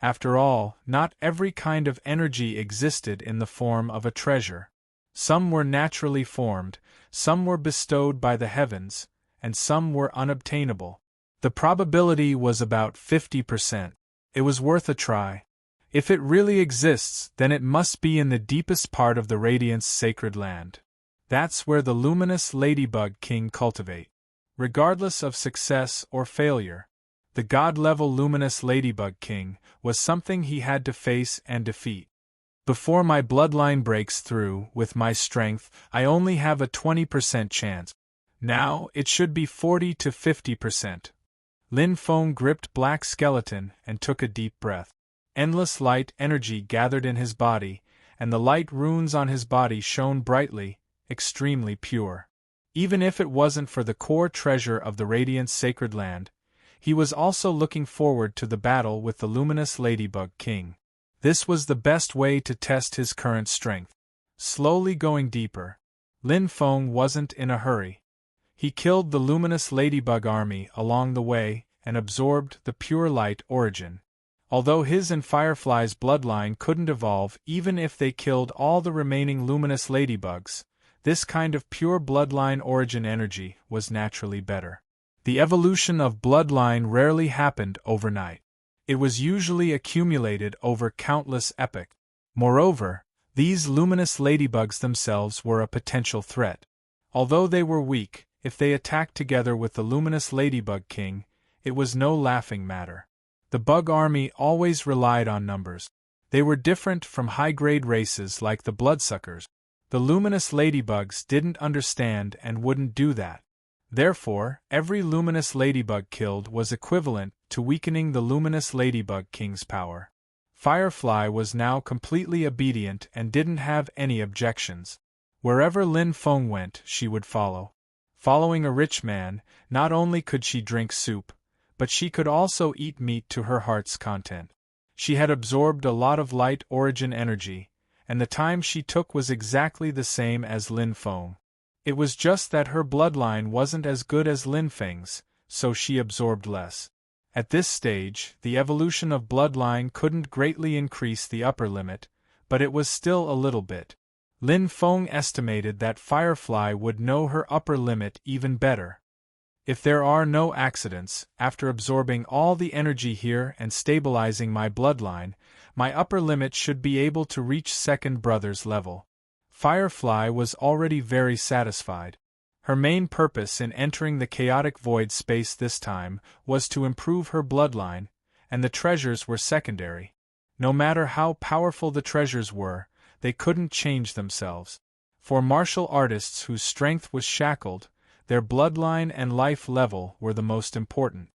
After all, not every kind of energy existed in the form of a treasure. Some were naturally formed, some were bestowed by the heavens, and some were unobtainable. The probability was about 50%. It was worth a try. If it really exists, then it must be in the deepest part of the Radiant's sacred land. That's where the luminous Ladybug King cultivate. Regardless of success or failure, the god-level luminous Ladybug King was something he had to face and defeat. Before my bloodline breaks through with my strength, I only have a 20% chance. Now, it should be 40 to 50%. Lin Feng gripped Black Skeleton and took a deep breath. Endless light energy gathered in his body, and the light runes on his body shone brightly, extremely pure. Even if it wasn't for the core treasure of the Radiant's sacred land, he was also looking forward to the battle with the luminous Ladybug King. This was the best way to test his current strength. Slowly going deeper, Lin Feng wasn't in a hurry. He killed the luminous Ladybug army along the way and absorbed the pure light origin. Although his and Firefly's bloodline couldn't evolve even if they killed all the remaining luminous ladybugs, this kind of pure bloodline origin energy was naturally better. The evolution of bloodline rarely happened overnight. It was usually accumulated over countless epochs. Moreover, these luminous ladybugs themselves were a potential threat. Although they were weak, if they attacked together with the luminous Ladybug King, it was no laughing matter. The bug army always relied on numbers. They were different from high-grade races like the bloodsuckers. The luminous ladybugs didn't understand and wouldn't do that. Therefore, every luminous ladybug killed was equivalent to weakening the luminous ladybug king's power. Firefly was now completely obedient and didn't have any objections. Wherever Lin Feng went, she would follow. Following a rich man, not only could she drink soup, but she could also eat meat to her heart's content. She had absorbed a lot of light origin energy, and the time she took was exactly the same as Lin Feng. It was just that her bloodline wasn't as good as Lin Feng's, so she absorbed less. At this stage, the evolution of bloodline couldn't greatly increase the upper limit, but it was still a little bit. Lin Feng estimated that Firefly would know her upper limit even better. If there are no accidents, after absorbing all the energy here and stabilizing my bloodline, my upper limit should be able to reach second brother's level. Firefly was already very satisfied. Her main purpose in entering the chaotic void space this time was to improve her bloodline, and the treasures were secondary. No matter how powerful the treasures were, they couldn't change themselves. For martial artists whose strength was shackled, their bloodline and life level were the most important.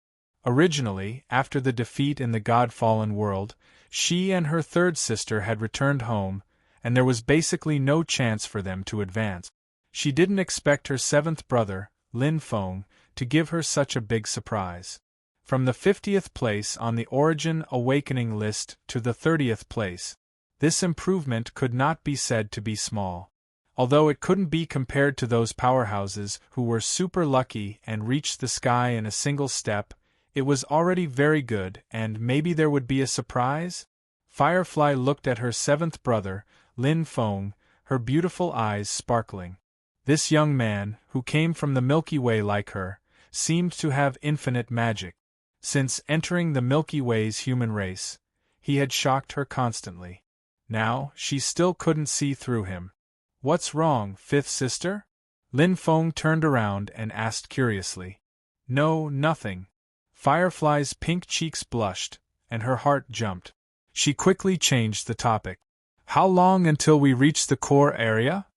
Originally, after the defeat in the God-fallen world, she and her third sister had returned home, and there was basically no chance for them to advance. She didn't expect her seventh brother, Lin Feng, to give her such a big surprise. From the 50th place on the Origin Awakening list to the 30th place, this improvement could not be said to be small. Although it couldn't be compared to those powerhouses who were super lucky and reached the sky in a single step, it was already very good, and maybe there would be a surprise? Firefly looked at her seventh brother, Lin Feng, her beautiful eyes sparkling. This young man, who came from the Milky Way like her, seemed to have infinite magic. Since entering the Milky Way's human race, he had shocked her constantly. Now, she still couldn't see through him. "What's wrong, fifth sister?" Lin Feng turned around and asked curiously. "No, nothing." Firefly's pink cheeks blushed, and her heart jumped. She quickly changed the topic. "How long until we reach the core area?"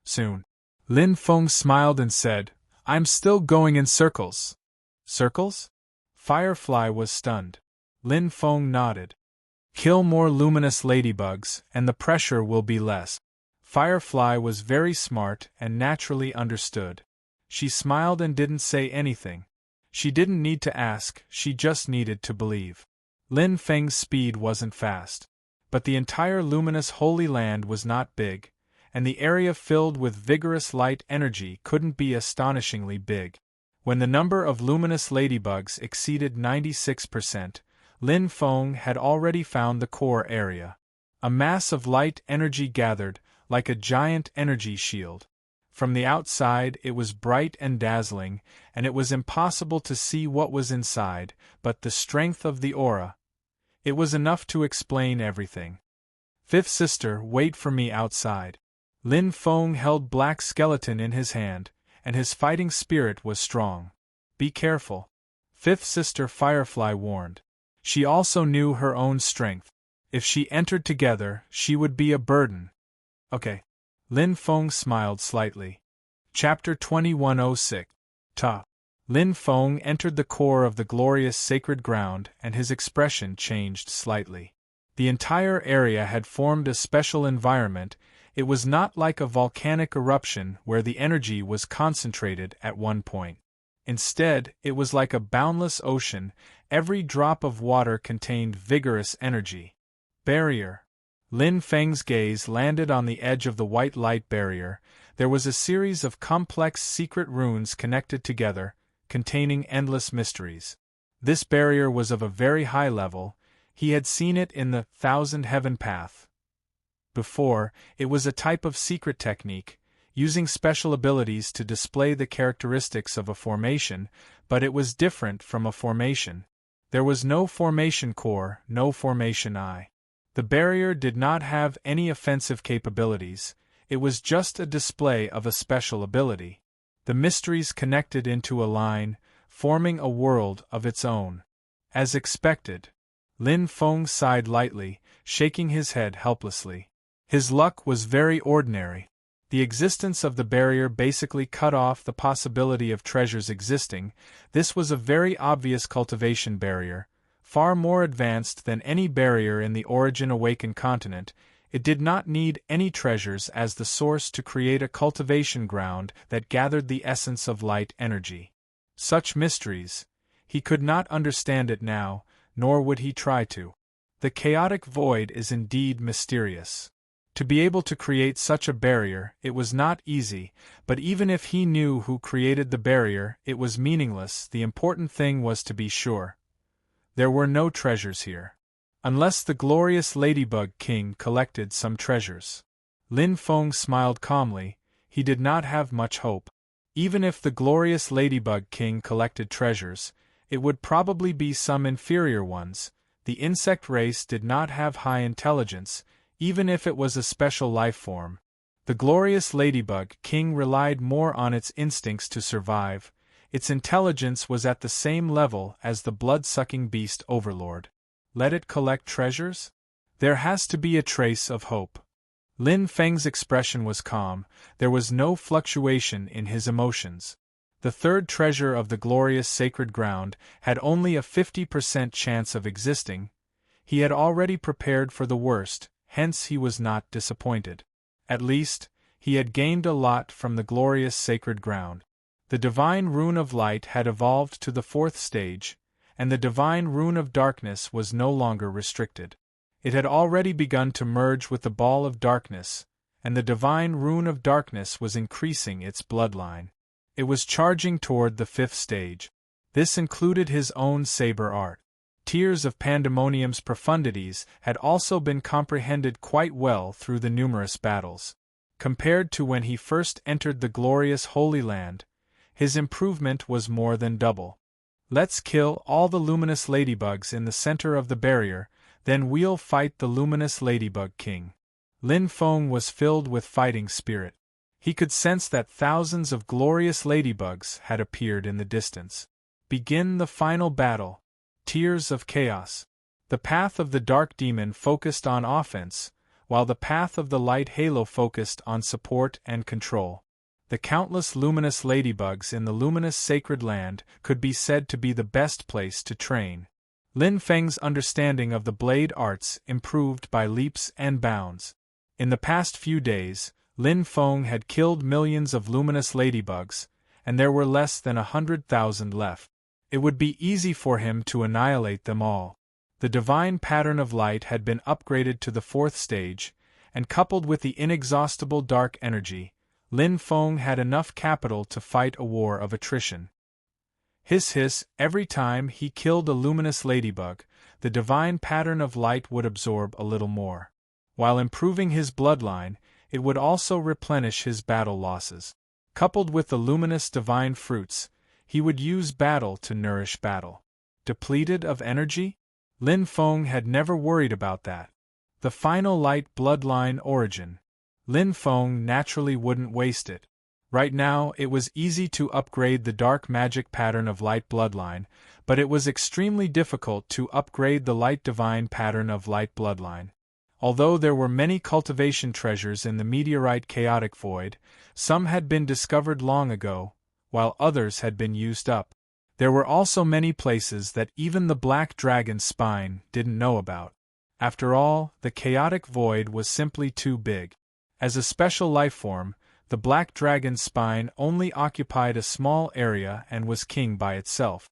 "Soon." Lin Feng smiled and said, "I'm still going in circles." "Circles?" Firefly was stunned. Lin Feng nodded. "Kill more luminous ladybugs, and the pressure will be less." Firefly was very smart and naturally understood. She smiled and didn't say anything. She didn't need to ask, she just needed to believe. Lin Feng's speed wasn't fast. But the entire luminous Holy Land was not big, and the area filled with vigorous light energy couldn't be astonishingly big. When the number of luminous ladybugs exceeded 96%, Lin Feng had already found the core area. A mass of light energy gathered, like a giant energy shield. From the outside it was bright and dazzling, and it was impossible to see what was inside, but the strength of the aura. It was enough to explain everything. "Fifth sister, wait for me outside." Lin Feng held Black Skeleton in his hand, and his fighting spirit was strong. "Be careful," fifth sister Firefly warned. She also knew her own strength. If she entered together, she would be a burden. "Okay." Lin Feng smiled slightly. Chapter 2106. Ta. Lin Feng entered the core of the glorious sacred ground, and his expression changed slightly. The entire area had formed a special environment. It was not like a volcanic eruption where the energy was concentrated at one point. Instead, it was like a boundless ocean. Every drop of water contained vigorous energy. Barrier. Lin Feng's gaze landed on the edge of the white light barrier. There was a series of complex secret runes connected together, containing endless mysteries. This barrier was of a very high level. He had seen it in the Thousand Heaven Path. Before, it was a type of secret technique, using special abilities to display the characteristics of a formation, but it was different from a formation. There was no formation core, no formation eye. The barrier did not have any offensive capabilities, it was just a display of a special ability. The mysteries connected into a line, forming a world of its own. As expected, Lin Feng sighed lightly, shaking his head helplessly. His luck was very ordinary. The existence of the barrier basically cut off the possibility of treasures existing. This was a very obvious cultivation barrier, far more advanced than any barrier in the Origin Awakened continent. It did not need any treasures as the source to create a cultivation ground that gathered the essence of light energy. Such mysteries. He could not understand it now, nor would he try to. The chaotic void is indeed mysterious. To be able to create such a barrier, it was not easy, but even if he knew who created the barrier, it was meaningless. The important thing was to be sure. There were no treasures here. Unless the glorious Ladybug King collected some treasures. Lin Feng smiled calmly. He did not have much hope. Even if the glorious Ladybug King collected treasures, it would probably be some inferior ones. The insect race did not have high intelligence, even if it was a special life form. The glorious Ladybug King relied more on its instincts to survive. Its intelligence was at the same level as the blood-sucking beast overlord. Let it collect treasures? There has to be a trace of hope. Lin Feng's expression was calm. There was no fluctuation in his emotions. The third treasure of the glorious sacred ground had only a 50% chance of existing. He had already prepared for the worst, hence he was not disappointed. At least, he had gained a lot from the glorious sacred ground. The divine rune of light had evolved to the 4th stage, and the divine rune of darkness was no longer restricted. It had already begun to merge with the ball of darkness, and the divine rune of darkness was increasing its bloodline. It was charging toward the 5th stage. This included his own saber art. Tears of Pandemonium's profundities had also been comprehended quite well through the numerous battles. Compared to when he first entered the glorious Holy Land, his improvement was more than double. Let's kill all the luminous ladybugs in the center of the barrier, then we'll fight the luminous Ladybug King. Lin Feng was filled with fighting spirit. He could sense that thousands of glorious ladybugs had appeared in the distance. Begin the final battle. Tears of Chaos. The path of the Dark Demon focused on offense, while the path of the Light Halo focused on support and control. The countless luminous ladybugs in the luminous sacred land could be said to be the best place to train. Lin Feng's understanding of the blade arts improved by leaps and bounds. In the past few days, Lin Feng had killed millions of luminous ladybugs, and there were less than 100,000 left. It would be easy for him to annihilate them all. The divine pattern of light had been upgraded to the 4th stage, and coupled with the inexhaustible dark energy, Lin Feng had enough capital to fight a war of attrition. Hiss, every time he killed a luminous ladybug, the divine pattern of light would absorb a little more. While improving his bloodline, it would also replenish his battle losses. Coupled with the luminous divine fruits, he would use battle to nourish battle. Depleted of energy? Lin Feng had never worried about that. The final light bloodline origin. Lin Feng naturally wouldn't waste it. Right now, it was easy to upgrade the dark magic pattern of light bloodline, but it was extremely difficult to upgrade the light divine pattern of light bloodline. Although there were many cultivation treasures in the meteorite chaotic void, some had been discovered long ago, while others had been used up. There were also many places that even the black dragon's spine didn't know about. After all, the chaotic void was simply too big. As a special life form, the black dragon's spine only occupied a small area and was king by itself.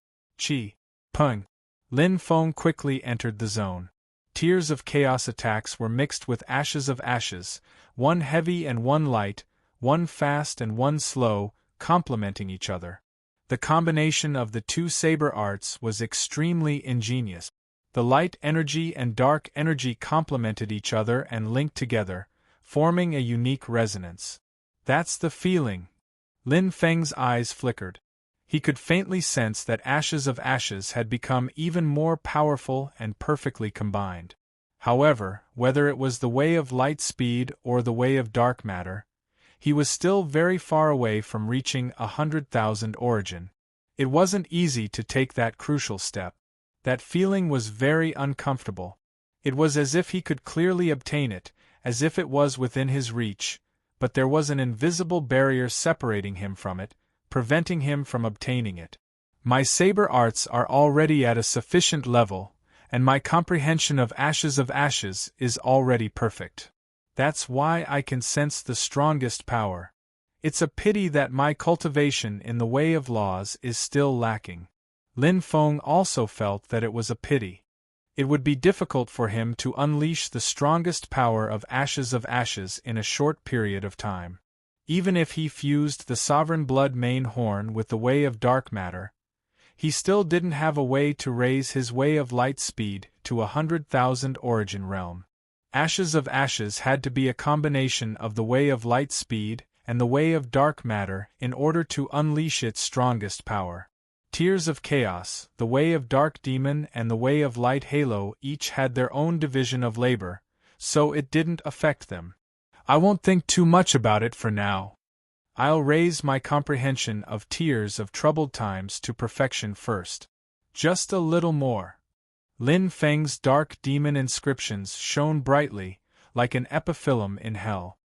Pung. Lin Feng quickly entered the zone. Tears of Chaos attacks were mixed with ashes of ashes, one heavy and one light, one fast and one slow, complementing each other. The combination of the two saber arts was extremely ingenious. The light energy and dark energy complemented each other and linked together, forming a unique resonance. That's the feeling. Lin Feng's eyes flickered. He could faintly sense that Ashes of Ashes had become even more powerful and perfectly combined. However, whether it was the way of light speed or the way of dark matter, he was still very far away from reaching 100,000 origin. It wasn't easy to take that crucial step. That feeling was very uncomfortable. It was as if he could clearly obtain it, as if it was within his reach, but there was an invisible barrier separating him from it, preventing him from obtaining it. My saber arts are already at a sufficient level, and my comprehension of ashes is already perfect. That's why I can sense the strongest power. It's a pity that my cultivation in the way of laws is still lacking. Lin Feng also felt that it was a pity. It would be difficult for him to unleash the strongest power of ashes in a short period of time. Even if he fused the sovereign blood main horn with the way of dark matter, he still didn't have a way to raise his way of light speed to 100,000 origin realm. Ashes had to be a combination of the way of light speed and the way of dark matter in order to unleash its strongest power. Tears of Chaos, the way of Dark Demon and the way of Light Halo each had their own division of labor, so it didn't affect them. I won't think too much about it for now. I'll raise my comprehension of Tears of Troubled Times to perfection first. Just a little more. Lin Feng's Dark Demon inscriptions shone brightly, like an epiphyllum in hell.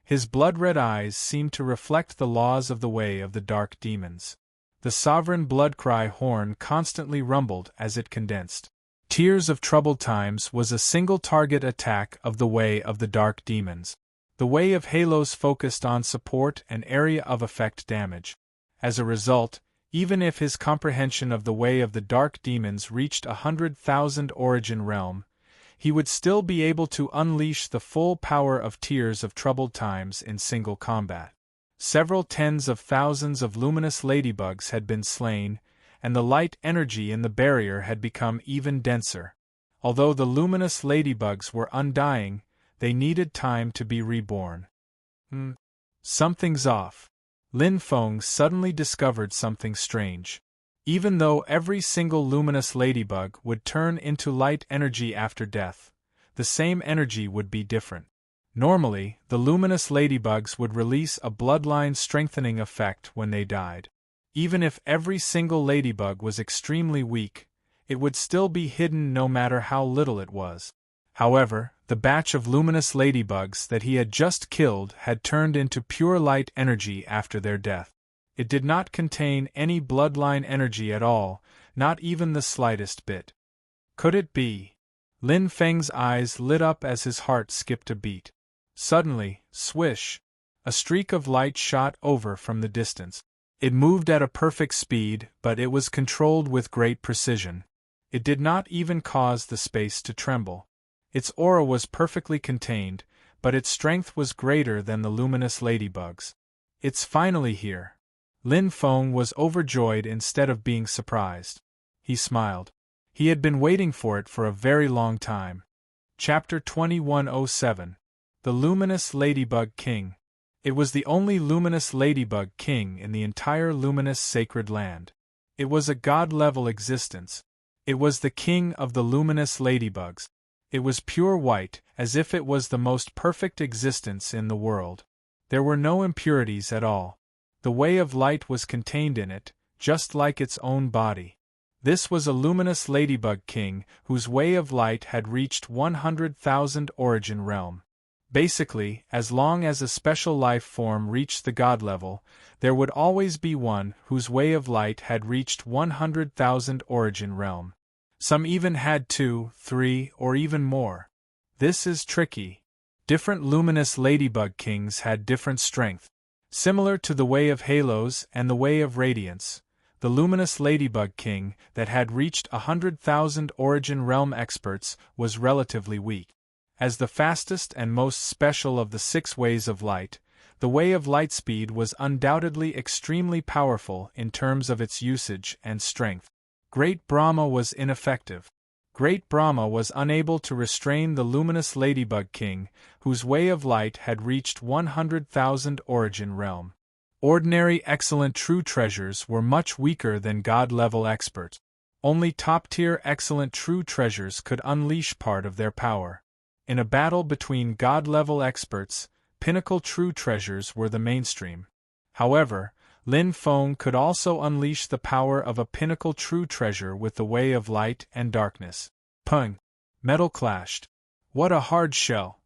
His blood-red eyes seemed to reflect the laws of the way of the Dark Demons. The sovereign blood cry horn constantly rumbled as it condensed. Tears of Troubled Times was a single-target attack of the way of the Dark Demons. The way of Halos focused on support and area of effect damage. As a result, even if his comprehension of the way of the Dark Demons reached 100,000 origin realm, he would still be able to unleash the full power of Tears of Troubled Times in single combat. Several tens of thousands of luminous ladybugs had been slain, and the light energy in the barrier had become even denser. Although the luminous ladybugs were undying, they needed time to be reborn. Something's off. Lin Feng suddenly discovered something strange. Even though every single luminous ladybug would turn into light energy after death, the same energy would be different. Normally, the luminous ladybugs would release a bloodline strengthening effect when they died. Even if every single ladybug was extremely weak, it would still be hidden no matter how little it was. However, the batch of luminous ladybugs that he had just killed had turned into pure light energy after their death. It did not contain any bloodline energy at all, not even the slightest bit. Could it be? Lin Feng's eyes lit up as his heart skipped a beat. Suddenly, swish! A streak of light shot over from the distance. It moved at a perfect speed, but it was controlled with great precision. It did not even cause the space to tremble. Its aura was perfectly contained, but its strength was greater than the luminous ladybugs. It's finally here. Lin Feng was overjoyed instead of being surprised. He smiled. He had been waiting for it for a very long time. Chapter 2107. The Luminous Ladybug King. It was the only luminous ladybug king in the entire luminous sacred land. It was a god-level existence. It was the king of the luminous ladybugs. It was pure white, as if it was the most perfect existence in the world. There were no impurities at all. The way of light was contained in it, just like its own body. This was a luminous ladybug king whose way of light had reached 100,000 origin realm. Basically, as long as a special life form reached the god level, there would always be one whose way of light had reached 100,000 origin realm. Some even had 2, 3, or even more. This is tricky. Different luminous ladybug kings had different strength. Similar to the way of Halos and the way of Radiance, the luminous ladybug king that had reached 100,000 origin realm experts was relatively weak. As the fastest and most special of the 6 ways of light, the way of light speed was undoubtedly extremely powerful in terms of its usage and strength. Great Brahma was ineffective. Great Brahma was unable to restrain the luminous ladybug king, whose way of light had reached 100,000 origin realm. Ordinary excellent true treasures were much weaker than god-level experts. Only top-tier excellent true treasures could unleash part of their power. In a battle between god-level experts, pinnacle true treasures were the mainstream. However, Lin Feng could also unleash the power of a pinnacle true treasure with the way of light and darkness. Pung! Metal clashed. What a hard shell!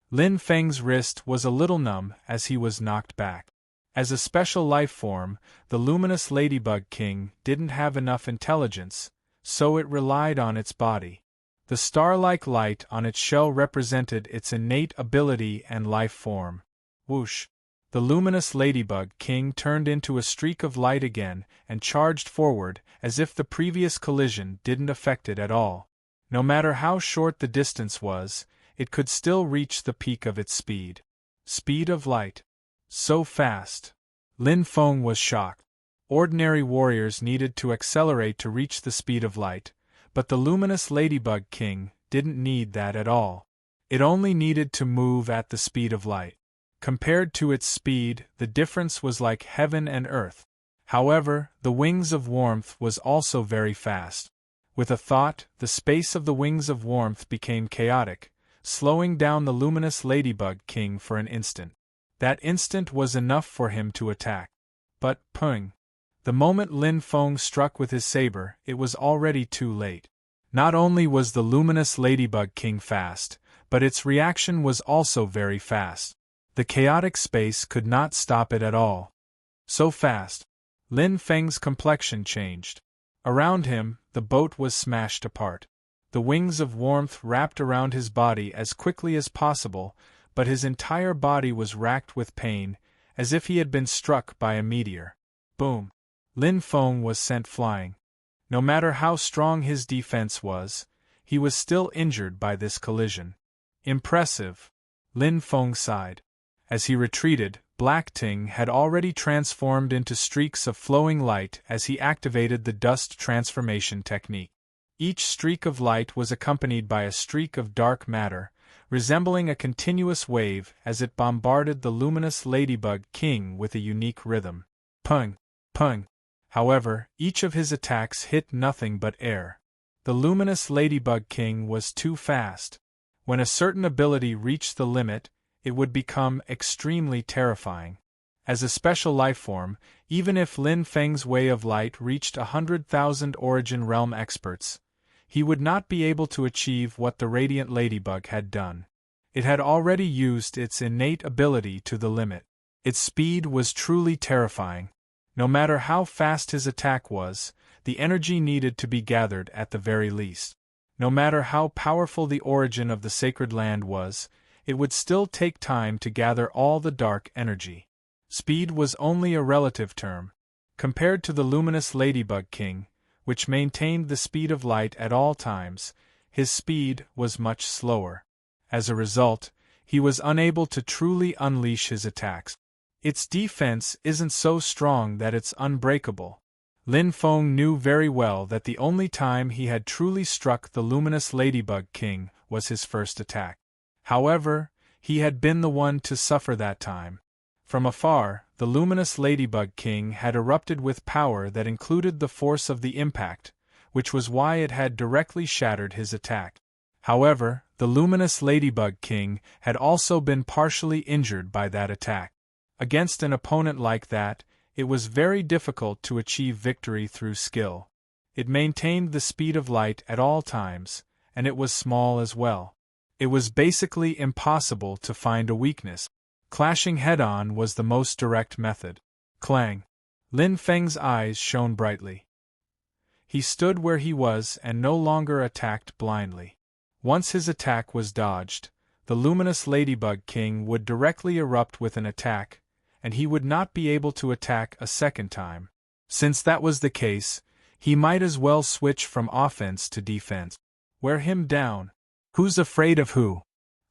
Lin Feng's wrist was a little numb as he was knocked back. As a special life form, the luminous Ladybug King didn't have enough intelligence, so it relied on its body. The star-like light on its shell represented its innate ability and life form. Whoosh! The luminous Ladybug King turned into a streak of light again and charged forward as if the previous collision didn't affect it at all. No matter how short the distance was, it could still reach the peak of its speed. Speed of light. So fast. Lin Feng was shocked. Ordinary warriors needed to accelerate to reach the speed of light, but the luminous Ladybug King didn't need that at all. It only needed to move at the speed of light. Compared to its speed, the difference was like heaven and earth. However, the Wings of Warmth was also very fast. With a thought, the space of the Wings of Warmth became chaotic, slowing down the luminous Ladybug King for an instant. That instant was enough for him to attack. But, pung! The moment Lin Feng struck with his saber, it was already too late. Not only was the luminous Ladybug King fast, but its reaction was also very fast. The chaotic space could not stop it at all. So fast. Lin Feng's complexion changed. Around him, the boat was smashed apart. The Wings of Warmth wrapped around his body as quickly as possible, but his entire body was racked with pain, as if he had been struck by a meteor. Boom! Lin Feng was sent flying. No matter how strong his defense was, he was still injured by this collision. Impressive! Lin Feng sighed. As he retreated, Black Ting had already transformed into streaks of flowing light as he activated the dust transformation technique. Each streak of light was accompanied by a streak of dark matter, resembling a continuous wave as it bombarded the luminous Ladybug King with a unique rhythm. Pung! Pung! However, each of his attacks hit nothing but air. The luminous Ladybug King was too fast. When a certain ability reached the limit, it would become extremely terrifying. As a special life form, even if Lin Feng's way of light reached 100,000 Origin Realm experts, he would not be able to achieve what the Radiant Ladybug had done. It had already used its innate ability to the limit. Its speed was truly terrifying. No matter how fast his attack was, the energy needed to be gathered at the very least. No matter how powerful the origin of the sacred land was, it would still take time to gather all the dark energy. Speed was only a relative term. Compared to the luminous Ladybug King, which maintained the speed of light at all times, his speed was much slower. As a result, he was unable to truly unleash his attacks. Its defense isn't so strong that it's unbreakable. Lin Feng knew very well that the only time he had truly struck the luminous Ladybug King was his first attack. However, he had been the one to suffer that time. From afar, the luminous Ladybug King had erupted with power that included the force of the impact, which was why it had directly shattered his attack. However, the luminous Ladybug King had also been partially injured by that attack. Against an opponent like that, it was very difficult to achieve victory through skill. It maintained the speed of light at all times, and it was small as well. It was basically impossible to find a weakness. Clashing head-on was the most direct method. Clang! Lin Feng's eyes shone brightly. He stood where he was and no longer attacked blindly. Once his attack was dodged, the luminous Ladybug King would directly erupt with an attack, and he would not be able to attack a second time. Since that was the case, he might as well switch from offense to defense. Wear him down. Who's afraid of who?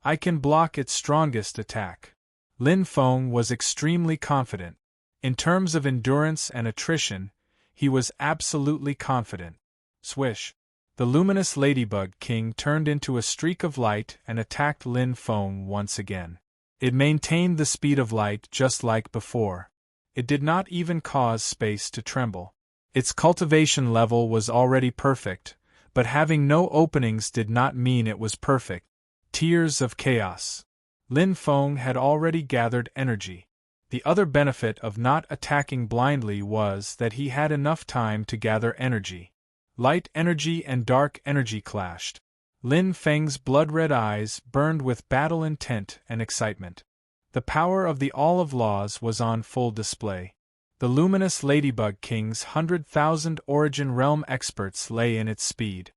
I can block its strongest attack. Lin Feng was extremely confident. In terms of endurance and attrition, he was absolutely confident. Swish! The luminous Ladybug King turned into a streak of light and attacked Lin Feng once again. It maintained the speed of light just like before. It did not even cause space to tremble. Its cultivation level was already perfect, but having no openings did not mean it was perfect. Tears of chaos. Lin Feng had already gathered energy. The other benefit of not attacking blindly was that he had enough time to gather energy. Light energy and dark energy clashed. Lin Feng's blood-red eyes burned with battle intent and excitement. The power of the Olive Laws was on full display. The luminous Ladybug King's 100,000 Origin Realm experts lay in its speed.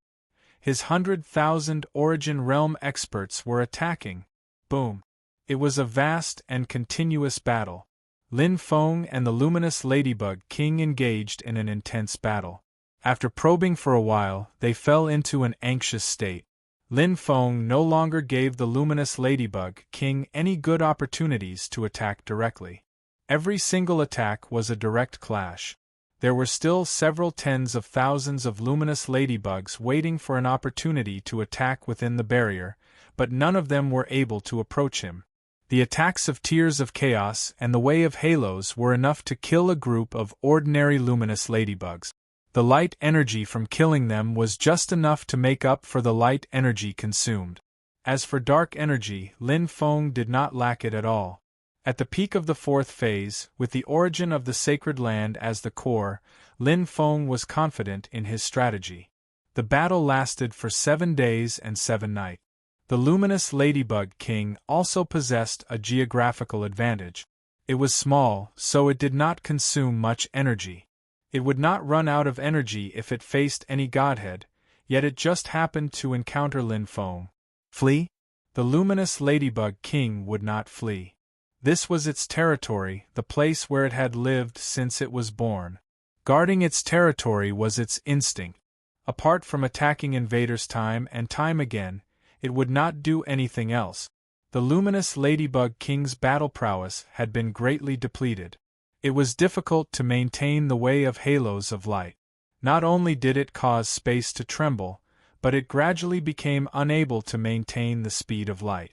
His 100,000 Origin Realm experts were attacking. Boom! It was a vast and continuous battle. Lin Feng and the luminous Ladybug King engaged in an intense battle. After probing for a while, they fell into an anxious state. Lin Feng no longer gave the luminous Ladybug King any good opportunities to attack directly. Every single attack was a direct clash. There were still several tens of thousands of luminous ladybugs waiting for an opportunity to attack within the barrier, but none of them were able to approach him. The attacks of Tears of Chaos and the Way of Halos were enough to kill a group of ordinary luminous ladybugs. The light energy from killing them was just enough to make up for the light energy consumed. As for dark energy, Lin Feng did not lack it at all. At the peak of the fourth phase, with the origin of the sacred land as the core, Lin Feng was confident in his strategy. The battle lasted for 7 days and 7 nights. The luminous Ladybug King also possessed a geographical advantage. It was small, so it did not consume much energy. It would not run out of energy if it faced any godhead, yet it just happened to encounter Lin Feng. Flee? The luminous Ladybug King would not flee. This was its territory, the place where it had lived since it was born. Guarding its territory was its instinct. Apart from attacking invaders time and time again, it would not do anything else. The luminous Ladybug King's battle prowess had been greatly depleted. It was difficult to maintain the way of halos of light. Not only did it cause space to tremble, but it gradually became unable to maintain the speed of light.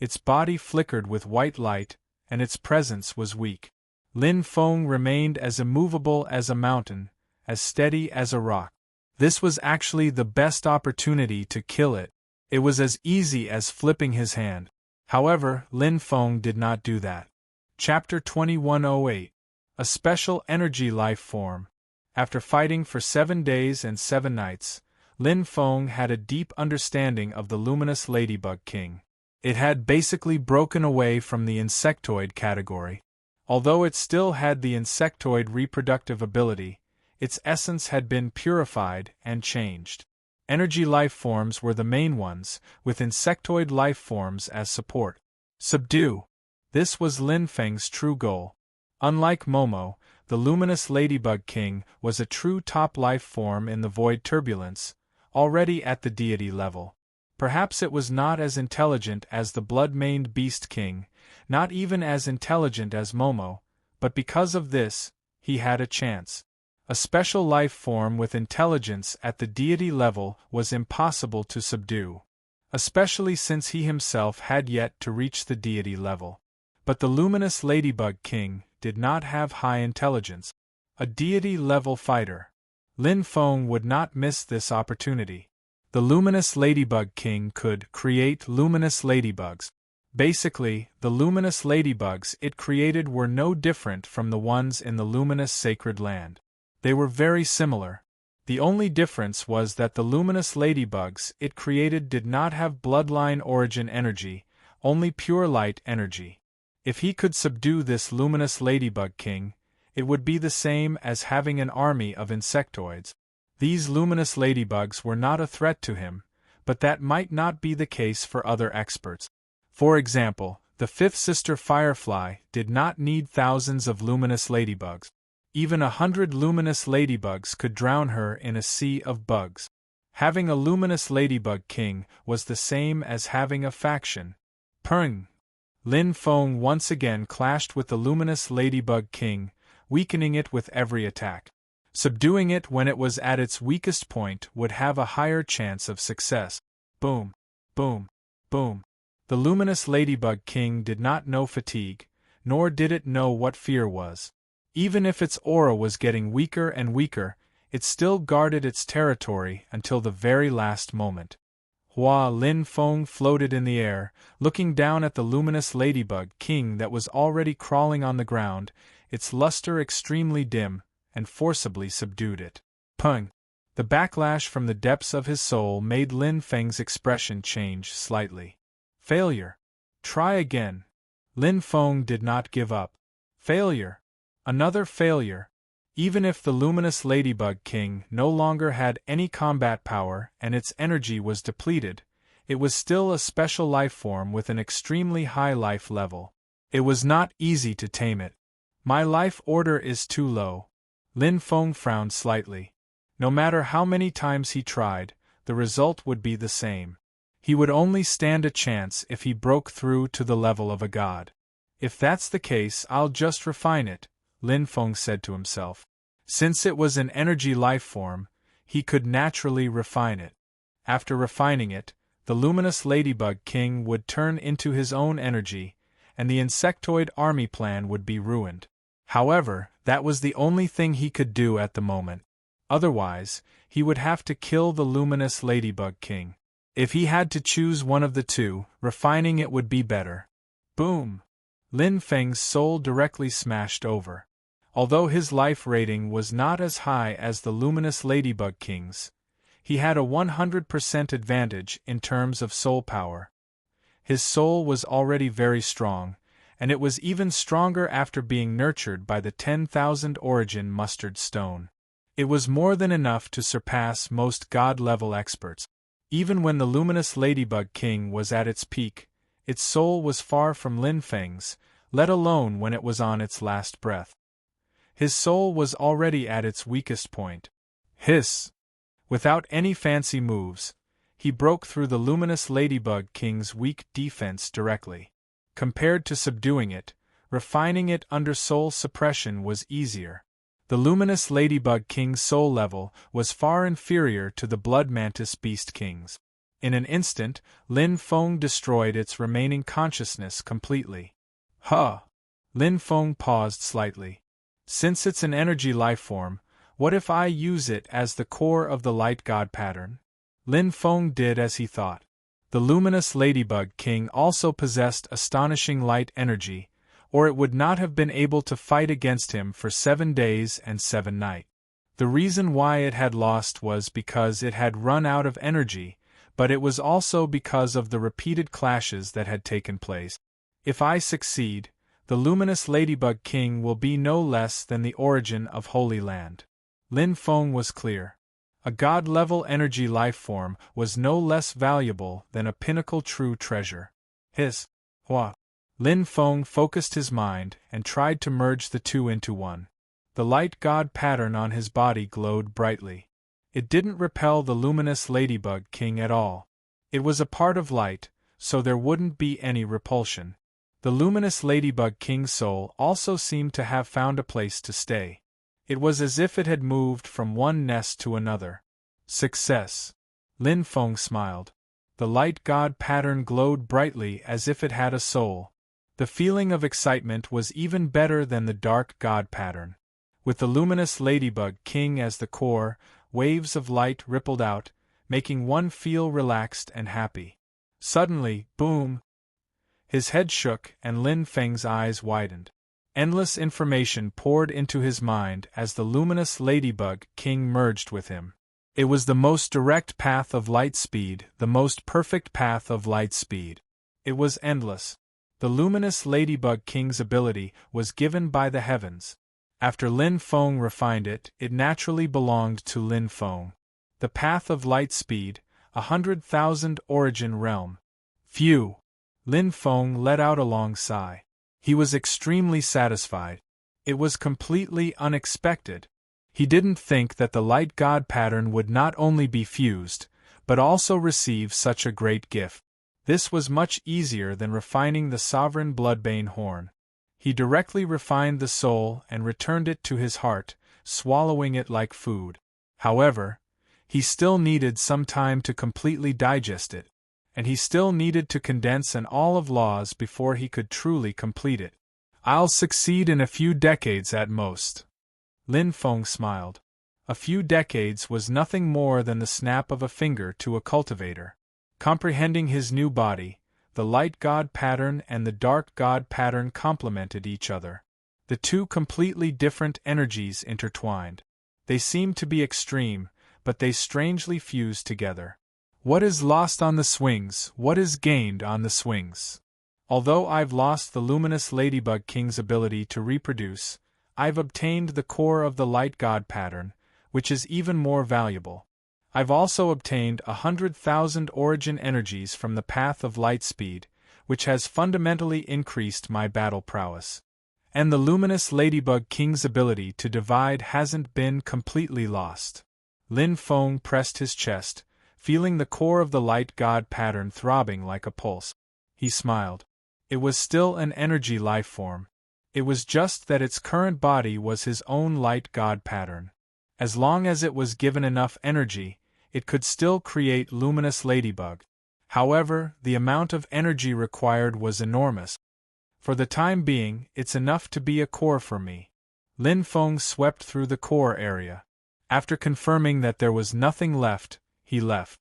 Its body flickered with white light, and its presence was weak. Lin Feng remained as immovable as a mountain, as steady as a rock. This was actually the best opportunity to kill it. It was as easy as flipping his hand. However, Lin Feng did not do that. Chapter 2108. A Special Energy Life Form. After fighting for 7 days and 7 nights, Lin Feng had a deep understanding of the luminous Ladybug King. It had basically broken away from the insectoid category. Although it still had the insectoid reproductive ability, its essence had been purified and changed. Energy life forms were the main ones, with insectoid life forms as support. Subdue. This was Lin Feng's true goal. Unlike Momo, the luminous Ladybug King was a true top life form in the void turbulence, already at the deity level. Perhaps it was not as intelligent as the blood-maned Beast King, not even as intelligent as Momo, but because of this, he had a chance. A special life form with intelligence at the deity level was impossible to subdue, especially since he himself had yet to reach the deity level. But the luminous Ladybug King did not have high intelligence. A deity-level fighter. Lin Feng would not miss this opportunity. The luminous Ladybug King could create luminous ladybugs. Basically, the luminous ladybugs it created were no different from the ones in the luminous sacred land. They were very similar. The only difference was that the luminous ladybugs it created did not have bloodline origin energy, only pure light energy. If he could subdue this luminous Ladybug King, it would be the same as having an army of insectoids. These luminous ladybugs were not a threat to him, but that might not be the case for other experts. For example, the fifth sister Firefly did not need thousands of luminous ladybugs. Even 100 luminous ladybugs could drown her in a sea of bugs. Having a luminous Ladybug King was the same as having a faction. Purring. Lin Feng once again clashed with the luminous Ladybug King, weakening it with every attack. Subduing it when it was at its weakest point would have a higher chance of success. Boom, boom, boom. The luminous Ladybug King did not know fatigue, nor did it know what fear was. Even if its aura was getting weaker and weaker, it still guarded its territory until the very last moment. Hua Lin Feng floated in the air, looking down at the luminous ladybug king that was already crawling on the ground, its luster extremely dim, and forcibly subdued it. Pung! The backlash from the depths of his soul made Lin Feng's expression change slightly. Failure. Try again. Lin Feng did not give up. Failure. Another failure. Even if the luminous ladybug king no longer had any combat power and its energy was depleted, it was still a special life form with an extremely high life level. It was not easy to tame it. My life order is too low. Lin Feng frowned slightly. No matter how many times he tried, the result would be the same. He would only stand a chance if he broke through to the level of a god. If that's the case, I'll just refine it, Lin Feng said to himself. Since it was an energy life form, he could naturally refine it. After refining it, the luminous ladybug king would turn into his own energy, and the insectoid army plan would be ruined. However, that was the only thing he could do at the moment. Otherwise, he would have to kill the luminous ladybug king. If he had to choose one of the two, refining it would be better. Boom! Lin Feng's soul directly smashed over. Although his life rating was not as high as the luminous ladybug king's, he had a 100% advantage in terms of soul power. His soul was already very strong, and it was even stronger after being nurtured by the 10,000 origin mustard stone. It was more than enough to surpass most god-level experts. Even when the luminous ladybug king was at its peak, its soul was far from Lin Feng's, let alone when it was on its last breath. His soul was already at its weakest point. Hiss! Without any fancy moves, he broke through the luminous ladybug king's weak defense directly. Compared to subduing it, refining it under soul suppression was easier. The luminous ladybug king's soul level was far inferior to the blood mantis beast king's. In an instant, Lin Feng destroyed its remaining consciousness completely. Huh! Lin Feng paused slightly. Since it's an energy life form, what if I use it as the core of the light god pattern? Lin Feng did as he thought. The luminous ladybug king also possessed astonishing light energy, or it would not have been able to fight against him for 7 days and 7 nights. The reason why it had lost was because it had run out of energy, but it was also because of the repeated clashes that had taken place. If I succeed, the luminous ladybug king will be no less than the origin of Holy Land. Lin Feng was clear. A god-level energy life form was no less valuable than a pinnacle true treasure. Hua. Lin Feng focused his mind and tried to merge the two into one. The light god pattern on his body glowed brightly. It didn't repel the luminous ladybug king at all. It was a part of light, so there wouldn't be any repulsion. The luminous ladybug king's soul also seemed to have found a place to stay. It was as if it had moved from one nest to another. Success! Lin Feng smiled. The light god pattern glowed brightly as if it had a soul. The feeling of excitement was even better than the dark god pattern. With the luminous ladybug king as the core, waves of light rippled out, making one feel relaxed and happy. Suddenly, boom! His head shook and Lin Feng's eyes widened. Endless information poured into his mind as the luminous ladybug king merged with him. It was the most direct path of light speed, the most perfect path of light speed. It was endless. The luminous ladybug king's ability was given by the heavens. After Lin Feng refined it, it naturally belonged to Lin Feng. The path of light speed, 100,000 origin realm. Phew! Lin Feng let out a long sigh. He was extremely satisfied. It was completely unexpected. He didn't think that the light god pattern would not only be fused, but also receive such a great gift. This was much easier than refining the sovereign bloodbane horn. He directly refined the soul and returned it to his heart, swallowing it like food. However, he still needed some time to completely digest it, and he still needed to condense an all of laws before he could truly complete it. I'll succeed in a few decades at most. Lin Feng smiled. A few decades was nothing more than the snap of a finger to a cultivator. Comprehending his new body, the light god pattern and the dark god pattern complemented each other. The two completely different energies intertwined. They seemed to be extreme, but they strangely fused together. What is lost on the swings, what is gained on the swings? Although I've lost the luminous Ladybug King's ability to reproduce, I've obtained the core of the light god pattern, which is even more valuable. I've also obtained 100,000 origin energies from the path of light speed, which has fundamentally increased my battle prowess. And the luminous Ladybug King's ability to divide hasn't been completely lost. Lin Feng pressed his chest, feeling the core of the light god pattern throbbing like a pulse. He smiled. It was still an energy life form. It was just that its current body was his own light god pattern. As long as it was given enough energy, it could still create luminous ladybug. However, the amount of energy required was enormous. For the time being, it's enough to be a core for me. Lin Feng swept through the core area. After confirming that there was nothing left, he left.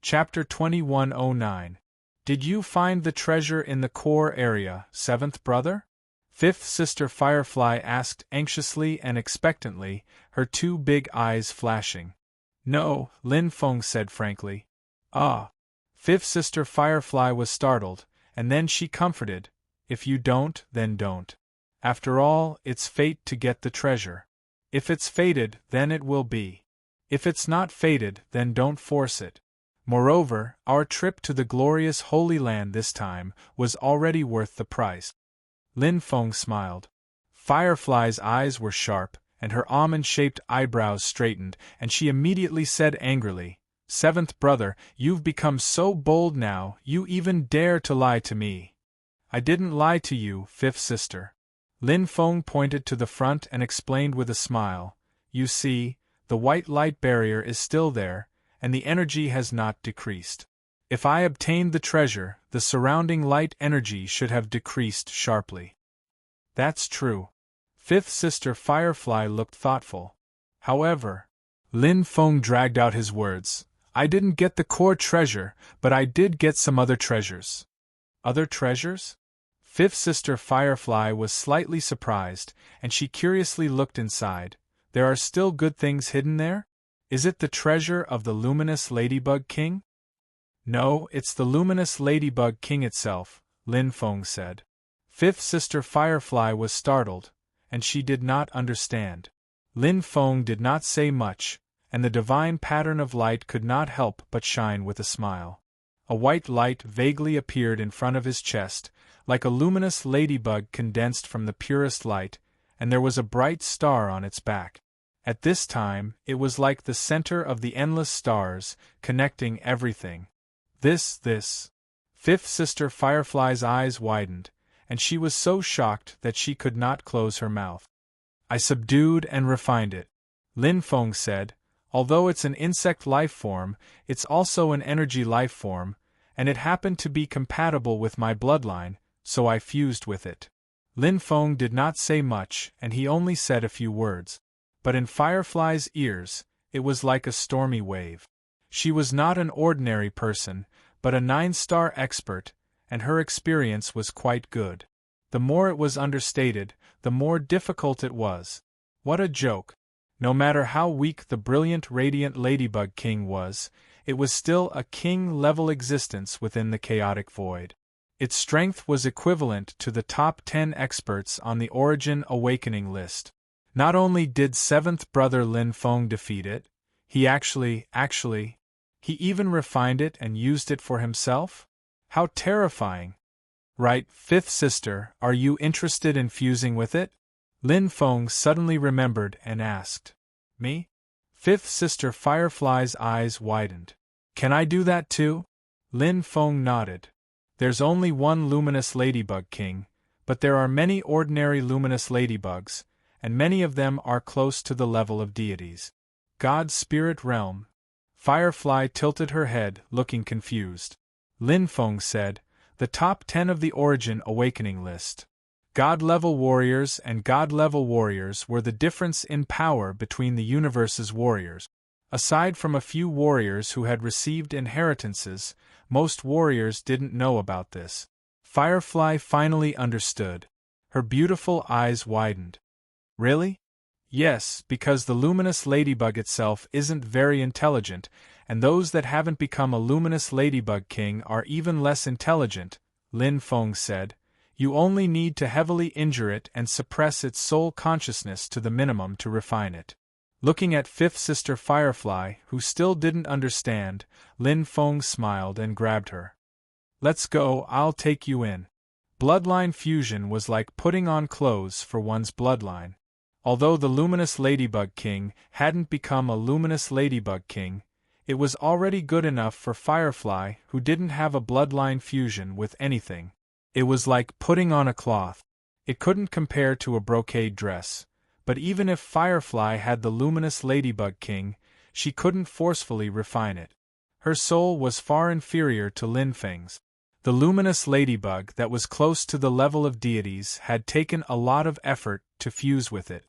Chapter 2109. Did you find the treasure in the core area, seventh brother? Fifth sister Firefly asked anxiously and expectantly, her two big eyes flashing. No, Lin Feng said frankly. Ah. Fifth sister Firefly was startled, and then she comforted. If you don't, then don't. After all, it's fate to get the treasure. If it's fated, then it will be. If it's not fated, then don't force it. Moreover, our trip to the glorious Holy Land this time was already worth the price. Lin Feng smiled. Firefly's eyes were sharp, and her almond-shaped eyebrows straightened, and she immediately said angrily, Seventh brother, you've become so bold now, you even dare to lie to me. I didn't lie to you, fifth sister. Lin Feng pointed to the front and explained with a smile, You see, the white light barrier is still there, and the energy has not decreased. If I obtained the treasure, the surrounding light energy should have decreased sharply. That's true. Fifth sister Firefly looked thoughtful. However, Lin Feng dragged out his words, I didn't get the core treasure, but I did get some other treasures. Other treasures? Fifth sister Firefly was slightly surprised, and she curiously looked inside. There are still good things hidden there? Is it the treasure of the luminous Ladybug King? No, it's the luminous Ladybug King itself, Lin Feng said. Fifth sister Firefly was startled, and she did not understand. Lin Feng did not say much, and the divine pattern of light could not help but shine with a smile. A white light vaguely appeared in front of his chest, like a luminous ladybug condensed from the purest light, and there was a bright star on its back. At this time, it was like the center of the endless stars, connecting everything. This. Fifth sister Firefly's eyes widened, and she was so shocked that she could not close her mouth. I subdued and refined it, Lin Feng said. Although it's an insect life form, it's also an energy life form, and it happened to be compatible with my bloodline, so I fused with it. Lin Feng did not say much, and he only said a few words. But in Firefly's ears, it was like a stormy wave. She was not an ordinary person, but a 9-star expert, and her experience was quite good. The more it was understated, the more difficult it was. What a joke! No matter how weak the brilliant radiant Ladybug King was, it was still a king-level existence within the chaotic void. Its strength was equivalent to the top 10 experts on the Origin Awakening list. Not only did seventh brother Lin Feng defeat it, he he even refined it and used it for himself? How terrifying! Right, fifth sister, are you interested in fusing with it? Lin Feng suddenly remembered and asked. Me? Fifth sister Firefly's eyes widened. Can I do that too? Lin Feng nodded. There's only one luminous Ladybug King, but there are many ordinary luminous ladybugs, and many of them are close to the level of deities. God's spirit realm. Firefly tilted her head, looking confused. Lin Feng said, the top 10 of the Origin Awakening list. God-level warriors and God-level warriors were the difference in power between the universe's warriors. Aside from a few warriors who had received inheritances, most warriors didn't know about this. Firefly finally understood. Her beautiful eyes widened. Really? Yes, because the luminous ladybug itself isn't very intelligent, and those that haven't become a luminous ladybug king are even less intelligent, Lin Feng said. You only need to heavily injure it and suppress its soul consciousness to the minimum to refine it. Looking at fifth sister Firefly, who still didn't understand, Lin Feng smiled and grabbed her. Let's go, I'll take you in. Bloodline fusion was like putting on clothes for one's bloodline. Although the luminous ladybug king hadn't become a luminous ladybug king, it was already good enough for Firefly, who didn't have a bloodline fusion with anything. It was like putting on a cloth. It couldn't compare to a brocade dress, but even if Firefly had the luminous ladybug king, she couldn't forcefully refine it. Her soul was far inferior to Lin Feng's. The luminous ladybug that was close to the level of deities had taken a lot of effort to fuse with it.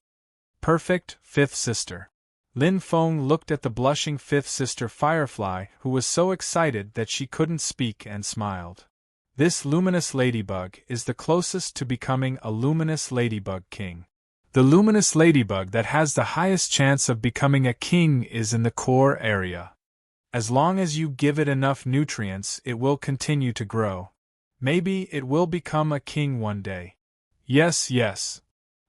Perfect, fifth sister. Lin Feng looked at the blushing fifth sister Firefly, who was so excited that she couldn't speak, and smiled. This luminous ladybug is the closest to becoming a luminous ladybug king. The luminous ladybug that has the highest chance of becoming a king is in the core area. As long as you give it enough nutrients, it will continue to grow. Maybe it will become a king one day. Yes, yes.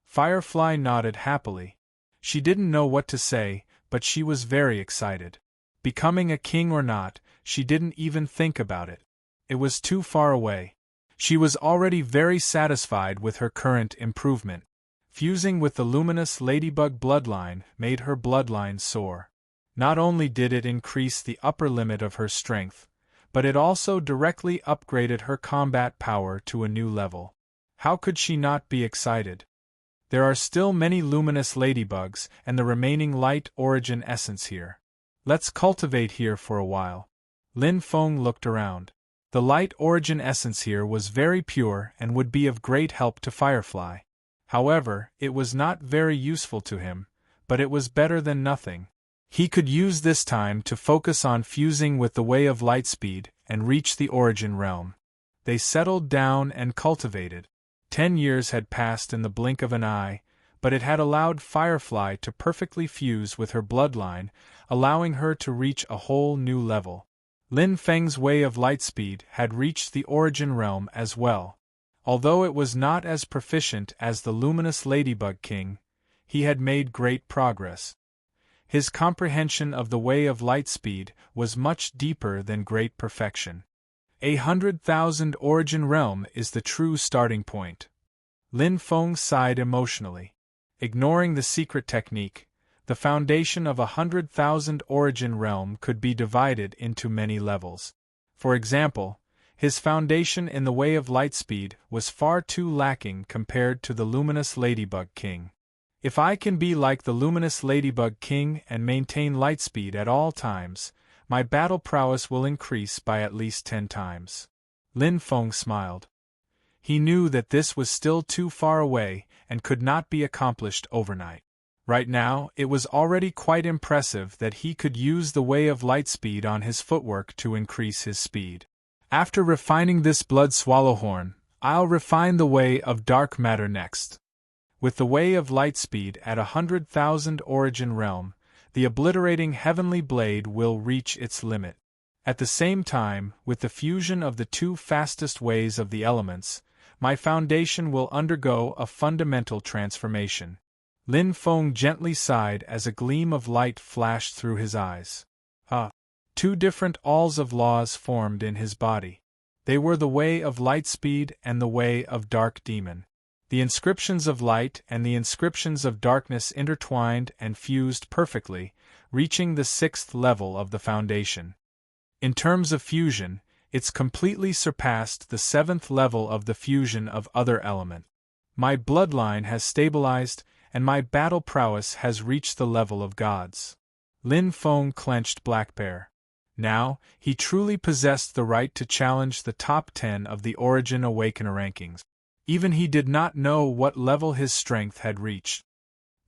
Firefly nodded happily. She didn't know what to say, but she was very excited. Becoming a king or not, she didn't even think about it. It was too far away. She was already very satisfied with her current improvement. Fusing with the luminous ladybug bloodline made her bloodline soar. Not only did it increase the upper limit of her strength, but it also directly upgraded her combat power to a new level. How could she not be excited? There are still many luminous ladybugs and the remaining light origin essence here. Let's cultivate here for a while. Lin Feng looked around. The light origin essence here was very pure and would be of great help to Firefly. However, it was not very useful to him, but it was better than nothing. He could use this time to focus on fusing with the way of lightspeed and reach the origin realm. They settled down and cultivated. 10 years had passed in the blink of an eye, but it had allowed Firefly to perfectly fuse with her bloodline, allowing her to reach a whole new level. Lin Feng's way of lightspeed had reached the origin realm as well. Although it was not as proficient as the luminous ladybug king, he had made great progress. His comprehension of the way of lightspeed was much deeper than great perfection. 100,000 origin realm is the true starting point. Lin Feng sighed emotionally. Ignoring the secret technique, the foundation of 100,000 origin realm could be divided into many levels. For example, his foundation in the way of lightspeed was far too lacking compared to the luminous ladybug king. If I can be like the luminous ladybug king and maintain lightspeed at all times, my battle prowess will increase by at least 10 times. Lin Feng smiled. He knew that this was still too far away and could not be accomplished overnight. Right now, it was already quite impressive that he could use the way of lightspeed on his footwork to increase his speed. After refining this blood swallowhorn, I'll refine the way of dark matter next. With the way of lightspeed at 100,000 origin realm, the obliterating heavenly blade will reach its limit. At the same time, with the fusion of the two fastest ways of the elements, my foundation will undergo a fundamental transformation. Lin Feng gently sighed as a gleam of light flashed through his eyes. Two different alls of laws formed in his body. They were the way of lightspeed and the way of dark demon. The inscriptions of light and the inscriptions of darkness intertwined and fused perfectly, reaching the 6th level of the foundation. In terms of fusion, it's completely surpassed the 7th level of the fusion of other element. My bloodline has stabilized, and my battle prowess has reached the level of gods. Lin Feng clenched Black Bear. Now, he truly possessed the right to challenge the top 10 of the Origin Awakener rankings. Even he did not know what level his strength had reached.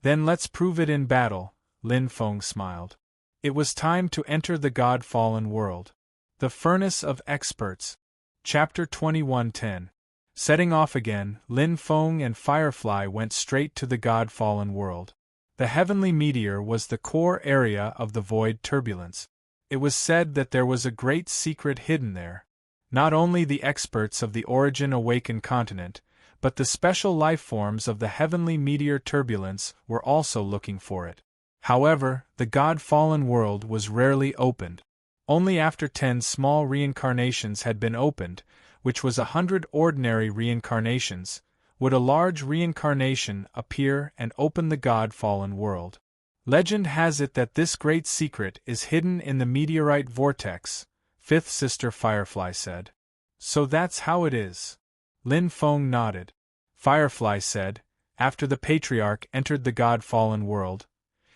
Then let's prove it in battle, Lin Feng smiled. It was time to enter the God-fallen world. The Furnace of Experts. Chapter 21:10. Setting off again, Lin Feng and Firefly went straight to the God-fallen world. The heavenly meteor was the core area of the void turbulence. It was said that there was a great secret hidden there. Not only the experts of the Origin Awakened continent, but the special life forms of the heavenly meteor turbulence were also looking for it. However, the God-fallen world was rarely opened. Only after 10 small reincarnations had been opened, which was 100 ordinary reincarnations, would a large reincarnation appear and open the God-fallen world. Legend has it that this great secret is hidden in the meteorite vortex, fifth sister Firefly said. So that's how it is. Lin Feng nodded. Firefly said, after the patriarch entered the God-fallen world,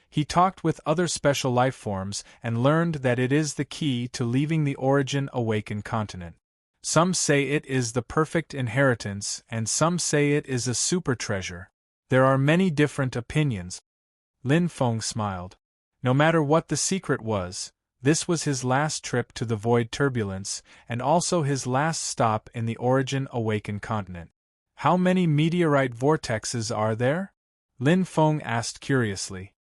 he talked with other special life forms and learned that it is the key to leaving the Origin Awakened continent. Some say it is the perfect inheritance and some say it is a super treasure. There are many different opinions. Lin Feng smiled. No matter what the secret was, this was his last trip to the void turbulence and also his last stop in the Origin Awakened continent. How many meteorite vortexes are there? Lin Feng asked curiously.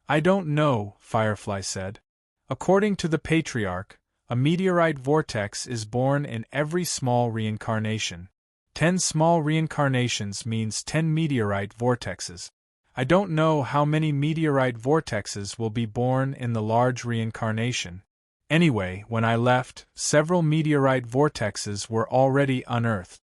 I don't know, Firefly said. According to the patriarch, a meteorite vortex is born in every small reincarnation. 10 small reincarnations means 10 meteorite vortexes. I don't know how many meteorite vortexes will be born in the large reincarnation. Anyway, when I left, several meteorite vortexes were already unearthed.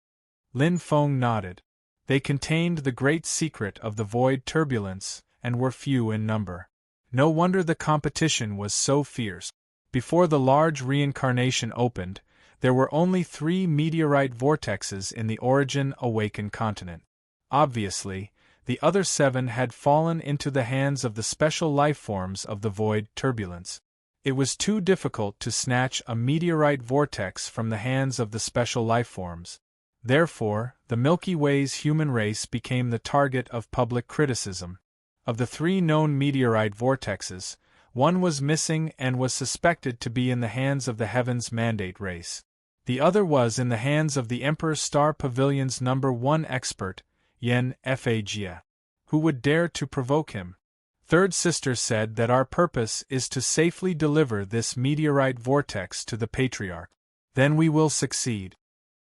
Lin Feng nodded. They contained the great secret of the void turbulence and were few in number. No wonder the competition was so fierce. Before the large reincarnation opened, there were only 3 meteorite vortexes in the Origin Awakened continent. Obviously, the other 7 had fallen into the hands of the special life forms of the void turbulence. It was too difficult to snatch a meteorite vortex from the hands of the special life forms. Therefore, the Milky Way's human race became the target of public criticism. Of the 3 known meteorite vortexes, 1 was missing and was suspected to be in the hands of the Heaven's Mandate race. The other was in the hands of the Emperor Star Pavilion's number 1 expert, Yen Fagia. Who would dare to provoke him? Third sister said that our purpose is to safely deliver this meteorite vortex to the patriarch. Then we will succeed.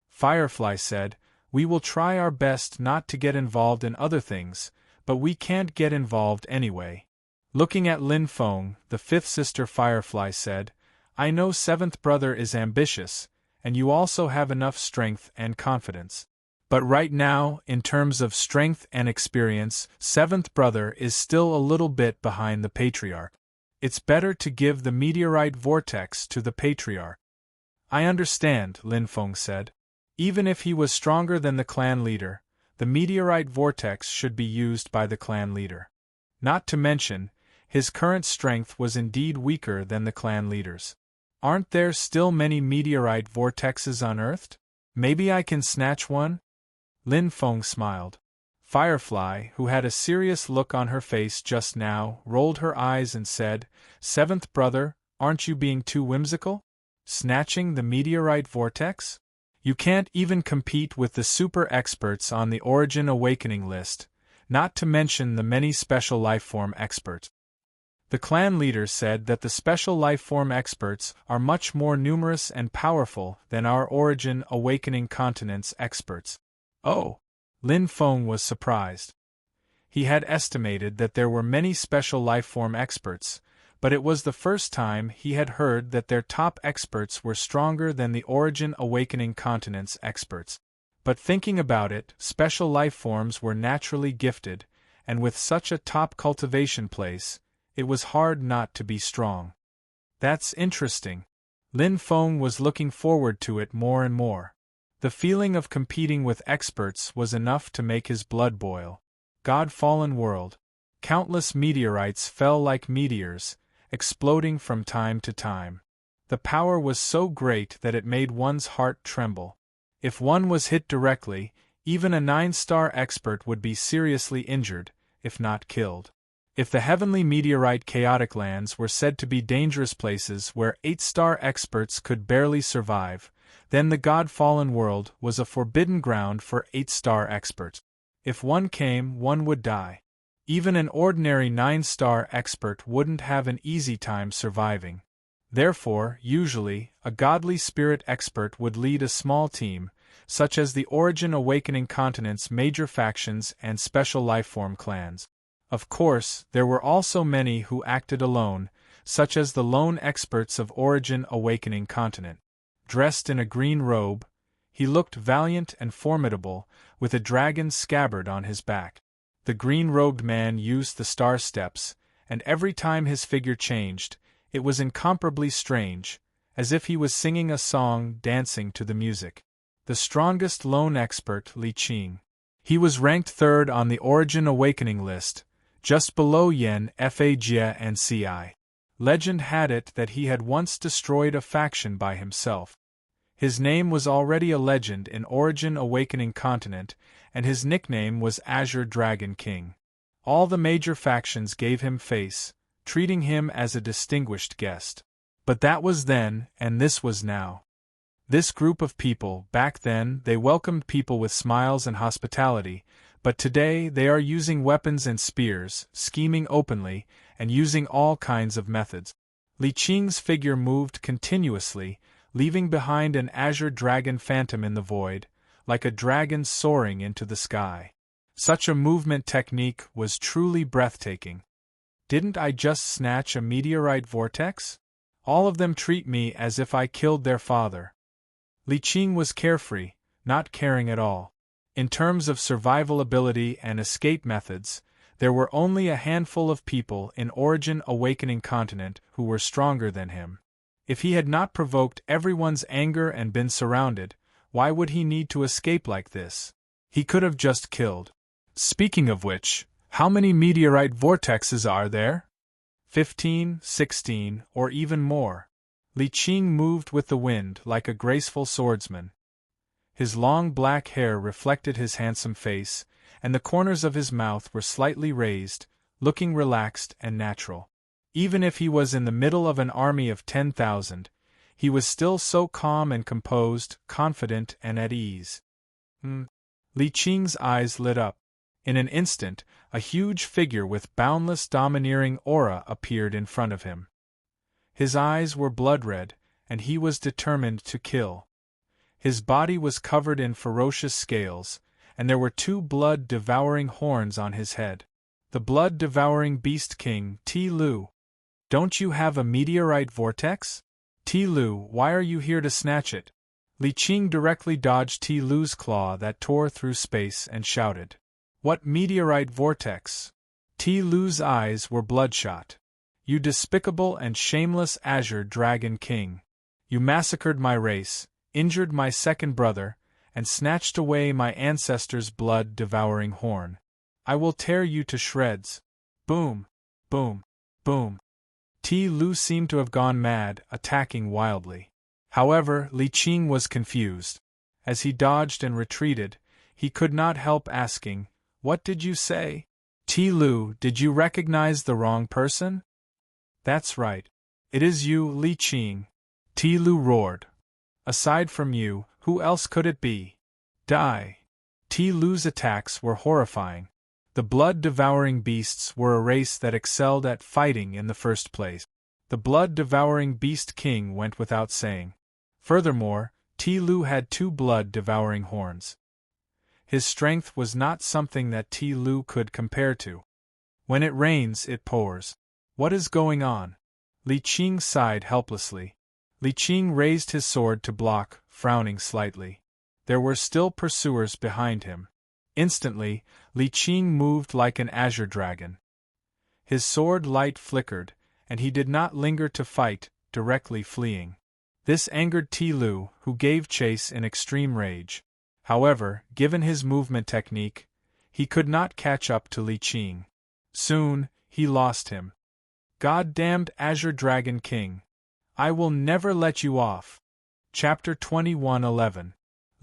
Firefly said, we will try our best not to get involved in other things, but we can't get involved anyway. Looking at Lin Feng, the fifth sister Firefly said, I know seventh brother is ambitious, and you also have enough strength and confidence. But right now, in terms of strength and experience, seventh brother is still a little bit behind the patriarch. It's better to give the meteorite vortex to the patriarch. I understand, Lin Feng said. Even if he was stronger than the clan leader, the meteorite vortex should be used by the clan leader. Not to mention, his current strength was indeed weaker than the clan leader's. Aren't there still many meteorite vortexes unearthed? Maybe I can snatch one? Lin Feng smiled. Firefly, who had a serious look on her face just now, rolled her eyes and said, Seventh brother, aren't you being too whimsical? Snatching the meteorite vortex? You can't even compete with the super experts on the Origin Awakening list, not to mention the many special lifeform experts. The clan leader said that the special lifeform experts are much more numerous and powerful than our Origin Awakening continent's experts. Oh! Lin Feng was surprised. He had estimated that there were many special lifeform experts, but it was the first time he had heard that their top experts were stronger than the Origin Awakening continent's experts. But thinking about it, special lifeforms were naturally gifted, and with such a top cultivation place, it was hard not to be strong. That's interesting. Lin Feng was looking forward to it more and more. The feeling of competing with experts was enough to make his blood boil. God-fallen world. Countless meteorites fell like meteors, exploding from time to time. The power was so great that it made one's heart tremble. If one was hit directly, even a 9-star expert would be seriously injured, if not killed. If the heavenly meteorite chaotic lands were said to be dangerous places where 8-star experts could barely survive, then the God-fallen world was a forbidden ground for 8-star experts. If one came, one would die. Even an ordinary 9-star expert wouldn't have an easy time surviving. Therefore, usually, a godly spirit expert would lead a small team, such as the Origin Awakening continent's major factions and special lifeform clans. Of course, there were also many who acted alone, such as the lone experts of Origin Awakening continent. Dressed in a green robe, he looked valiant and formidable, with a dragon's scabbard on his back. The green-robed man used the star steps, and every time his figure changed, it was incomparably strange, as if he was singing a song dancing to the music. The strongest lone expert, Li Qing. He was ranked 3rd on the Origin Awakening list, just below Yen, Fa Jie and Ci. Legend had it that he had once destroyed a faction by himself. His name was already a legend in Origin Awakening continent, and his nickname was Azure Dragon King. All the major factions gave him face, treating him as a distinguished guest. But that was then, and this was now. This group of people, back then, they welcomed people with smiles and hospitality, but today they are using weapons and spears, scheming openly, and using all kinds of methods. Li Qing's figure moved continuously, leaving behind an azure dragon phantom in the void, like a dragon soaring into the sky. Such a movement technique was truly breathtaking. Didn't I just snatch a meteorite vortex? All of them treat me as if I killed their father. Li Qing was carefree, not caring at all. In terms of survival ability and escape methods, there were only a handful of people in Origin Awakening continent who were stronger than him. If he had not provoked everyone's anger and been surrounded, why would he need to escape like this? He could have just killed. Speaking of which, how many meteorite vortexes are there? 15, 16, or even more. Li Qing moved with the wind like a graceful swordsman. His long black hair reflected his handsome face, and the corners of his mouth were slightly raised, looking relaxed and natural. Even if he was in the middle of an army of 10,000, he was still so calm and composed, confident and at ease. Li Qing's eyes lit up. In an instant, a huge figure with boundless domineering aura appeared in front of him. His eyes were blood-red, and he was determined to kill. His body was covered in ferocious scales, and there were 2 blood-devouring horns on his head. The blood-devouring beast king, Ti Lu. Don't you have a meteorite vortex? Ti Lu, why are you here to snatch it? Li Qing directly dodged Ti Lu's claw that tore through space and shouted. What meteorite vortex? Ti Lu's eyes were bloodshot. You despicable and shameless Azure Dragon King. You massacred my race, injured my second brother, and snatched away my ancestor's blood-devouring horn. I will tear you to shreds. Boom, boom, boom. Ti Lu seemed to have gone mad, attacking wildly. However, Li Qing was confused. As he dodged and retreated, he could not help asking, "What did you say? Ti Lu, did you recognize the wrong person?" "That's right. It is you, Li Qing," Ti Lu roared. "Aside from you, who else could it be? Die!" Ti Lu's attacks were horrifying. The blood-devouring beasts were a race that excelled at fighting in the first place. The blood-devouring beast king went without saying. Furthermore, Ti Lu had 2 blood-devouring horns. His strength was not something that Ti Lu could compare to. When it rains, it pours. What is going on? Li Qing sighed helplessly. Li Qing raised his sword to block, frowning slightly. There were still pursuers behind him. Instantly, Li Qing moved like an azure dragon. His sword light flickered, and he did not linger to fight, directly fleeing. This angered Ti Lu, who gave chase in extreme rage. However, given his movement technique, he could not catch up to Li Qing. Soon, he lost him. God-damned Azure Dragon King. I will never let you off. Chapter 21:11.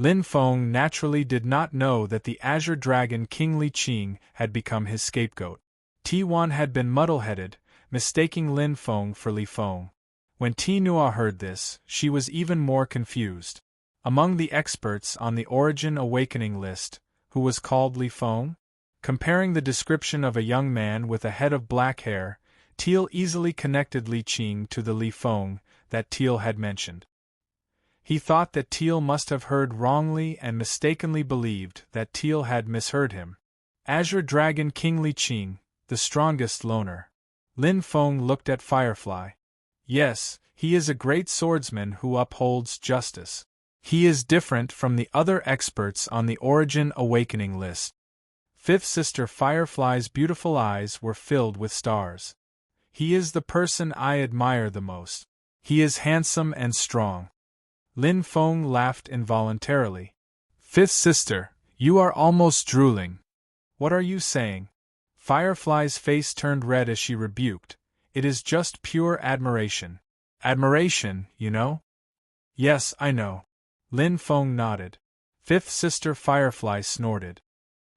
Lin Feng naturally did not know that the Azure Dragon King Li Qing had become his scapegoat. T1 had been muddle-headed, mistaking Lin Feng for Li Feng. When T-Nua heard this, she was even more confused. Among the experts on the Origin Awakening list, who was called Li Feng? Comparing the description of a young man with a head of black hair, Teal easily connected Li Qing to the Li Feng that Teal had mentioned. He thought that Teal must have heard wrongly and mistakenly believed that Teal had misheard him. Azure Dragon King Li Qing, the strongest loner. Lin Feng looked at Firefly. Yes, he is a great swordsman who upholds justice. He is different from the other experts on the Origin Awakening list. Fifth Sister Firefly's beautiful eyes were filled with stars. He is the person I admire the most. He is handsome and strong. Lin Feng laughed involuntarily. Fifth Sister, you are almost drooling. What are you saying? Firefly's face turned red as she rebuked. It is just pure admiration. Admiration, you know? Yes, I know. Lin Feng nodded. Fifth Sister Firefly snorted.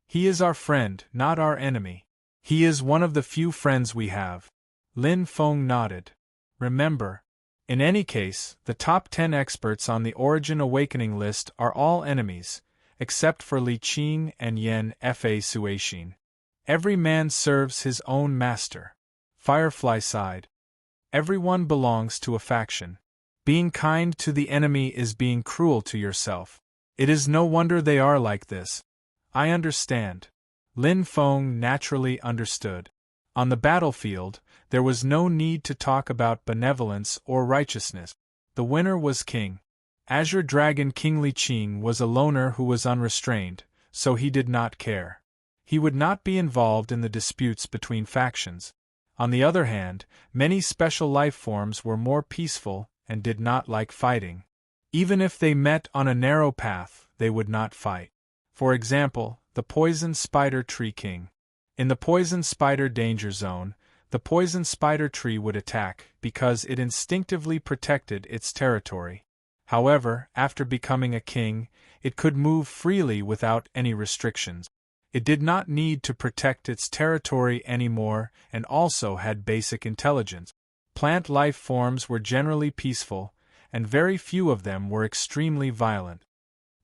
He is our friend, not our enemy. He is one of the few friends we have. Lin Feng nodded. Remember. In any case, the top 10 experts on the Origin Awakening list are all enemies, except for Li Qing and Yen Fa Suixin. Every man serves his own master. Firefly sighed. Everyone belongs to a faction. Being kind to the enemy is being cruel to yourself. It is no wonder they are like this. I understand. Lin Feng naturally understood. On the battlefield, there was no need to talk about benevolence or righteousness. The winner was king. Azure Dragon King Li Qing was a loner who was unrestrained, so he did not care. He would not be involved in the disputes between factions. On the other hand, many special life forms were more peaceful and did not like fighting. Even if they met on a narrow path, they would not fight. For example, the Poison Spider Tree King. In the Poison Spider Danger Zone, the Poison Spider Tree would attack because it instinctively protected its territory. However, after becoming a king, it could move freely without any restrictions. It did not need to protect its territory anymore and also had basic intelligence. Plant life forms were generally peaceful, and very few of them were extremely violent.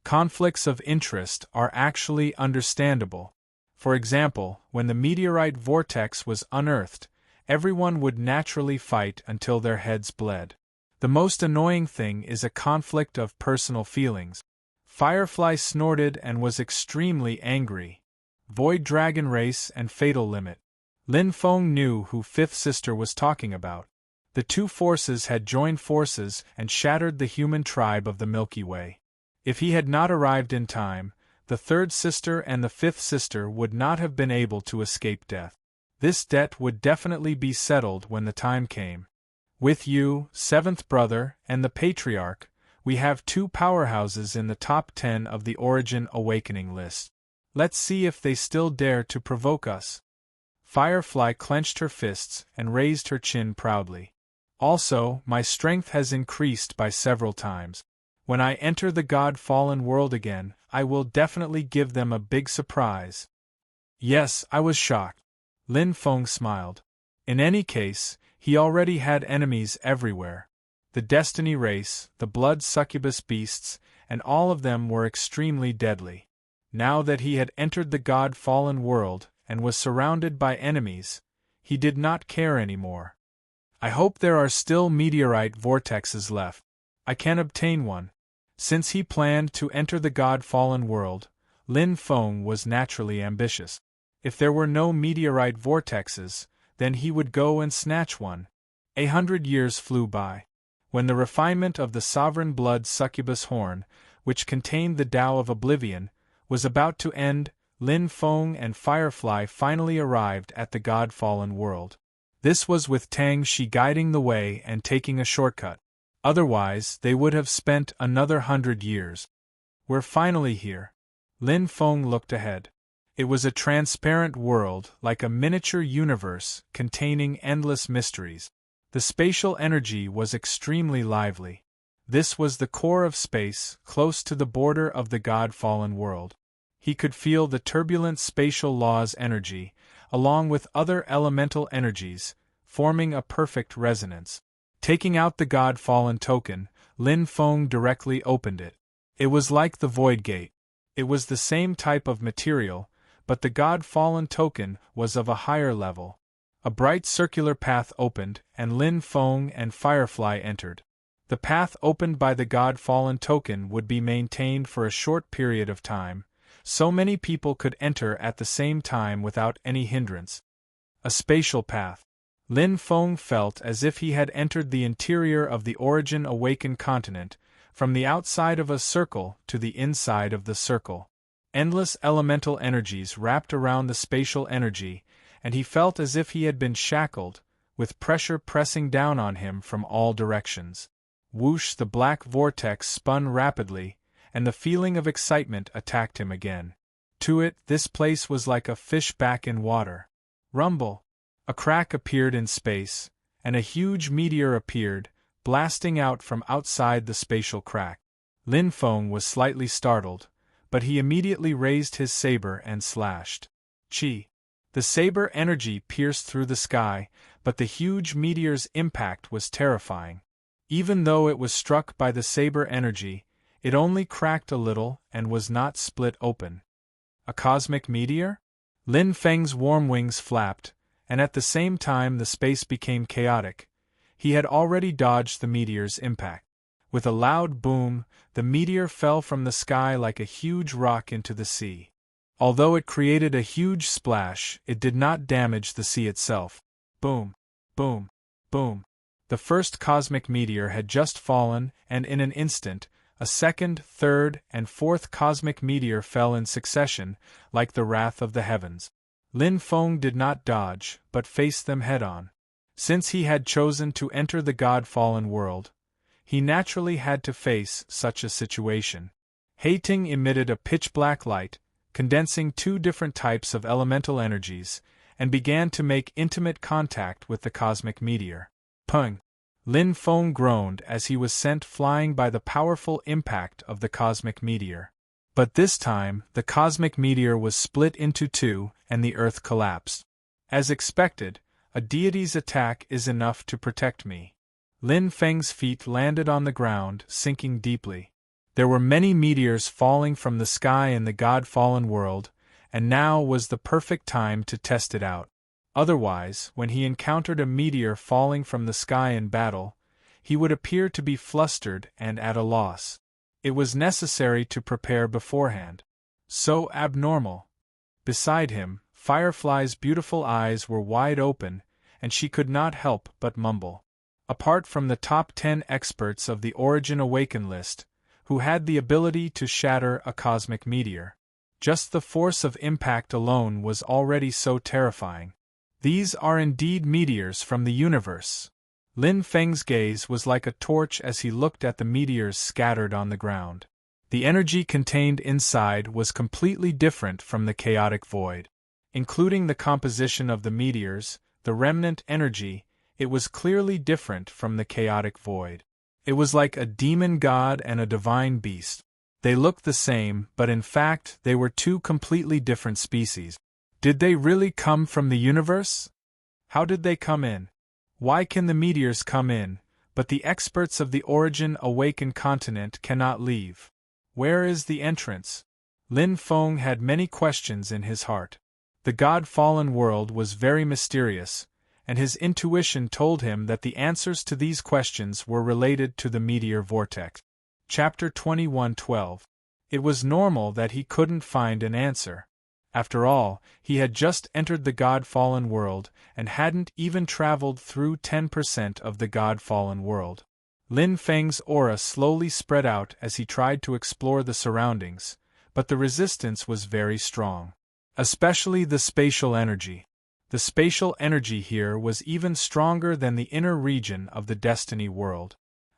Conflicts of interest are actually understandable. For example, when the meteorite vortex was unearthed, everyone would naturally fight until their heads bled. The most annoying thing is a conflict of personal feelings. Firefly snorted and was extremely angry. Void Dragon Race and Fatal Limit. Lin Feng knew who Fifth Sister was talking about. The two forces had joined forces and shattered the human tribe of the Milky Way. If he had not arrived in time, the third sister and the fifth sister would not have been able to escape death. This debt would definitely be settled when the time came. With you, seventh brother, and the Patriarch, we have two powerhouses in the top 10 of the Origin Awakening list. Let's see if they still dare to provoke us. Firefly clenched her fists and raised her chin proudly. Also, my strength has increased by several times. When I enter the God-fallen world again, I will definitely give them a big surprise. Yes, I was shocked. Lin Feng smiled. In any case, he already had enemies everywhere. The Destiny Race, the Blood Succubus beasts, and all of them were extremely deadly. Now that he had entered the God-fallen world and was surrounded by enemies, he did not care anymore. I hope there are still meteorite vortexes left. I can obtain one. Since he planned to enter the God-fallen world, Lin Feng was naturally ambitious. If there were no meteorite vortexes, then he would go and snatch one. 100 years flew by. When the refinement of the sovereign blood succubus horn, which contained the Tao of Oblivion, was about to end, Lin Feng and Firefly finally arrived at the God-fallen world. This was with Tang Shi guiding the way and taking a shortcut. Otherwise, they would have spent another 100 years. We're finally here. Lin Feng looked ahead. It was a transparent world, like a miniature universe, containing endless mysteries. The spatial energy was extremely lively. This was the core of space, close to the border of the God-fallen world. He could feel the turbulent spatial law's energy, along with other elemental energies, forming a perfect resonance. Taking out the God-Fallen token, Lin Feng directly opened it. It was like the Void Gate. It was the same type of material, but the God-Fallen token was of a higher level. A bright circular path opened, and Lin Feng and Firefly entered. The path opened by the God-Fallen token would be maintained for a short period of time, so many people could enter at the same time without any hindrance. A spatial path. Lin Feng felt as if he had entered the interior of the Origin Awakened continent, from the outside of a circle to the inside of the circle. Endless elemental energies wrapped around the spatial energy, and he felt as if he had been shackled, with pressure pressing down on him from all directions. Whoosh! The black vortex spun rapidly, and the feeling of excitement attacked him again. To it, this place was like a fish back in water. Rumble! A crack appeared in space, and a huge meteor appeared, blasting out from outside the spatial crack. Lin Feng was slightly startled, but he immediately raised his saber and slashed. Chi! The saber energy pierced through the sky, but the huge meteor's impact was terrifying. Even though it was struck by the saber energy, it only cracked a little and was not split open. A cosmic meteor? Lin Feng's warm wings flapped, and at the same time the space became chaotic. He had already dodged the meteor's impact. With a loud boom, the meteor fell from the sky like a huge rock into the sea. Although it created a huge splash, it did not damage the sea itself. Boom! Boom! Boom! The first cosmic meteor had just fallen, and in an instant, a second, third, and fourth cosmic meteor fell in succession, like the wrath of the heavens. Lin Feng did not dodge, but faced them head-on. Since he had chosen to enter the God-Fallen world, he naturally had to face such a situation. Hating emitted a pitch-black light, condensing two different types of elemental energies, and began to make intimate contact with the cosmic meteor. Pung! Lin Feng groaned as he was sent flying by the powerful impact of the cosmic meteor. But this time, the cosmic meteor was split into two, and the earth collapsed. As expected, a deity's attack is enough to protect me. Lin Feng's feet landed on the ground, sinking deeply. There were many meteors falling from the sky in the God-Fallen world, and now was the perfect time to test it out. Otherwise, when he encountered a meteor falling from the sky in battle, he would appear to be flustered and at a loss. It was necessary to prepare beforehand. So abnormal. Beside him, Firefly's beautiful eyes were wide open, and she could not help but mumble. Apart from the top 10 experts of the Origin Awakened list, who had the ability to shatter a cosmic meteor, just the force of impact alone was already so terrifying. These are indeed meteors from the universe. Lin Feng's gaze was like a torch as he looked at the meteors scattered on the ground. The energy contained inside was completely different from the chaotic void. Including the composition of the meteors, the remnant energy, it was clearly different from the chaotic void. It was like a demon god and a divine beast. They looked the same, but in fact they were two completely different species. Did they really come from the universe? How did they come in? Why can the meteors come in, but the experts of the Origin Awakened continent cannot leave? Where is the entrance? Lin Feng had many questions in his heart. The God-Fallen world was very mysterious, and his intuition told him that the answers to these questions were related to the meteor vortex. Chapter 21:12. It was normal that he couldn't find an answer. After all, he had just entered the God-Fallen world and hadn't even traveled through 10% of the God-Fallen world. Lin Feng's aura slowly spread out as he tried to explore the surroundings, but the resistance was very strong. Especially the spatial energy. The spatial energy here was even stronger than the inner region of the Destiny world.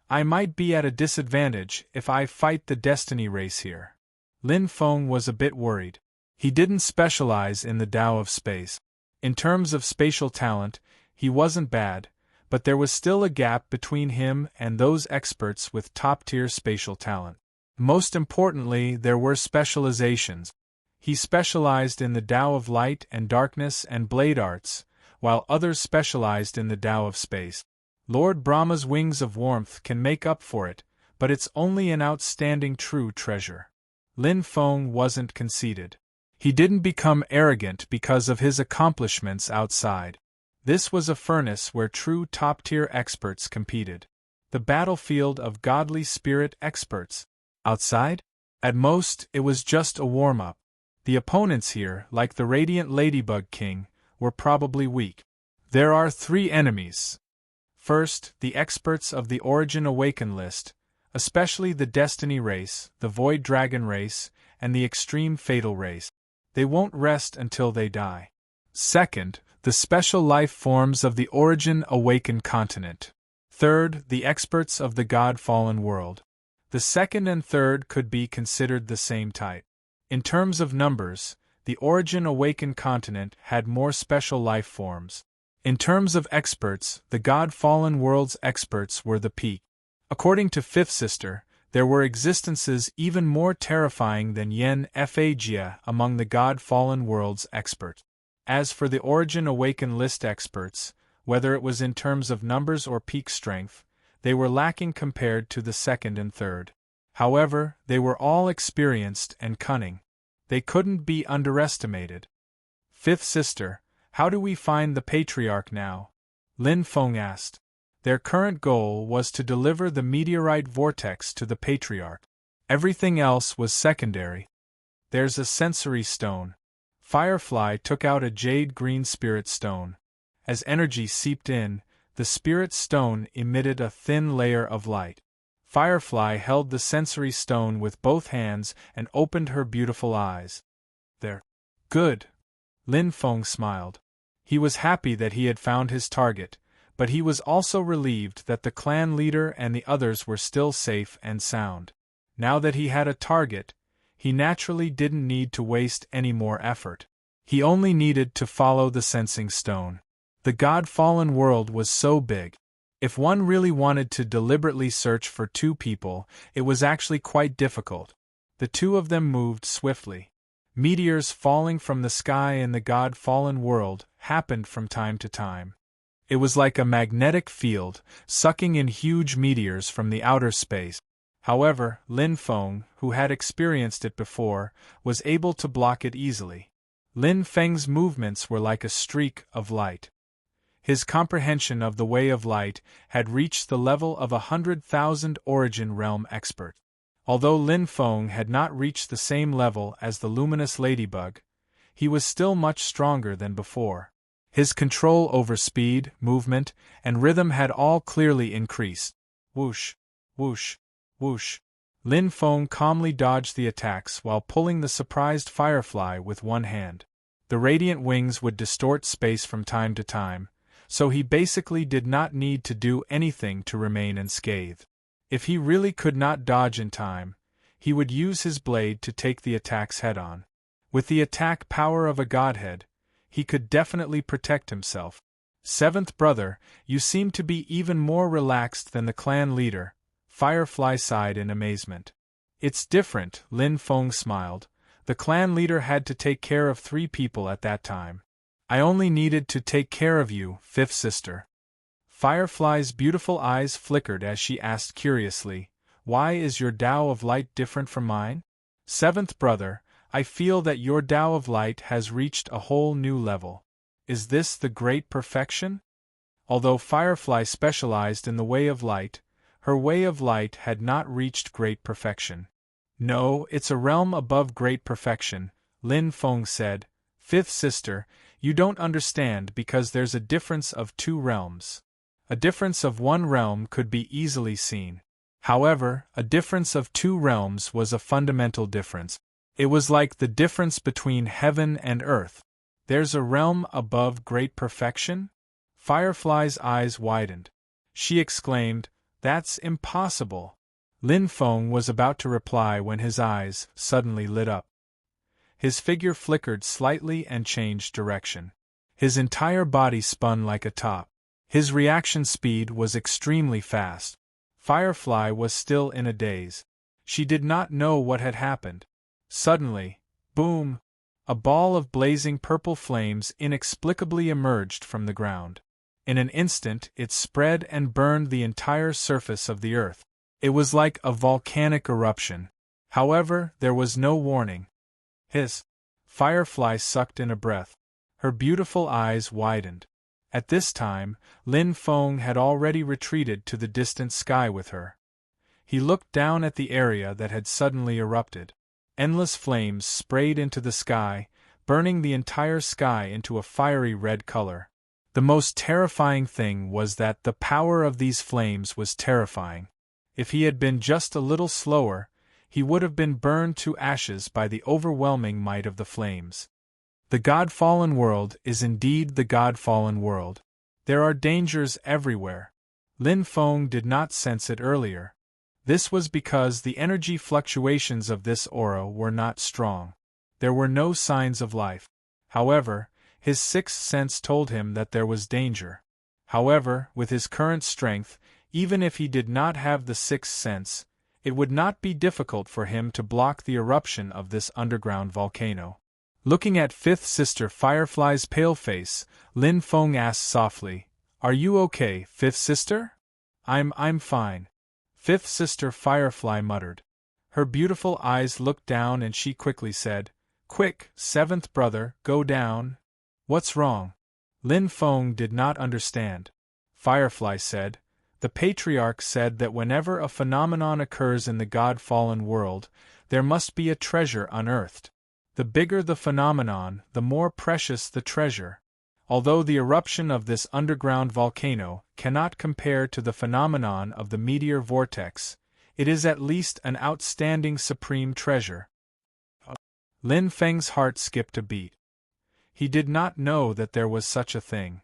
I might be at a disadvantage if I fight the Destiny race here. Lin Feng was a bit worried. He didn't specialize in the Tao of space. In terms of spatial talent, he wasn't bad, but there was still a gap between him and those experts with top-tier spatial talent. Most importantly, there were specializations. He specialized in the Tao of light and darkness and blade arts, while others specialized in the Tao of space. Lord Brahma's wings of warmth can make up for it, but it's only an outstanding true treasure. Lin Feng wasn't conceited. He didn't become arrogant because of his accomplishments outside. This was a furnace where true top-tier experts competed. The battlefield of godly spirit experts. Outside? At most, it was just a warm-up. The opponents here, like the Radiant Ladybug King, were probably weak. There are 3 enemies. First, the experts of the Origin Awaken list, especially the Destiny race, the Void Dragon race, and the Extreme Fatal race. They won't rest until they die. Second, the special life forms of the Origin Awaken continent. Third, the experts of the God-fallen world. The second and third could be considered the same type. In terms of numbers, the Origin Awaken continent had more special life forms. In terms of experts, the God-fallen world's experts were the peak. According to Fifth Sister, there were existences even more terrifying than Yen Phagia among the God-fallen world's experts. As for the Origin Awaken list experts, whether it was in terms of numbers or peak strength, they were lacking compared to the second and third. However, they were all experienced and cunning. They couldn't be underestimated. Fifth Sister, how do we find the Patriarch now? Lin Feng asked. Their current goal was to deliver the meteorite vortex to the Patriarch. Everything else was secondary. There's a sensory stone. Firefly took out a jade-green spirit stone. As energy seeped in, the spirit stone emitted a thin layer of light. Firefly held the sensory stone with both hands and opened her beautiful eyes. There. Good. Lin Feng smiled. He was happy that he had found his target, but he was also relieved that the clan leader and the others were still safe and sound. Now that he had a target, he naturally didn't need to waste any more effort. He only needed to follow the sensing stone. The God-fallen world was so big. If one really wanted to deliberately search for 2 people, it was actually quite difficult. The 2 of them moved swiftly. Meteors falling from the sky in the God-fallen world happened from time to time. It was like a magnetic field, sucking in huge meteors from the outer space. However, Lin Feng, who had experienced it before, was able to block it easily. Lin Feng's movements were like a streak of light. His comprehension of the way of light had reached the level of 100,000 Origin Realm expert. Although Lin Feng had not reached the same level as the luminous ladybug, he was still much stronger than before. His control over speed, movement, and rhythm had all clearly increased. Whoosh, whoosh, whoosh. Lin Feng calmly dodged the attacks while pulling the surprised Firefly with one hand. The radiant wings would distort space from time to time, so he basically did not need to do anything to remain unscathed. If he really could not dodge in time, he would use his blade to take the attacks head-on. With the attack power of a godhead, he could definitely protect himself. Seventh brother, you seem to be even more relaxed than the clan leader, Firefly sighed in amazement. It's different, Lin Feng smiled. The clan leader had to take care of 3 people at that time. I only needed to take care of you, Fifth Sister. Firefly's beautiful eyes flickered as she asked curiously, why is your Tao of light different from mine? Seventh brother, I feel that your Tao of light has reached a whole new level. Is this the great perfection? Although Firefly specialized in the way of light, her way of light had not reached great perfection. No, it's a realm above great perfection, Lin Feng said. Fifth Sister, you don't understand because there's a difference of 2 realms. A difference of 1 realm could be easily seen. However, a difference of 2 realms was a fundamental difference. It was like the difference between heaven and earth. There's a realm above great perfection? Firefly's eyes widened. She exclaimed, that's impossible. Lin Feng was about to reply when his eyes suddenly lit up. His figure flickered slightly and changed direction. His entire body spun like a top. His reaction speed was extremely fast. Firefly was still in a daze. She did not know what had happened. Suddenly, boom, A ball of blazing purple flames inexplicably emerged from the ground. In an instant it spread and burned the entire surface of the earth. It was like a volcanic eruption. However, there was no warning. Hiss! Firefly sucked in a breath. Her beautiful eyes widened. At this time, Lin Feng had already retreated to the distant sky with her. He looked down at the area that had suddenly erupted. Endless flames sprayed into the sky, burning the entire sky into a fiery red color. The most terrifying thing was that the power of these flames was terrifying. If he had been just a little slower, he would have been burned to ashes by the overwhelming might of the flames. The God-fallen world is indeed the God-fallen world. There are dangers everywhere. Lin Feng did not sense it earlier. This was because the energy fluctuations of this aura were not strong. There were no signs of life. However, his sixth sense told him that there was danger. However, with his current strength, even if he did not have the sixth sense, it would not be difficult for him to block the eruption of this underground volcano. Looking at Fifth Sister Firefly's pale face, Lin Feng asked softly, "Are you okay, Fifth Sister?" I'm fine," Fifth Sister Firefly muttered. Her beautiful eyes looked down and she quickly said, "Quick, seventh brother, go down." "What's wrong?" Lin Feng did not understand. Firefly said, "The Patriarch said that whenever a phenomenon occurs in the God-fallen world, there must be a treasure unearthed. The bigger the phenomenon, the more precious the treasure. Although the eruption of this underground volcano cannot compare to the phenomenon of the meteor vortex, it is at least an outstanding supreme treasure." Lin Feng's heart skipped a beat. He did not know that there was such a thing.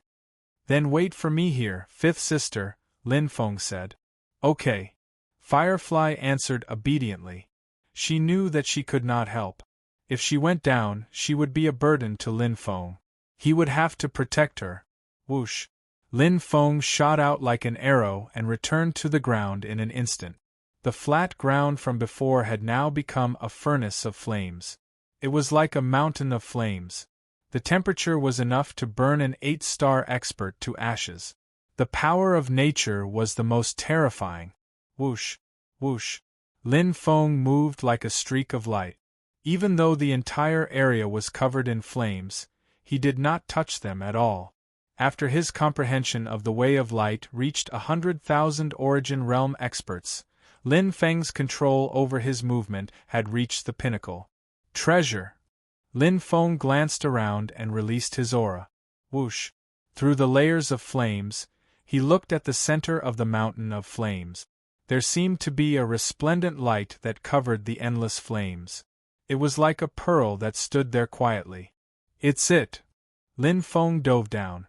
"Then wait for me here, Fifth Sister," Lin Feng said. "Okay." Firefly answered obediently. She knew that she could not help. If she went down, she would be a burden to Lin Feng. He would have to protect her. Whoosh! Lin Feng shot out like an arrow and returned to the ground in an instant. The flat ground from before had now become a furnace of flames. It was like a mountain of flames. The temperature was enough to burn an 8-star expert to ashes. The power of nature was the most terrifying. Whoosh! Whoosh! Lin Feng moved like a streak of light. Even though the entire area was covered in flames, he did not touch them at all. After his comprehension of the way of light reached 100,000 Origin Realm experts, Lin Feng's control over his movement had reached the pinnacle. Treasure! Lin Feng glanced around and released his aura. Whoosh! Through the layers of flames, he looked at the center of the mountain of flames. There seemed to be a resplendent light that covered the endless flames. It was like a pearl that stood there quietly. "It's it!" Lin Feng dove down.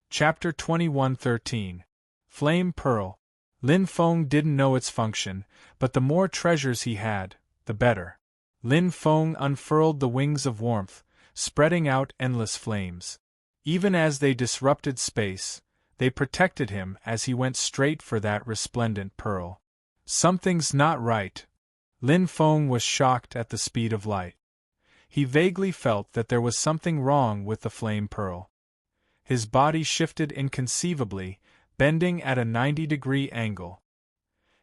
Chapter 21:13. Flame Pearl. Lin Feng didn't know its function, but the more treasures he had, the better. Lin Feng unfurled the wings of warmth, spreading out endless flames. Even as they disrupted space, they protected him as he went straight for that resplendent pearl. Something's not right. Lin Feng was shocked at the speed of light. He vaguely felt that there was something wrong with the flame pearl. His body shifted inconceivably, bending at a 90-degree angle.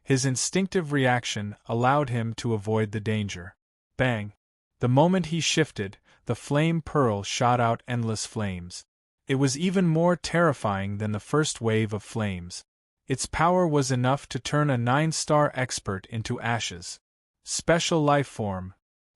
His instinctive reaction allowed him to avoid the danger. Bang! The moment he shifted, the flame pearl shot out endless flames. It was even more terrifying than the first wave of flames. Its power was enough to turn a 9-star expert into ashes. Special life form.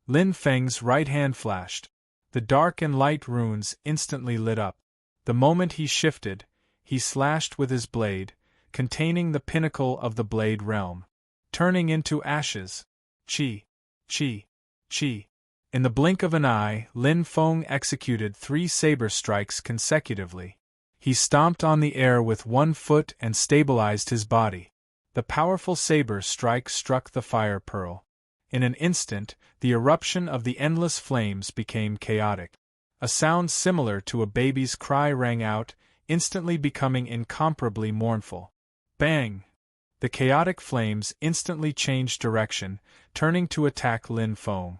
Lin Feng's right hand flashed. The dark and light runes instantly lit up. The moment he shifted, he slashed with his blade, containing the pinnacle of the blade realm, turning into ashes. Chi! Chi! Chi! In the blink of an eye, Lin Feng executed 3 saber strikes consecutively. He stomped on the air with one foot and stabilized his body. The powerful saber strike struck the fire pearl. In an instant, the eruption of the endless flames became chaotic. A sound similar to a baby's cry rang out, instantly becoming incomparably mournful. Bang! The chaotic flames instantly changed direction, turning to attack Lin Feng.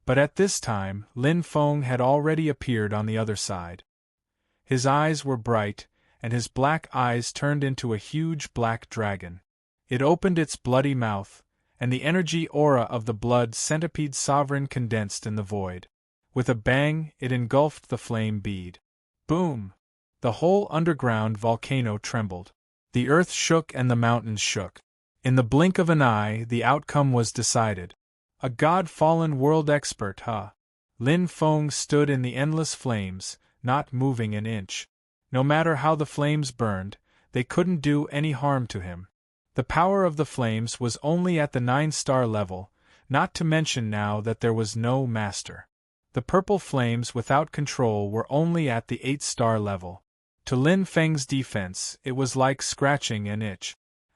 But at this time, Lin Feng had already appeared on the other side. His eyes were bright, and his black eyes turned into a huge black dragon. It opened its bloody mouth, and the energy aura of the blood centipede sovereign condensed in the void. With a bang, it engulfed the flame bead. Boom! The whole underground volcano trembled. The earth shook and the mountains shook. In the blink of an eye, the outcome was decided. A god-fallen world expert, huh? Lin Feng stood in the endless flames, not moving an inch. No matter how the flames burned, they couldn't do any harm to him. The power of the flames was only at the 9-star level, not to mention now that there was no master. The purple flames without control were only at the 8-star level. To Lin Feng's defense, it was like scratching an itch.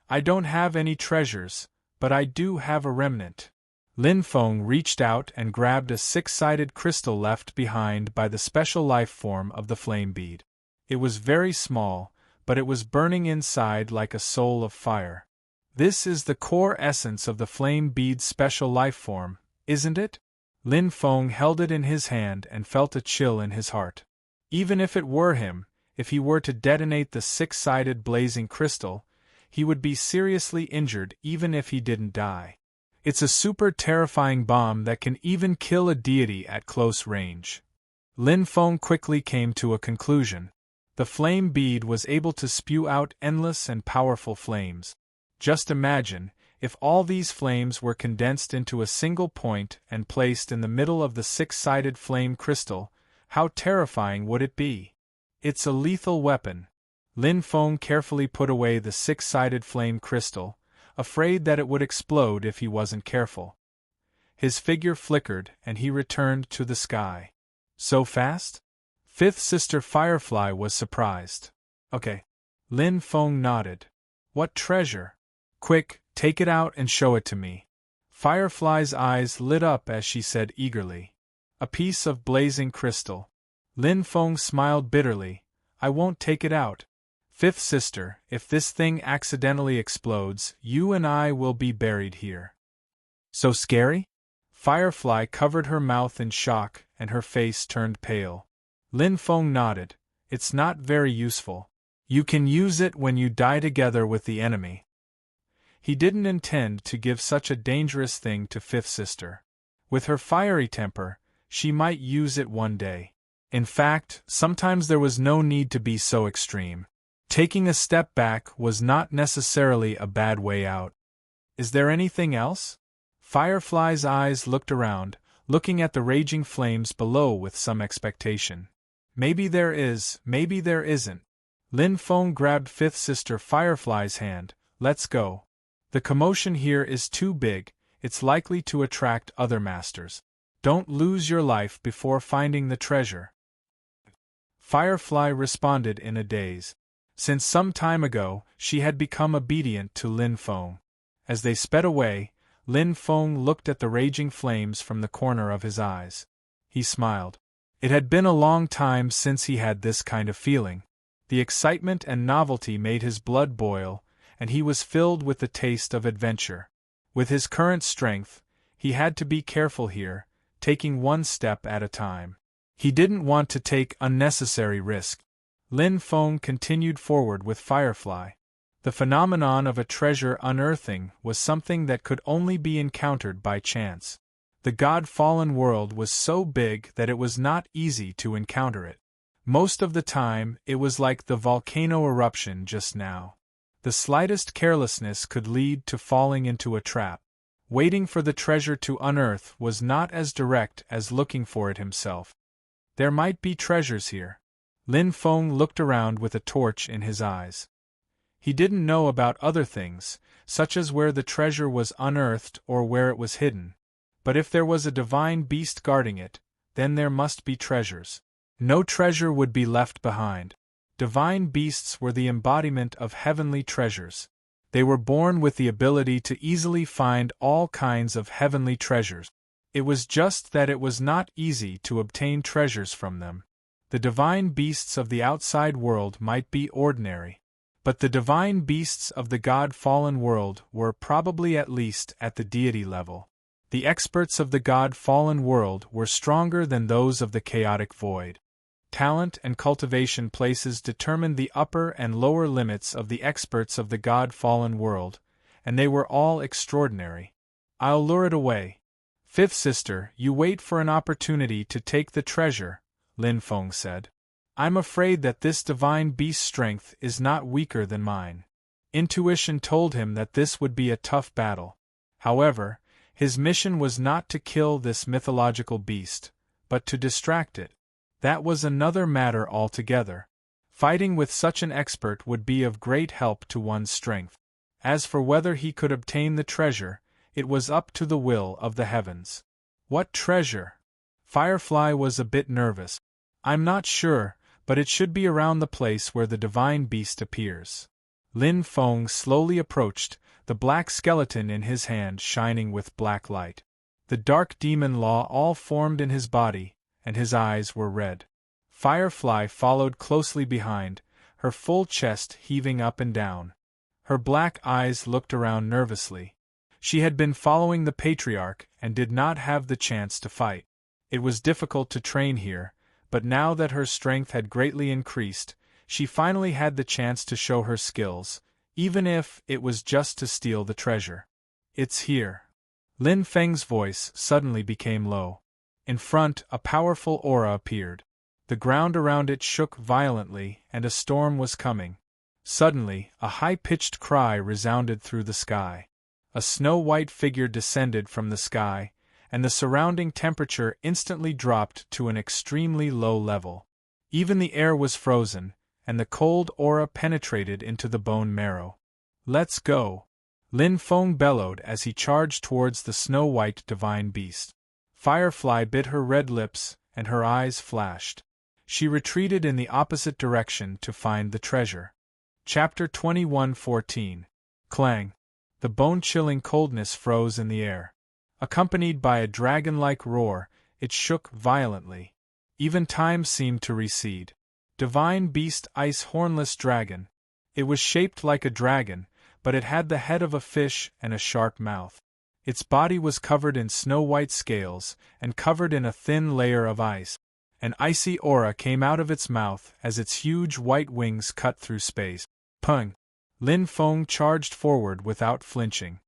I don't have any treasures, but I do have a remnant. Lin Feng reached out and grabbed a 6-sided crystal left behind by the special life form of the flame bead. It was very small, but it was burning inside like a soul of fire. This is the core essence of the flame bead's special life form, isn't it? Lin Feng held it in his hand and felt a chill in his heart. Even if it were him, if he were to detonate the 6-sided blazing crystal, he would be seriously injured even if he didn't die. It's a super terrifying bomb that can even kill a deity at close range. Lin Feng quickly came to a conclusion. The flame bead was able to spew out endless and powerful flames. Just imagine, if all these flames were condensed into a single point and placed in the middle of the 6-sided flame crystal, how terrifying would it be? It's a lethal weapon. Lin Feng carefully put away the 6-sided flame crystal, afraid that it would explode if he wasn't careful. His figure flickered and he returned to the sky. So fast? Fifth Sister Firefly was surprised. Okay. Lin Feng nodded. What treasure? Quick, take it out and show it to me. Firefly's eyes lit up as she said eagerly. A piece of blazing crystal. Lin Feng smiled bitterly. I won't take it out. Fifth Sister, if this thing accidentally explodes, you and I will be buried here. So scary? Firefly covered her mouth in shock and her face turned pale. Lin Feng nodded. It's not very useful. You can use it when you die together with the enemy. He didn't intend to give such a dangerous thing to Fifth Sister. With her fiery temper, she might use it one day. In fact, sometimes there was no need to be so extreme. Taking a step back was not necessarily a bad way out. Is there anything else? Firefly's eyes looked around, looking at the raging flames below with some expectation. Maybe there is, maybe there isn't. Lin Feng grabbed Fifth Sister Firefly's hand. Let's go. The commotion here is too big, it's likely to attract other masters. Don't lose your life before finding the treasure. Firefly responded in a daze. Since some time ago, she had become obedient to Lin Feng. As they sped away, Lin Feng looked at the raging flames from the corner of his eyes. He smiled. It had been a long time since he had this kind of feeling. The excitement and novelty made his blood boil, and he was filled with the taste of adventure. With his current strength, he had to be careful here, taking one step at a time. He didn't want to take unnecessary risk. Lin Feng continued forward with Firefly. The phenomenon of a treasure unearthing was something that could only be encountered by chance. The god-fallen world was so big that it was not easy to encounter it. Most of the time, it was like the volcano eruption just now. The slightest carelessness could lead to falling into a trap. Waiting for the treasure to unearth was not as direct as looking for it himself. There might be treasures here. Lin Feng looked around with a torch in his eyes. He didn't know about other things, such as where the treasure was unearthed or where it was hidden. But if there was a divine beast guarding it, then there must be treasures. No treasure would be left behind. Divine beasts were the embodiment of heavenly treasures. They were born with the ability to easily find all kinds of heavenly treasures. It was just that it was not easy to obtain treasures from them. The divine beasts of the outside world might be ordinary, but the divine beasts of the god-fallen world were probably at least at the deity level. The experts of the God-fallen world were stronger than those of the chaotic void. Talent and cultivation places determined the upper and lower limits of the experts of the God-fallen world, and they were all extraordinary. I'll lure it away. Fifth sister, you wait for an opportunity to take the treasure, Lin Feng said. I'm afraid that this divine beast's strength is not weaker than mine. Intuition told him that this would be a tough battle. However, his mission was not to kill this mythological beast, but to distract it. That was another matter altogether. Fighting with such an expert would be of great help to one's strength. As for whether he could obtain the treasure, it was up to the will of the heavens. What treasure? Firefly was a bit nervous. I'm not sure, but it should be around the place where the divine beast appears. Lin Feng slowly approached, the black skeleton in his hand shining with black light. The dark demon law all formed in his body, and his eyes were red. Firefly followed closely behind, her full chest heaving up and down. Her black eyes looked around nervously. She had been following the patriarch and did not have the chance to fight. It was difficult to train here, but now that her strength had greatly increased, she finally had the chance to show her skills, even if it was just to steal the treasure. It's here. Lin Feng's voice suddenly became low. In front, a powerful aura appeared. The ground around it shook violently, and a storm was coming. Suddenly, a high-pitched cry resounded through the sky. A snow-white figure descended from the sky, and the surrounding temperature instantly dropped to an extremely low level. Even the air was frozen, and the cold aura penetrated into the bone marrow. Let's go! Lin Feng bellowed as he charged towards the snow-white divine beast. Firefly bit her red lips, and her eyes flashed. She retreated in the opposite direction to find the treasure. Chapter 21:14. Clang! The bone-chilling coldness froze in the air. Accompanied by a dragon-like roar, it shook violently. Even time seemed to recede. Divine beast ice hornless dragon. It was shaped like a dragon, but it had the head of a fish and a sharp mouth. Its body was covered in snow-white scales, and covered in a thin layer of ice. An icy aura came out of its mouth as its huge white wings cut through space. Pung! Lin Feng charged forward without flinching.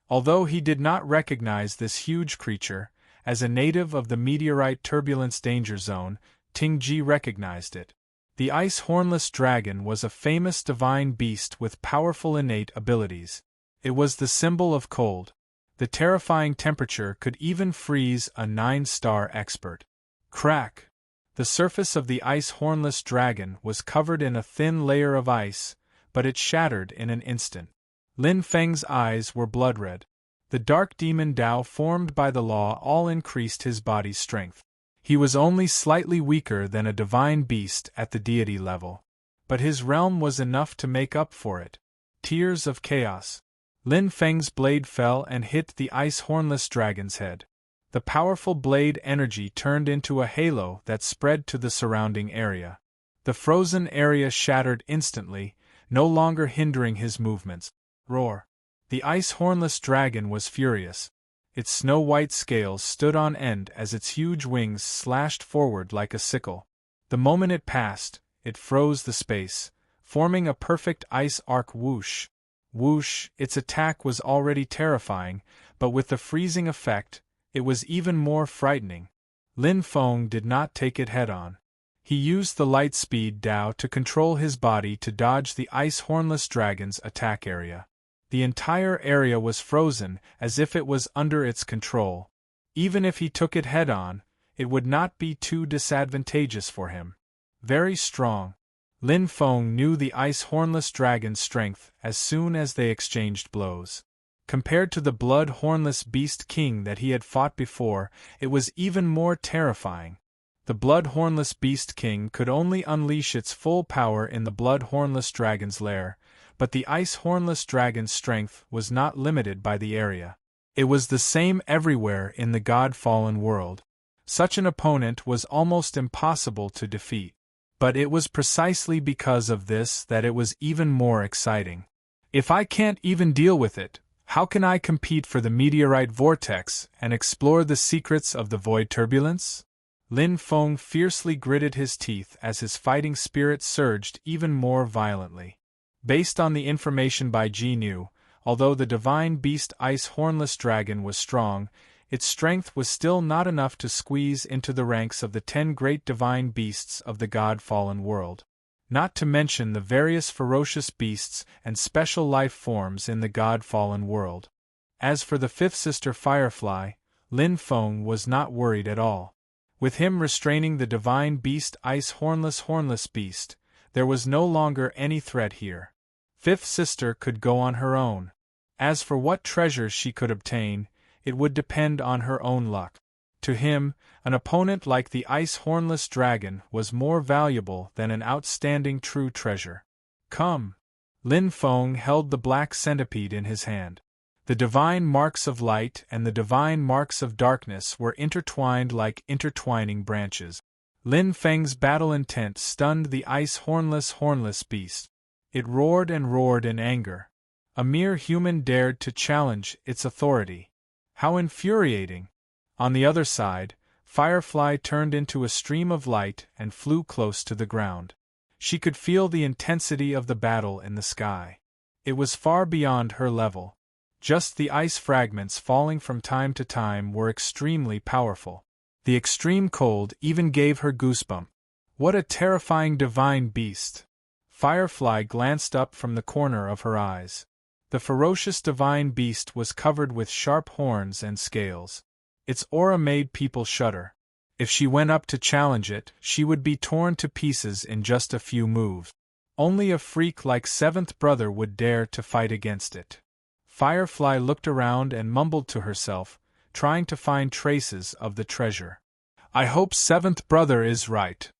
Although he did not recognize this huge creature, as a native of the meteorite turbulence danger zone, Ting Ji recognized it. The ice hornless dragon was a famous divine beast with powerful innate abilities. It was the symbol of cold. The terrifying temperature could even freeze a 9-star expert. Crack! The surface of the ice hornless dragon was covered in a thin layer of ice, but it shattered in an instant. Lin Feng's eyes were blood-red. The dark demon Tao formed by the law all increased his body's strength. He was only slightly weaker than a divine beast at the deity level. But his realm was enough to make up for it. Tears of chaos. Lin Feng's blade fell and hit the ice hornless dragon's head. The powerful blade energy turned into a halo that spread to the surrounding area. The frozen area shattered instantly, no longer hindering his movements. Roar! The ice hornless dragon was furious. Its snow-white scales stood on end as its huge wings slashed forward like a sickle. The moment it passed, it froze the space, forming a perfect ice arc whoosh. Whoosh! Its attack was already terrifying, but with the freezing effect, it was even more frightening. Lin Feng did not take it head-on. He used the light speed Tao to control his body to dodge the ice hornless dragon's attack area. The entire area was frozen as if it was under its control. Even if he took it head-on, it would not be too disadvantageous for him. Very strong. Lin Feng knew the ice hornless dragon's strength as soon as they exchanged blows. Compared to the blood hornless beast king that he had fought before, it was even more terrifying. The blood hornless beast king could only unleash its full power in the blood hornless dragon's lair, but the ice hornless dragon's strength was not limited by the area. It was the same everywhere in the God-fallen world. Such an opponent was almost impossible to defeat. But it was precisely because of this that it was even more exciting. If I can't even deal with it, How can I compete for the meteorite vortex and explore the secrets of the void turbulence? Lin Feng fiercely gritted his teeth as his fighting spirit surged even more violently. Based on the information by Ji Nu, although the divine beast Ice Hornless Dragon was strong, its strength was still not enough to squeeze into the ranks of the 10 great divine beasts of the God-fallen world. Not to mention the various ferocious beasts and special life forms in the God-fallen world. As for the fifth sister Firefly, Lin Feng was not worried at all. With him restraining the divine beast Ice Hornless Beast, there was no longer any threat here. Fifth sister could go on her own. As for what treasures she could obtain, it would depend on her own luck. To him, an opponent like the Ice Hornless Dragon was more valuable than an outstanding true treasure. Come! Lin Feng held the black centipede in his hand. The divine marks of light and the divine marks of darkness were intertwined like intertwining branches. Lin Feng's battle intent stunned the Ice Hornless Beast. It roared and roared in anger. A mere human dared to challenge its authority. How infuriating! On the other side, Firefly turned into a stream of light and flew close to the ground. She could feel the intensity of the battle in the sky. It was far beyond her level. Just the ice fragments falling from time to time were extremely powerful. The extreme cold even gave her goosebumps. What a terrifying divine beast! Firefly glanced up from the corner of her eyes. The ferocious divine beast was covered with sharp horns and scales. Its aura made people shudder. If she went up to challenge it, she would be torn to pieces in just a few moves. Only a freak like Seventh Brother would dare to fight against it. Firefly looked around and mumbled to herself, trying to find traces of the treasure. I hope Seventh Brother is right.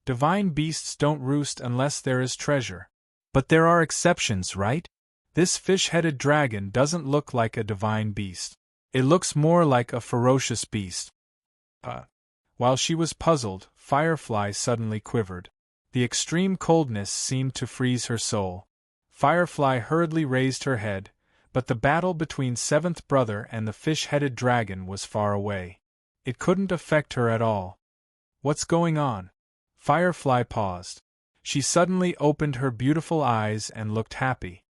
Divine beasts don't roost unless there is treasure. But there are exceptions, right? This fish-headed dragon doesn't look like a divine beast. It looks more like a ferocious beast. While she was puzzled, Firefly suddenly quivered. The extreme coldness seemed to freeze her soul. Firefly hurriedly raised her head, but the battle between Seventh Brother and the fish-headed dragon was far away. It couldn't affect her at all. What's going on? Firefly paused. She suddenly opened her beautiful eyes and looked happy.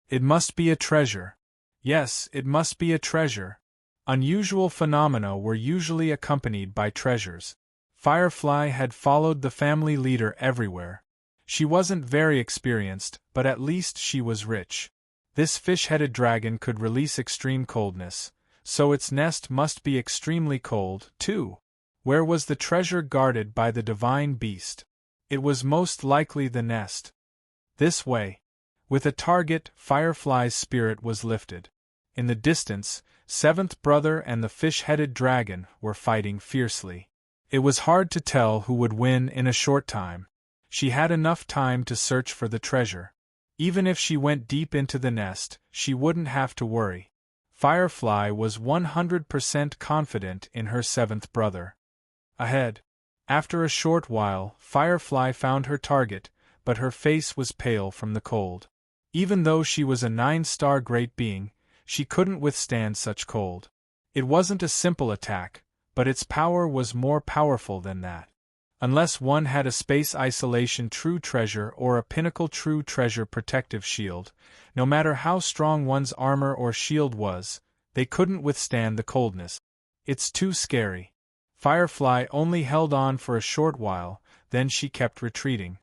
It must be a treasure. Yes, it must be a treasure. Unusual phenomena were usually accompanied by treasures. Firefly had followed the family leader everywhere. She wasn't very experienced, but at least she was rich. This fish-headed dragon could release extreme coldness, so its nest must be extremely cold, too. Where was the treasure guarded by the divine beast? It was most likely the nest. This way. With a target, Firefly's spirit was lifted. In the distance, Seventh Brother and the fish-headed dragon were fighting fiercely. It was hard to tell who would win in a short time. She had enough time to search for the treasure. Even if she went deep into the nest, she wouldn't have to worry. Firefly was 100% confident in her Seventh Brother. Ahead. After a short while, Firefly found her target, but her face was pale from the cold. Even though she was a 9-star great being, she couldn't withstand such cold. It wasn't a simple attack, but its power was more powerful than that. Unless one had a Space Isolation True Treasure or a Pinnacle True Treasure Protective Shield, no matter how strong one's armor or shield was, they couldn't withstand the coldness. It's too scary. Firefly only held on for a short while, then she kept retreating.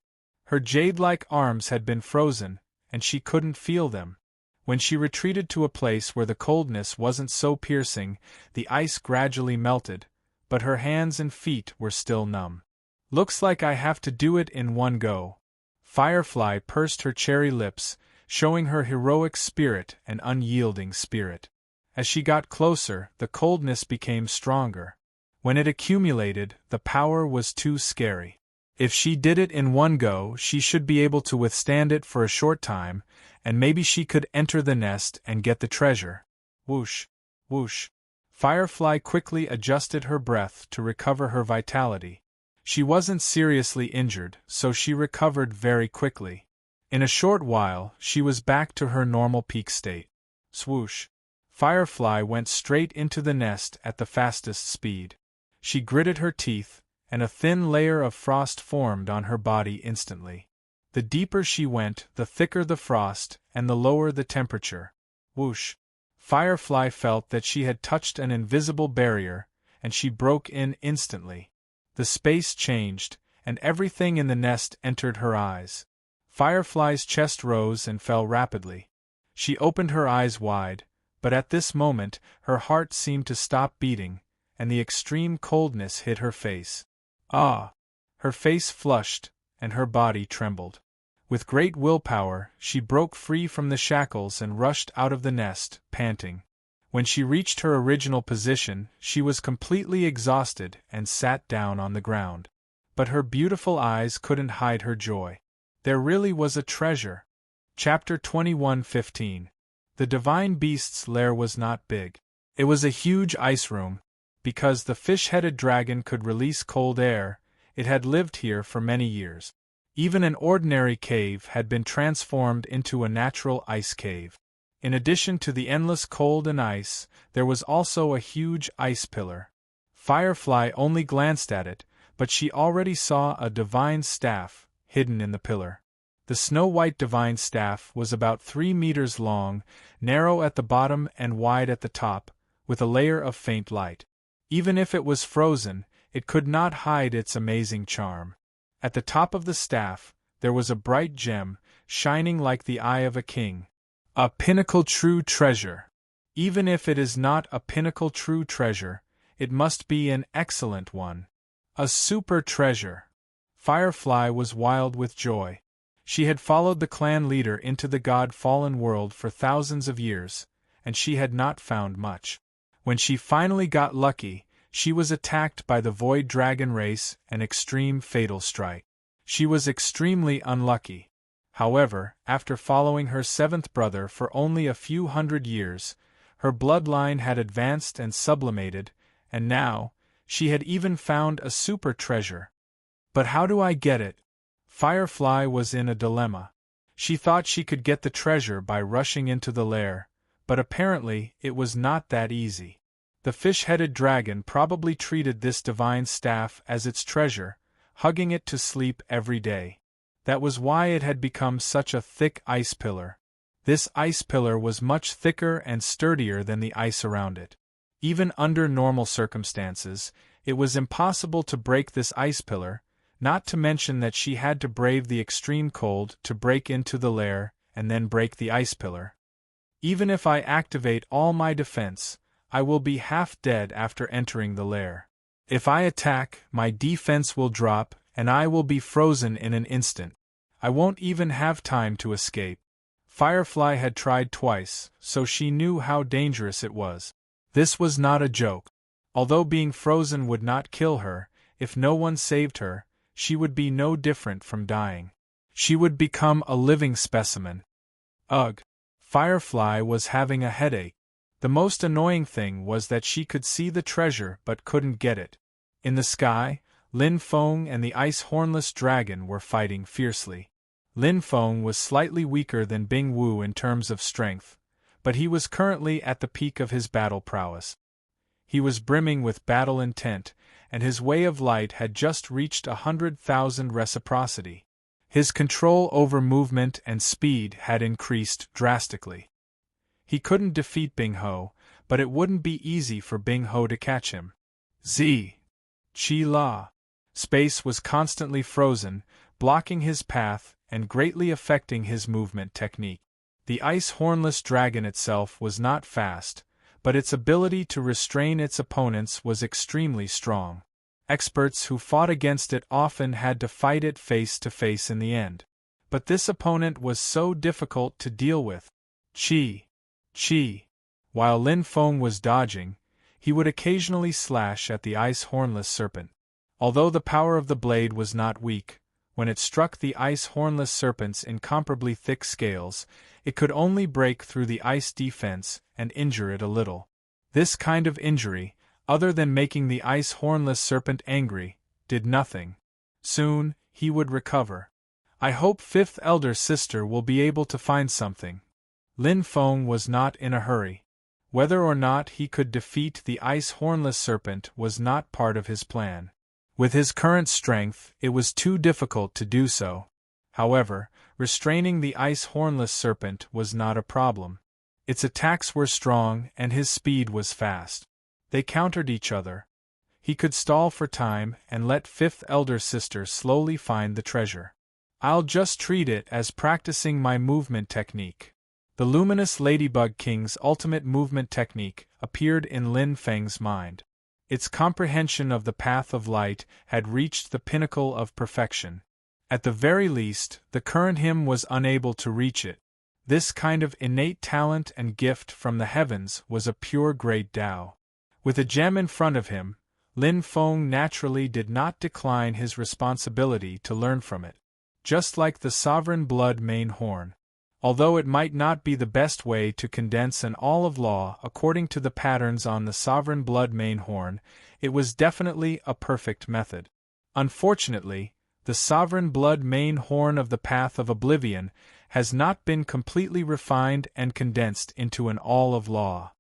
Her jade-like arms had been frozen, and she couldn't feel them. When she retreated to a place where the coldness wasn't so piercing, the ice gradually melted, but her hands and feet were still numb. Looks like I have to do it in one go. Firefly pursed her cherry lips, showing her heroic spirit and unyielding spirit. As she got closer, the coldness became stronger. When it accumulated, the power was too scary. If she did it in one go, she should be able to withstand it for a short time, and maybe she could enter the nest and get the treasure. Whoosh, whoosh. Firefly quickly adjusted her breath to recover her vitality. She wasn't seriously injured, so she recovered very quickly. In a short while, she was back to her normal peak state. Swoosh. Firefly went straight into the nest at the fastest speed. She gritted her teeth, and a thin layer of frost formed on her body instantly. The deeper she went, the thicker the frost, and the lower the temperature. Whoosh! Firefly felt that she had touched an invisible barrier, and she broke in instantly. The space changed, and everything in the nest entered her eyes. Firefly's chest rose and fell rapidly. She opened her eyes wide, but at this moment her heart seemed to stop beating, and the extreme coldness hit her face. Ah! Her face flushed, and her body trembled. With great willpower, she broke free from the shackles and rushed out of the nest, panting. When she reached her original position, she was completely exhausted and sat down on the ground. But her beautiful eyes couldn't hide her joy. There really was a treasure. Chapter 21:15. The divine beast's lair was not big. It was a huge ice room. Because the fish-headed dragon could release cold air, it had lived here for many years. Even an ordinary cave had been transformed into a natural ice cave. In addition to the endless cold and ice, there was also a huge ice pillar. Firefly only glanced at it, but she already saw a divine staff hidden in the pillar. The snow-white divine staff was about 3 meters long, narrow at the bottom and wide at the top, with a layer of faint light. Even if it was frozen, it could not hide its amazing charm. At the top of the staff, there was a bright gem, shining like the eye of a king. A pinnacle true treasure. Even if it is not a pinnacle true treasure, it must be an excellent one. A super treasure. Firefly was wild with joy. She had followed the clan leader into the god-fallen world for thousands of years, and she had not found much. When she finally got lucky, she was attacked by the Void Dragon race, an extreme fatal strike. She was extremely unlucky. However, after following her 7th brother for only a few hundred years, her bloodline had advanced and sublimated, and now, she had even found a super treasure. But how do I get it? Firefly was in a dilemma. She thought she could get the treasure by rushing into the lair, but apparently it was not that easy. The fish-headed dragon probably treated this divine staff as its treasure, hugging it to sleep every day. That was why it had become such a thick ice pillar. This ice pillar was much thicker and sturdier than the ice around it. Even under normal circumstances, it was impossible to break this ice pillar, not to mention that she had to brave the extreme cold to break into the lair and then break the ice pillar. Even if I activate all my defense, I will be half dead after entering the lair. If I attack, my defense will drop, and I will be frozen in an instant. I won't even have time to escape. Firefly had tried twice, so she knew how dangerous it was. This was not a joke. Although being frozen would not kill her, if no one saved her, she would be no different from dying. She would become a living specimen. Ugh! Firefly was having a headache. The most annoying thing was that she could see the treasure but couldn't get it. In the sky, Lin Feng and the ice hornless dragon were fighting fiercely. Lin Feng was slightly weaker than Bing Wu in terms of strength, but he was currently at the peak of his battle prowess. He was brimming with battle intent, and his way of light had just reached 100,000 reciprocity. His control over movement and speed had increased drastically. He couldn't defeat Bing Ho, but it wouldn't be easy for Bing Ho to catch him. Chi La. Space was constantly frozen, blocking his path and greatly affecting his movement technique. The ice hornless dragon itself was not fast, but its ability to restrain its opponents was extremely strong. Experts who fought against it often had to fight it face to face in the end. But this opponent was so difficult to deal with. While Lin Feng was dodging, he would occasionally slash at the ice hornless serpent. Although the power of the blade was not weak, when it struck the ice hornless serpent's incomparably thick scales, it could only break through the ice defense and injure it a little. This kind of injury, other than making the ice hornless serpent angry, did nothing. Soon, he would recover. I hope Fifth Elder Sister will be able to find something. Lin Feng was not in a hurry. Whether or not he could defeat the ice hornless serpent was not part of his plan. With his current strength, it was too difficult to do so. However, restraining the ice hornless serpent was not a problem. Its attacks were strong and his speed was fast. They countered each other. He could stall for time and let Fifth Elder Sister slowly find the treasure. I'll just treat it as practicing my movement technique. The luminous Ladybug King's ultimate movement technique appeared in Lin Feng's mind. Its comprehension of the path of light had reached the pinnacle of perfection. At the very least, the current him was unable to reach it. This kind of innate talent and gift from the heavens was a pure great Tao. With a gem in front of him, Lin Feng naturally did not decline his responsibility to learn from it. Just like the sovereign blood main horn. Although it might not be the best way to condense an all of law according to the patterns on the sovereign blood main horn, it was definitely a perfect method. Unfortunately, the sovereign blood main horn of the path of oblivion has not been completely refined and condensed into an all of law.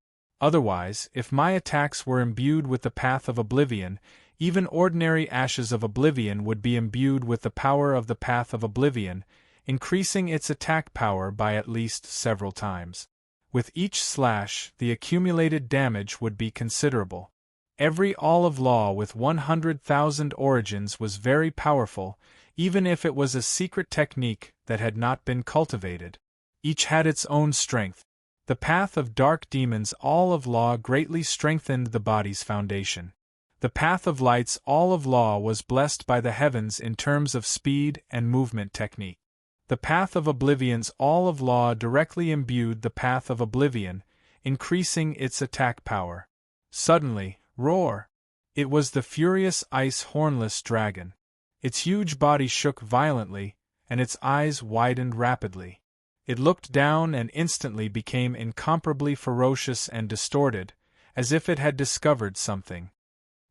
Otherwise, if my attacks were imbued with the path of oblivion, even ordinary ashes of oblivion would be imbued with the power of the path of oblivion, increasing its attack power by at least several times. With each slash, the accumulated damage would be considerable. Every all of law with 100,000 origins was very powerful, even if it was a secret technique that had not been cultivated. Each had its own strength. The path of dark demons all of law greatly strengthened the body's foundation. The path of light's all of law was blessed by the heavens in terms of speed and movement technique. The path of oblivion's all of law directly imbued the path of oblivion, increasing its attack power. Suddenly, roar! It was the furious ice hornless dragon. Its huge body shook violently, and its eyes widened rapidly. It looked down and instantly became incomparably ferocious and distorted, as if it had discovered something.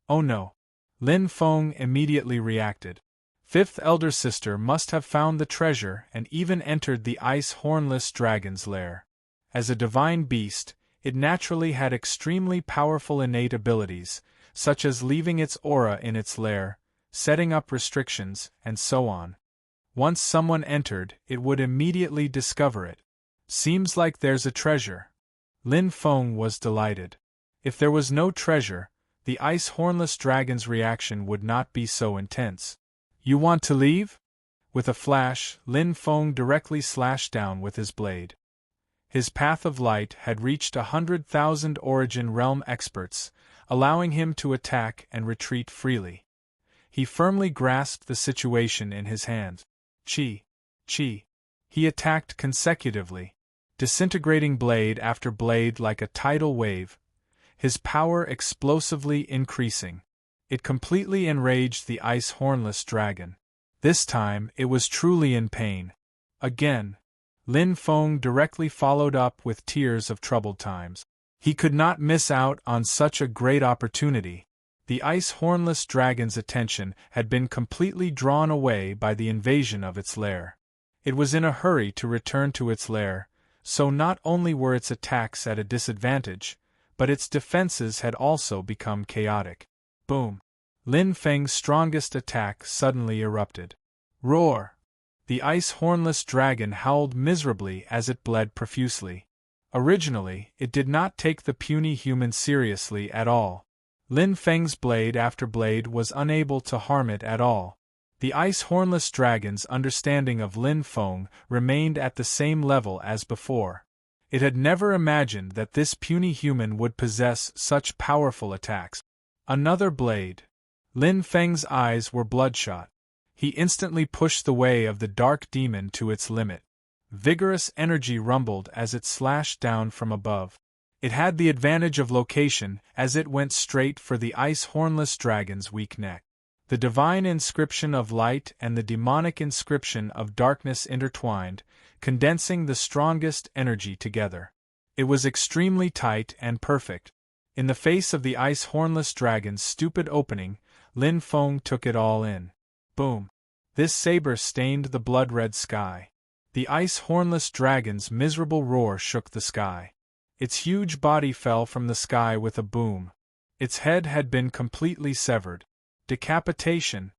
Oh no! Lin Feng immediately reacted. Fifth Elder Sister must have found the treasure and even entered the ice hornless dragon's lair. As a divine beast, it naturally had extremely powerful innate abilities, such as leaving its aura in its lair, setting up restrictions, and so on. Once someone entered, it would immediately discover it. Seems like there's a treasure. Lin Feng was delighted. If there was no treasure, the ice hornless dragon's reaction would not be so intense. You want to leave? With a flash, Lin Feng directly slashed down with his blade. His path of light had reached 100,000 origin realm experts, allowing him to attack and retreat freely. He firmly grasped the situation in his hands. Chi. He attacked consecutively, disintegrating blade after blade like a tidal wave, his power explosively increasing. It completely enraged the ice hornless dragon. This time, it was truly in pain. Again, Lin Feng directly followed up with tears of troubled times. He could not miss out on such a great opportunity. The ice hornless dragon's attention had been completely drawn away by the invasion of its lair. It was in a hurry to return to its lair, so not only were its attacks at a disadvantage, but its defenses had also become chaotic. Boom! Lin Feng's strongest attack suddenly erupted. Roar! The ice hornless dragon howled miserably as it bled profusely. Originally, it did not take the puny human seriously at all. Lin Feng's blade after blade was unable to harm it at all. The ice hornless dragon's understanding of Lin Feng remained at the same level as before. It had never imagined that this puny human would possess such powerful attacks. Another blade. Lin Feng's eyes were bloodshot. He instantly pushed the way of the dark demon to its limit. Vigorous energy rumbled as it slashed down from above. It had the advantage of location as it went straight for the ice hornless dragon's weak neck. The divine inscription of light and the demonic inscription of darkness intertwined, condensing the strongest energy together. It was extremely tight and perfect. In the face of the ice hornless dragon's stupid opening, Lin Feng took it all in. Boom! This saber stained the blood-red sky. The ice hornless dragon's miserable roar shook the sky. Its huge body fell from the sky with a boom. Its head had been completely severed. Decapitation,